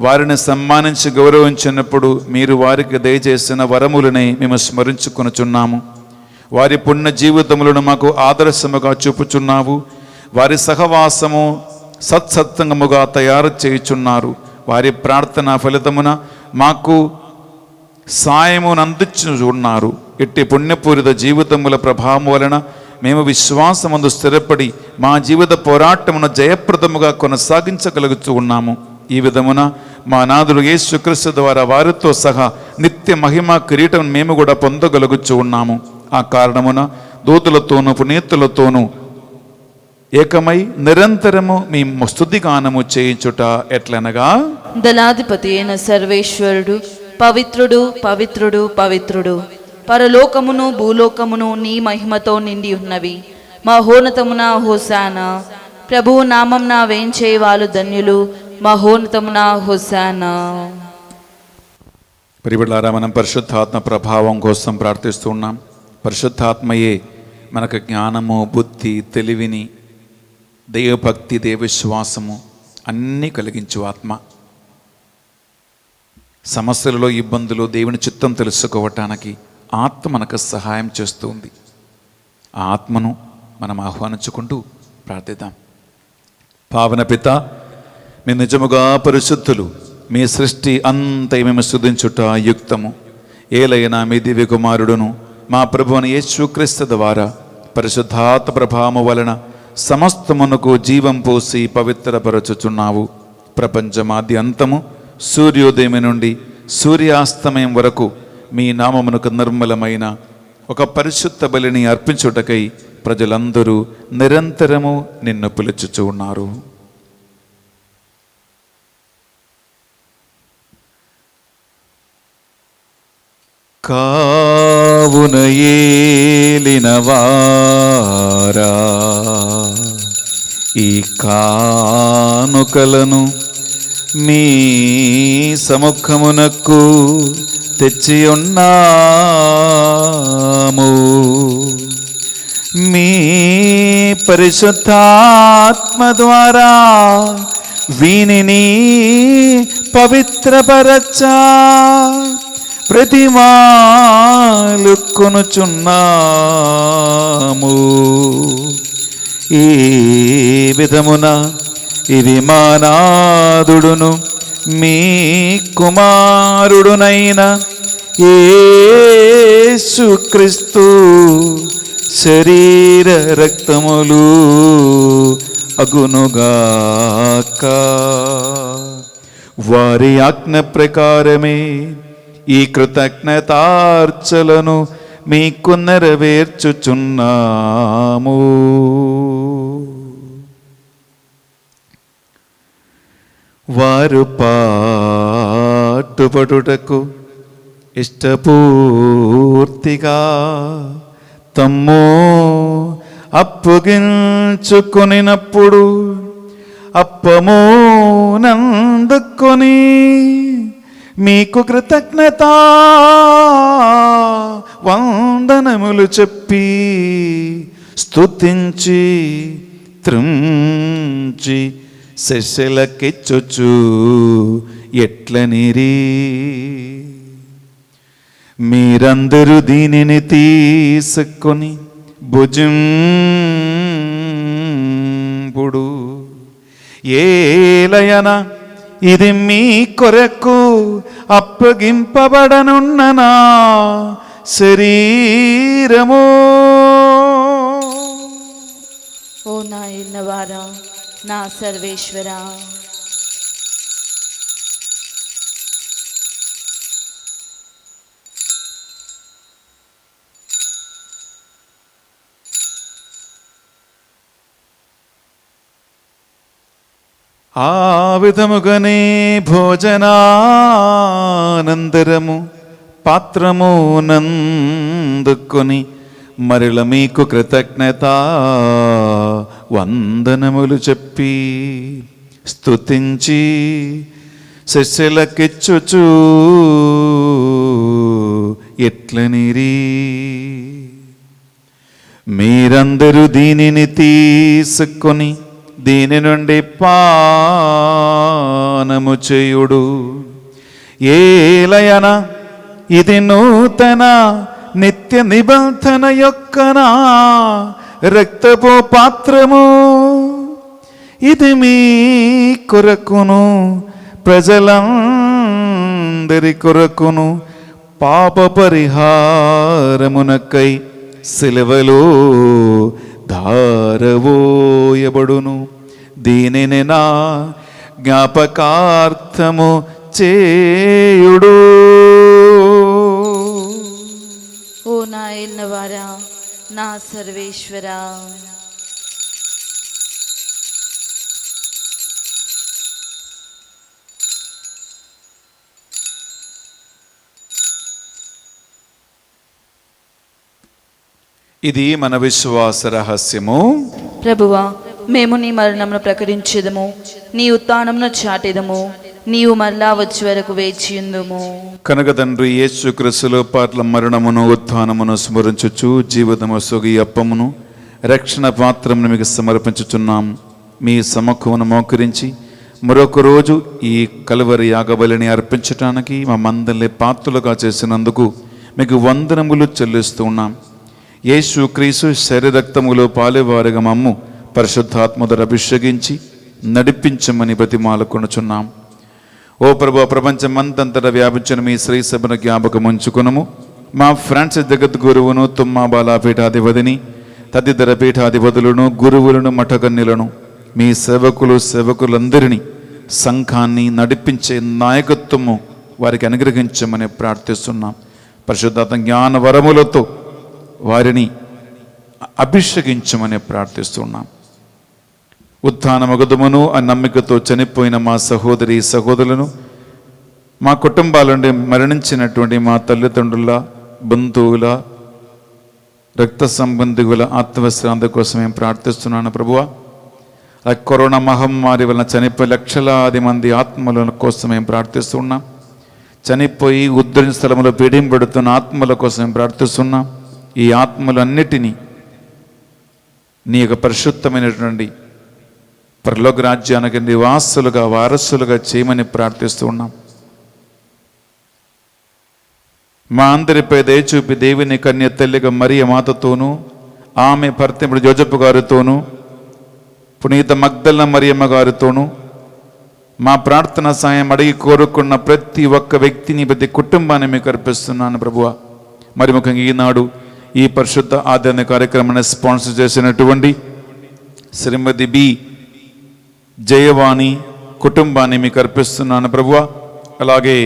వారిని సన్మానించి గౌరవించినప్పుడు మీరు వారికి దయచేసిన వరములనే మేము స్మరించుకొనుచున్నాము. వారి పుణ్య జీవితములను మాకు ఆదర్శముగా చూపుచున్నావు. వారి సహవాసము సత్సత్సంగముగా తయారు చేయుచున్నారు. వారి ప్రార్థన ఫలితమున మాకు సాయమును అందించుచున్నారు. ఇట్టి పుణ్యపూరిత జీవితముల ప్రభావం వలన మేము విశ్వాసమందు స్థిరపడి మా జీవిత పోరాటమును జయప్రదముగా కొనసాగించగలుగుతూ ఉన్నాము. ఈ విధమున మా నాథుడు యేసుక్రీస్తు ద్వారా వారితో సహా నిత్య మహిమ కిరీటం మేము కూడా పొందగలుగుతూ ఉన్నాము. ఆ కారణమున దూతలతోనూ పునీతులతోనూ ఏకమై నిరంతరము మీ స్తుతిగానము చేయించుట ఎట్లనగా, దళాధిపతి అయిన సర్వేశ్వరుడు పవిత్రుడు, పవిత్రుడు, పవిత్రుడు, పరలోకమును భూలోకమును నీ మహిమతో నిండి ఉన్నవి. మహోన్నతమున హోసానా. ప్రభువు నామంన వేంచే వాళ్ళు ధన్యులు. మహోన్నతమున హోసానా. ప్రియబిడ్డలారా, మనం పరిశుద్ధాత్మ ప్రభావం కోసం ప్రార్థిస్తూ ఉన్నాం. పరిశుద్ధాత్మయే మనకు జ్ఞానము, బుద్ధి, తెలివిని, దైవభక్తి, దైవవిశ్వాసము అన్నీ కలిగించు ఆత్మ. సమస్యలలో, ఇబ్బందులు, దేవుని చిత్తం తెలుసుకోవటానికి ఆత్మ మనకు సహాయం చేస్తుంది. ఆ ఆత్మను మనం ఆహ్వానించుకుంటూ ప్రార్థిద్దాం. పావన పిత, మీ నిజముగా పరిశుద్ధులు, మీ సృష్టి అంతా మేము స్తుతించుట యుక్తము. ఏలైనా మీ దివ్య కుమారుడును మా ప్రభువుని యేసుక్రీస్తు ద్వారా పరిశుద్ధాత్మ ప్రభావము వలన సమస్తమునకు జీవం పోసి పవిత్రపరచుచున్నావు. ప్రపంచమాది అంతము సూర్యోదయం నుండి సూర్యాస్తమయం వరకు మీ నామమునకు నిర్మలమైన ఒక పరిశుద్ధ బలిని అర్పించుటకై ప్రజలందరూ నిరంతరము నిన్ను పిలుచుచూ ఉన్నారు. కావున ఏలినవారా, ఈ కానుకలను మీ సముఖమునకు తెచ్చి ఉన్నాము. మీ పరిశుద్ధాత్మ ద్వారా వీనిని పవిత్రపరచా ప్రతిమాలు కొనుచున్నాము. ఈ విధమున ఇది మా నాదుడును మీ కుమారుడునైన యేసుక్రీస్తు శరీర రక్తములు అగునుగాక. వారి ఆజ్ఞ ప్రకారమే ఈ కృతజ్ఞతార్చలను మీకు నెరవేర్చుచున్నాము. వారు పాటుపడుటకు ఇష్టపూర్తిగా తమ్ము అప్పగించుకొనినప్పుడు అప్పము నందుకొని మీకు కృతజ్ఞత వందనములు చెప్పి స్తుతించి త్రుంచి శిష్యులకిచ్చుచు ఎట్లనిరి, మీరందరూ దీనిని తీసుకొని భుజింపుడు. ఏలయన ఇది మీ కొరకు అప్పగింపబడనున్న నా శరీరము. ఓ నా ఇన్నవారా, నా సర్వేశ్వరా, ఆ విధముగానే భోజనానంతరము పాత్రము నందుకొని మరల మీకు కృతజ్ఞత వందనములు చెప్పి స్తుతించి శిష్యులకిచ్చుచు ఎట్లనిరి, మీరందరూ దీనిని తీసుకొని దీని నుండి పానము చేయుడు. ఏలయన ఇది నూతన నిత్య నిబంధన యొక్క నా రక్తపు పాత్రము. ఇది మీ కొరకును ప్రజలందరి కొరకును పాప పరిహారమునకై సిలువలో ధారవోయబడును. దీనిని నా జ్ఞాపకార్థము చేయుడు. ఓ నా ఇన్నవారా, నా సర్వేశ్వరా, ఇది మన విశ్వాస రహస్యము. ప్రభువా, మేము నీ మరణమును ప్రకటించెదము, నీ ఉత్థానమును చాటెదము, నీవు మరలా వచ్చే వరకు వేచియుందుము. కనుక తండ్రి యేసుక్రీస్తులో పాట్ల మరణమును ఉత్థానమును స్మరించుచు జీవితము సొగి అప్పమును రక్షణ పాత్రమును మీకు సమర్పించుచున్నాం. మీ సముఖమును మోకరించి మరొక రోజు ఈ కలువరి యాగబలిని అర్పించటానికి మా మందల్ని పాత్రలుగా చేసినందుకు మీకు వందనములు చెల్లిస్తూ ఉన్నాం. యేసు క్రీస్తు శరీరక్తములో పాలేవారిగా మమ్ము పరిశుద్ధాత్మతో అభిషేకించి నడిపించమని బ్రతిమాలుకొనుచున్నాం. ఓ ప్రభు, ప్రపంచమంతంతటా వ్యాపించిన మీ శ్రీ సభను జ్ఞాపకం ఉంచుకునము. మా ఫ్రాన్సిస్ జగత్ గురువును, తుమ్మా బాలాపీఠాధిపతిని, తదితర పీఠాధిపతులను, గురువులను, మఠకన్యులను, మీ సేవకులందరినీ, సంఘాన్ని నడిపించే నాయకత్వము వారికి అనుగ్రహించమని ప్రార్థిస్తున్నాం. పరిశుద్ధాత్మ జ్ఞాన వరములతో వారిని అభిషేకించమని ప్రార్థిస్తున్నాం. ఉత్థానమగుదమును ఆ నమ్మికతో చనిపోయిన మా సహోదరి సహోదరులను, మా కుటుంబాల నుండి మరణించినటువంటి మా తల్లిదండ్రుల, బంధువుల, రక్త సంబంధికుల ఆత్మవిశ్రాంతి కోసం మేము ప్రార్థిస్తున్నాను ప్రభువా. ఆ కరోనా మహమ్మారి వలన చనిపోయి లక్షలాది మంది ఆత్మల కోసం మేము ప్రార్థిస్తున్నాం. చనిపోయి ఉద్ధరణ స్థలంలో పీడింపడుతున్న ఆత్మల కోసం మేము ప్రార్థిస్తున్నాం. ఈ ఆత్మలన్నిటినీ నీ యొక్క పరిశుద్ధమైనటువంటి పరలోక రాజ్యానికి నివాసులుగా, వారసులుగా చేయమని ప్రార్థిస్తూ ఉన్నాం. మా అందరిపై దయచూపి దేవుని కన్య తల్లిగా మరియ మాతతోనూ, ఆమె భర్త జోజప్ప గారితోనూ, పునీత మగ్దల మరియమ్మ గారితోనూ, మా ప్రార్థన సాయం అడిగి కోరుకున్న ప్రతి ఒక్క వ్యక్తిని, ప్రతి కుటుంబాన్ని మీకు అర్పిస్తున్నాను ప్రభువా. మరి ముఖ్యంగా ఈనాడు ఈ పరిశుద్ధ ఆధ్యాత్మిక కార్యక్రమాన్ని స్పాన్సర్ చేసినటువంటి శ్రీమతి బి జయవాణి కుటుంబాన్ని మీకు అర్పిస్తున్నాను ప్రభువా. అలాగే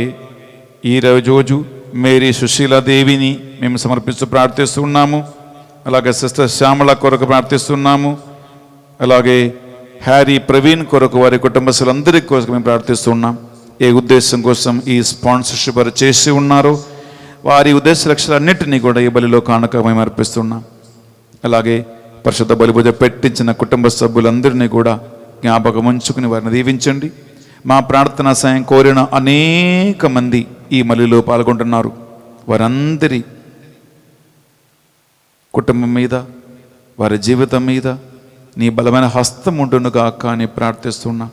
ఈ రోజు మేరీ సుశీలాదేవిని మేము సమర్పిస్తూ ప్రార్థిస్తున్నాము. అలాగే సిస్టర్ శ్యామల కొరకు ప్రార్థిస్తున్నాము. అలాగే హ్యారీ, ప్రవీణ్ కొరకు, వారి కుటుంబ సభ్యులందరి కోసం మేము ప్రార్థిస్తున్నాం. ఏ ఉద్దేశం కోసం ఈ స్పాన్సర్షిప్ వారు చేసి ఉన్నారో వారి ఉద్దేశ లక్ష్యాలన్నింటినీ కూడా ఈ బలిలో కానుక మేము అర్పిస్తున్నాం. అలాగే పరిశుద్ధ బలిపూజ పెట్టించిన కుటుంబ సభ్యులందరినీ కూడా జ్ఞాపకం ఉంచుకుని వారిని దీవించండి. మా ప్రార్థన సాయం కోరిన అనేక మంది ఈ బలిలో పాల్గొంటున్నారు. వారందరి కుటుంబం మీద, వారి జీవితం మీద నీ బలమైన హస్తం ఉండునుగా కానీ ప్రార్థిస్తున్నా.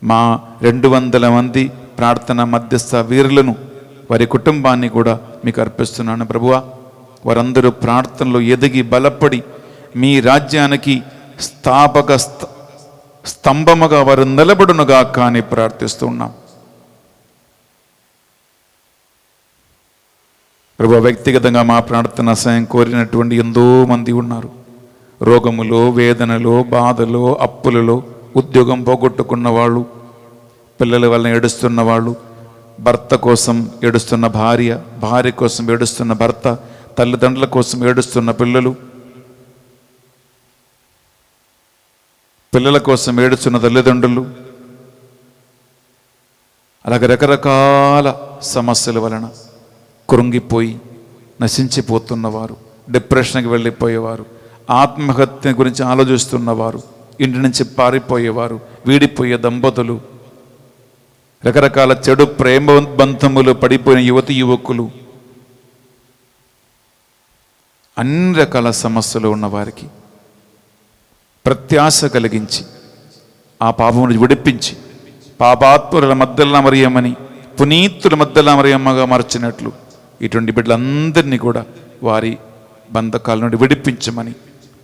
మా 200 మంది ప్రార్థన మధ్యస్థ వీరులను, వారి కుటుంబాన్ని కూడా మీకు అర్పిస్తున్నాను ప్రభువా. వారందరూ ప్రార్థనలో ఎదిగి బలపడి మీ రాజ్యానికి స్తంభముగా వారు నిలబడునుగా కానీ ప్రార్థిస్తున్నాం ప్రభువా. వ్యక్తిగతంగా మా ప్రార్థన సాయం కోరినటువంటి ఎంతో మంది ఉన్నారు. రోగములో, వేదనలో, బాధలో, అప్పులలో, ఉద్యోగం పోగొట్టుకున్న వాళ్ళు, పిల్లల వలన ఏడుస్తున్న వాళ్ళు, భర్త కోసం ఏడుస్తున్న భార్య, భార్య కోసం ఏడుస్తున్న భర్త, తల్లిదండ్రుల కోసం ఏడుస్తున్న పిల్లలు, పిల్లల కోసం ఏడుస్తున్న తల్లిదండ్రులు, అలాగే రకరకాల సమస్యల వలన కృంగిపోయి నశించిపోతున్నవారు, డిప్రెషన్కి వెళ్ళిపోయేవారు, ఆత్మహత్య గురించి ఆలోచిస్తున్నవారు, ఇంటి నుంచి పారిపోయేవారు, వీడిపోయే దంపతులు, రకరకాల చెడు ప్రేమ బంధములు పడిపోయిన యువతి యువకులు, అన్ని రకాల సమస్యలు ఉన్నవారికి ప్రత్యాశ కలిగించి ఆ పాపం నుంచి విడిపించి పాపాత్ముల మధ్యలో మరియమ్మని పునీతుల మధ్యలో మరియమ్మగా మార్చినట్లు ఇటువంటి బిడ్డలందరినీ కూడా వారి బంధకాల నుండి విడిపించమని,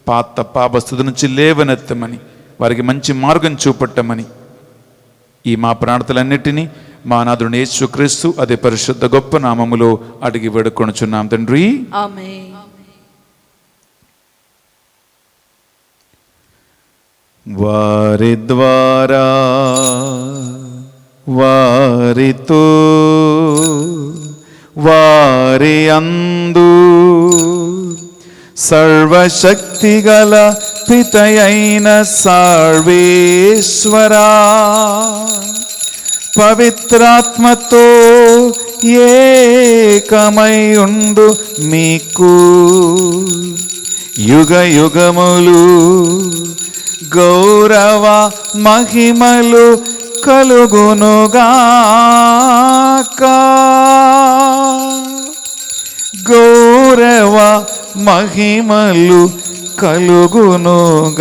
పాత పాపస్థితి నుంచి లేవనెత్తమని, వారికి మంచి మార్గం చూపట్టమని ఈ మా ప్రార్థనలన్నిటినీ మా నాథుడు యేసుక్రీస్తు అదే పరిశుద్ధ గొప్ప నామములో అడిగి వేడుకొనుచున్నాం తండ్రి, ఆమేన్. వారి ద్వారా, వారితో, వారి అందు సర్వశక్తిగల పితయైన సర్వేశ్వరా, పవిత్రాత్మతో ఏకమై ఉండు మీకు యుగ యుగములు గౌరవ మహిమలు కలుగునుగాక. గౌరవ మహిమలు కలుగునుగాక.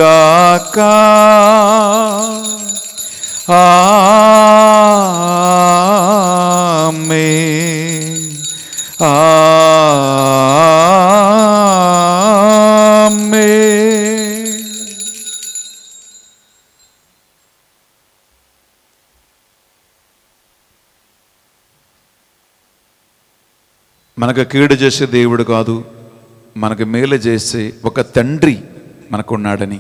ఆమేన్. ఆమేన్. మనకు కీడు చేసే దేవుడు కాదు, మనకు మేలు చేసే ఒక తండ్రి మనకున్నాడని,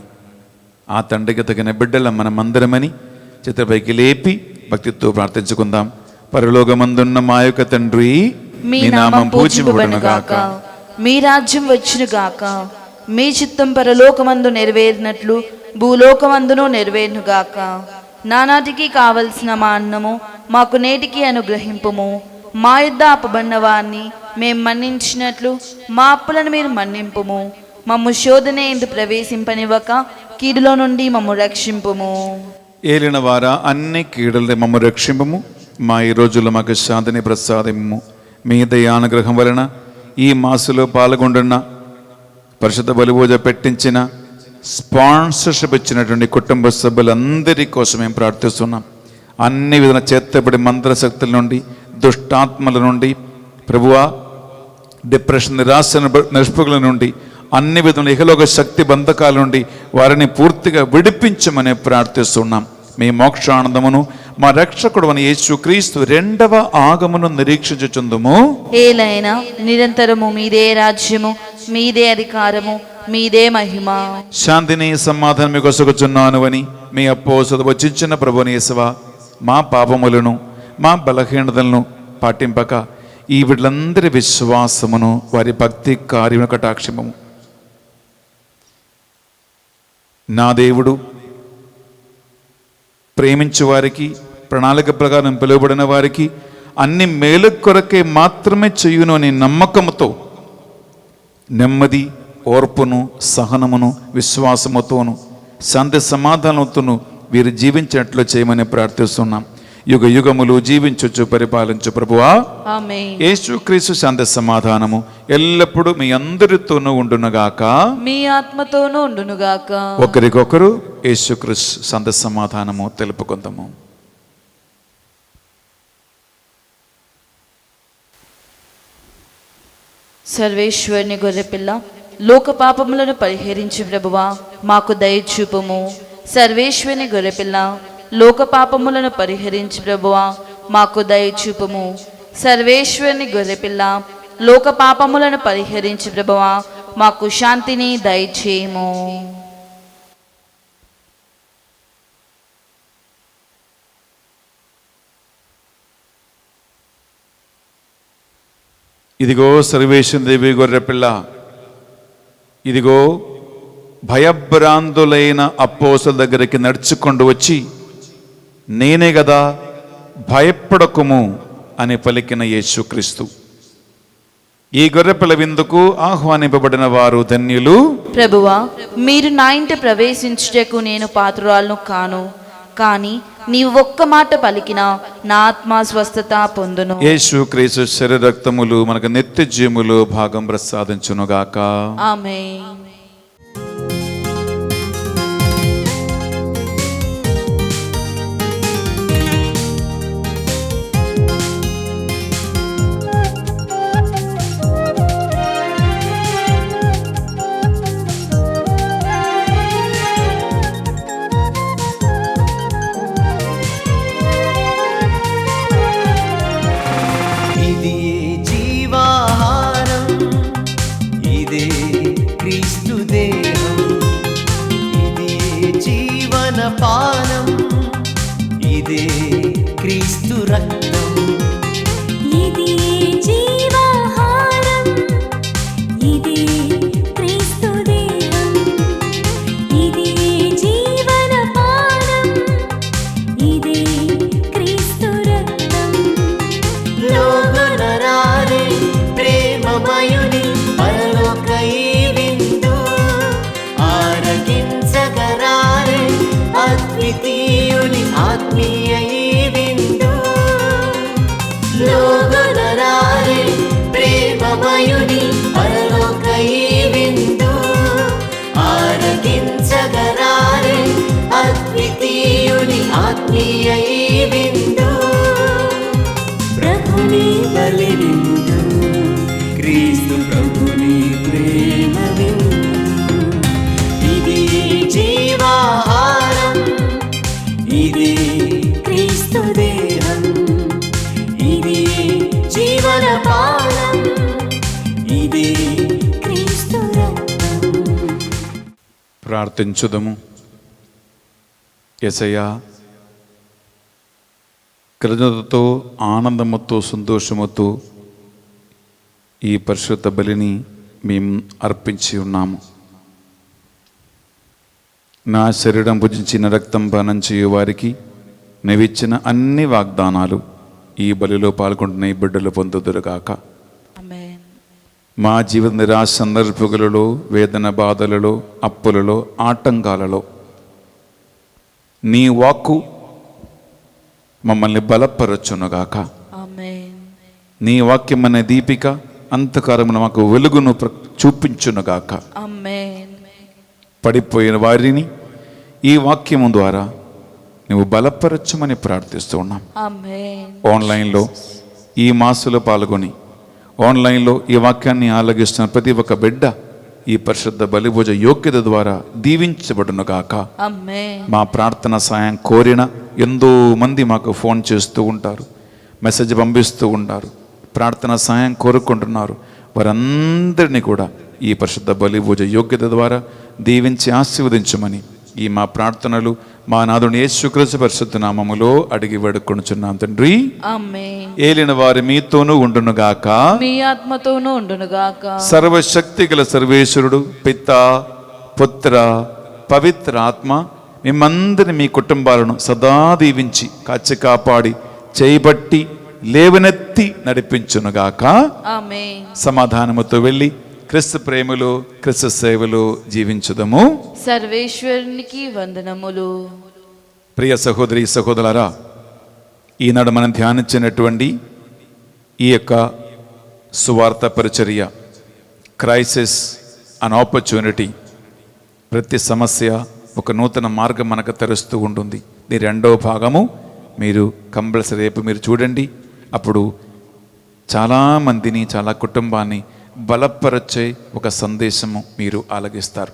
ఆ తండ్రికి తగిన బిడ్డల మనమందరమని చిత్రపైకి లేపి భక్తితో ప్రార్థించుకుందాం. పరలోకమందున్న మా యొక్క తండ్రి, మీ నామం పూజింపబడును గాక, మీ రాజ్యం వచ్చును గాక, మీ చిత్తం పరలోకమందు నెరవేరినట్లు భూలోకమందును నెరవేరును గాక. నానాటికి కావలసిన మా అన్నము మాకు నేటికి అనుగ్రహింపుము. మా యుద్ధ అపబడిన వారిని మేము మన్నించినట్లు మా అప్పులను మీరు మన్నింపుము. మమ్ము శోధన ఎందు ప్రవేశింపనివ్వక కీడులో నుండి మమ్ము రక్షింపుము. ఏలిన వారా అన్ని కీడుల మమ్ము రక్షింపము. మా ఈ రోజుల్లో మాకు శాంతిని ప్రసాదింపు. మీ దయానుగ్రహం వలన ఈ మాసులో పాల్గొంటున్న పరిశుద్ధ బలిపూజ పెట్టించిన స్పాన్సర్షిప్ ఇచ్చినటువంటి కుటుంబ సభ్యులందరి కోసం మేము ప్రార్థిస్తున్నాం. అన్ని విధాల చేతబడి మంత్రశక్తుల నుండి, దుష్టాత్మల నుండి, ప్రభువా డిప్రెషన్, నిరాశ, నిస్పృహల నుండి, అన్ని విధముల ఇహలోక శక్తి బంధకాల నుండి వారిని పూర్తిగా విడిపించమని ప్రార్థిస్తున్నాం. మీ మోక్షానందమును మా రక్షకుడు అని యేసుక్రీస్తు రెండవ ఆగమను నిరీక్షించుచుందుము. ఏలైనా నిరంతరము మీదే రాజ్యము, మీదే అధికారము, మీదే మహిమ. శాంతిని సమాధానం మీకు ఒసగుచున్నాను అని మీ అపోసలు వచ్చించిన ప్రభుని యేసువా, మా పాపములను మా బలహీనతలను పాటింపక ఈ వీళ్ళందరి విశ్వాసమును వారి భక్తి కార్యమును కటాక్షింపము. నా దేవుడు ప్రేమించు వారికి, ప్రణాళిక ప్రకారం పిలువబడిన వారికి అన్ని మేలు కొరకే మాత్రమే చెయ్యును అని నమ్మకముతో, నెమ్మది, ఓర్పును, సహనమును, విశ్వాసముతోను, శాంతి సమాధానంతోను వీరు జీవించినట్లు చేయమని ప్రార్థిస్తున్నాం. యుగ యుగములు జీవించొచ్చు పరిపాలించు ప్రభువా. ఆమేన్. యేసుక్రీస్తు శాంతి సమాధానము ఎల్లప్పుడూ మీ అందరితోనూ ఉండునుగాక, మీ ఆత్మతోనూ ఉండునుగాక. ఒకరికొకరు యేసుక్రీస్తు శాంతి సమాధానము తెలుపుకుందాము. సర్వేశ్వరుని గొర్రెపిల్ల, లోక పాపములను పరిహరించి ప్రభువా మాకు దయచూపుము. సర్వేశ్వరుని గొర్రెపిల్ల, లోక పాపములను పరిహరించి ప్రభువా మాకు దయచూపుము. సర్వేశ్వరుని గొర్రెపిల్ల, లోక పాపములను పరిహరించి ప్రభువా మాకు శాంతిని దయచేయము. ఇదిగో సర్వేశ్వర దేవి గొర్రెపిల్ల, ఇదిగో భయభ్రాంతులైన అపోస్తల దగ్గరికి నడుచుకుంటూ వచ్చి, నేనే కదా భయపడకుము అని పలికిన యేసుక్రీస్తు. ఈ గొర్రెపిల్ల విందుకు ఆహ్వానింపబడిన వారు ధన్యులు. ప్రభువా, మీరు నా ఇంట ప్రవేశించుటకు నేను పాత్రురాలను కాను, కానీ నీవు ఒక్క మాట పలికినా నా ఆత్మ స్వస్థత పొందును. యేసుక్రీస్తు శరీర రక్తములు మనకు నిత్య జీవములో భాగం ప్రసాదించునుగాక. ఆమేన్. పానం ఇదే క్రీస్తు రక్తం, ఇదే జీవాహారం, ఇదే క్రీస్తు దేహం, ఇదే జీవన పానం, ఇదే క్రీస్తు రక్తం. లోగనరారే ప్రేమమయుని పరలోక ఈ విందు, ఆరగించగరారే అద్వితీయుని ఆత్మీయ ఈ విందు. ప్రార్థించుదము. యేసయ్యా, కృతజ్ఞతతో, ఆనందముతో, సంతోషముతో ఈ పరిశుద్ధ బలిని మేము అర్పించి ఉన్నాము. నా శరీరం భుజించిన రక్తం పానం చేయు వారికి నీవిచ్చిన అన్ని వాగ్దానాలు ఈ బలిలో పాల్గొంటున్న ఈ బిడ్డలు పొందుదురుగాక. ఆమేన్. మా జీవిత నిరాశ సందర్భములలో, వేదన బాధలలో, అప్పులలో, ఆటంకాలలో నీ వాక్కు మమ్మల్ని బలపరచునుగాక. ఆమేన్. నీ వాక్యం అనే దీపిక అంధకారమున మాకు వెలుగును చూపించునుగాక. ఆమేన్. పడిపోయిన వారిని ఈ వాక్యము ద్వారా నువ్వు బలపరచమని ప్రార్థిస్తూ ఉన్నాం. ఆమేన్. ఆన్లైన్లో ఈ మాసంలో పాల్గొని ఆన్లైన్లో ఈ వాక్యాన్ని ఆలగిస్తున్న ప్రతి ఒక్క బిడ్డ ఈ పరిశుద్ధ బలిభోజ యోగ్యత ద్వారా దీవించబడునుగాక. ఆమేన్. మా ప్రార్థన సాయం కోరిన ఎంతో మంది మాకు ఫోన్ చేస్తూ ఉంటారు, మెసేజ్ పంపిస్తూ ఉంటారు, ప్రార్థన సాయం కోరుకుంటున్నారు. వారందరినీ కూడా ఈ పరిశుద్ధ బలిభోజ యోగ్యత ద్వారా దీవించి ఆశీర్వదించమని ఈ మా ప్రార్థనలు మా నాథుని యేసుక్రీస్తు పరిశుద్ధ నామములో అడిగి వేడుకొనుచున్నాం తండ్రి. ఆమేన్. ఏలిన వారి మీతోనూ ఉండునుగాక. మీ ఆత్మతోనూ ఉండునుగాక. సర్వశక్తి గల సర్వేశ్వరుడు పిత, పుత్ర, పవిత్ర ఆత్మ మిమ్మందరిని, మీ కుటుంబాలను సదా దీవించి కాచి కాపాడి చేయబట్టి లేవనెత్తి నడిపించునుగాక. ఆమేన్. సమాధానముతో వెళ్ళి క్రీస్తు ప్రేమలో, క్రీస్తు సేవలో జీవించుదము. సర్వేశ్వరునికి వందనములు. ప్రియ సహోదరి సహోదరులారా, ఈనాడు మనం ధ్యానించినటువంటి ఈ యొక్క సువార్త పరిచర్య, క్రైసిస్ అన్ ఆపర్చునిటీ, ప్రతి సమస్య ఒక నూతన మార్గం మనకు తెరుస్తూ ఉంటుంది. దీని రెండవ భాగము మీరు కంపల్సరీ రేపు మీరు చూడండి. అప్పుడు చాలామందిని, చాలా కుటుంబాన్ని బలపరచే ఒక సందేశము మీరు ఆలగిస్తారు.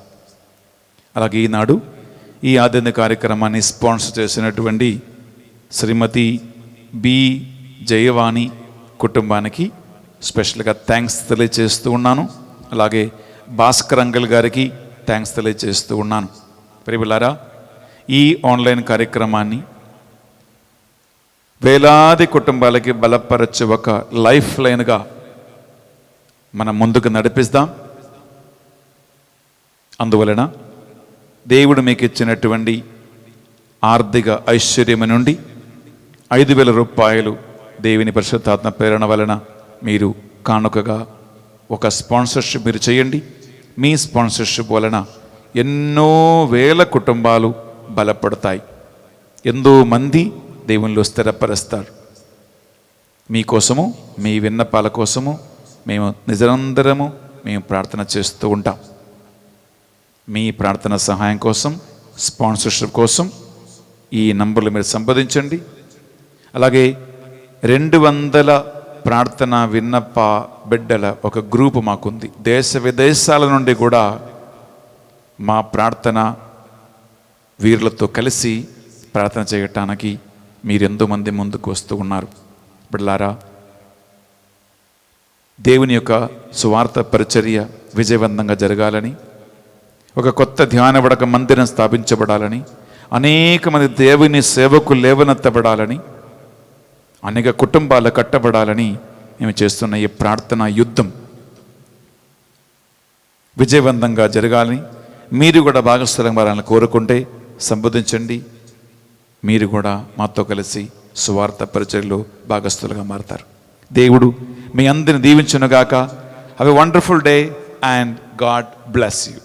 అలాగే ఈనాడు ఈ ఆధ్యాత్మిక కార్యక్రమాన్ని స్పాన్సర్ చేసినటువంటి శ్రీమతి బి జయవాణి కుటుంబానికి స్పెషల్గా థ్యాంక్స్ తెలియజేస్తూ ఉన్నాను. అలాగే భాస్కర్ అంకుల్ గారికి థ్యాంక్స్ తెలియజేస్తూ ఉన్నాను. ప్రియలారా, ఈ ఆన్లైన్ కార్యక్రమాన్ని వేలాది కుటుంబాలకి బలపరచే ఒక లైఫ్ లైన్గా మనం ముందుకు నడిపిస్తాం. అందువలన దేవుడు మీకు ఇచ్చినటువంటి ఆర్థిక ఐశ్వర్యం నుండి 5,000 రూపాయలు దేవుని పరిశుద్ధాత్మ ప్రేరణ వలన మీరు కానుకగా ఒక స్పాన్సర్షిప్ మీరు చేయండి. మీ స్పాన్సర్షిప్ వలన ఎన్నో వేల కుటుంబాలు బలపడతాయి, ఎంతో మంది దేవునిలో స్థిరపరుస్తారు. మీకోసము, మీ విన్నపాల కోసము మేము నిజంతరము మేము ప్రార్థన చేస్తూ ఉంటాం. మీ ప్రార్థన సహాయం కోసం, స్పాన్సర్షిప్ కోసం ఈ నంబర్లు మీరు సంప్రదించండి. అలాగే 200 ప్రార్థన విన్నప బిడ్డల ఒక గ్రూపు మాకుంది. దేశ విదేశాల నుండి కూడా మా ప్రార్థన వీరులతో కలిసి ప్రార్థన చేయటానికి మీరెంతో మంది ముందుకు వస్తూ ఉన్నారు. బిడ్డలారా, దేవుని యొక్క సువార్త పరిచర్య విజయవంతంగా జరగాలని, ఒక కొత్త ధ్యానబడక మందిరం స్థాపించబడాలని, అనేక మంది దేవుని సేవకు లేవనెత్తబడాలని, అనేక కుటుంబాలు కట్టబడాలని మేము చేస్తున్న ఈ ప్రార్థనా యుద్ధం విజయవంతంగా జరగాలని మీరు కూడా భాగస్థలం వారాలను కోరుకుంటే సంబోధించండి. మీరు కూడా మాతో కలిసి సువార్త పరిచర్యలో భాగస్థులుగా మారతారు. దేవుడు మీ అందరిని దీవించునుగాక. Have a wonderful day and God bless you.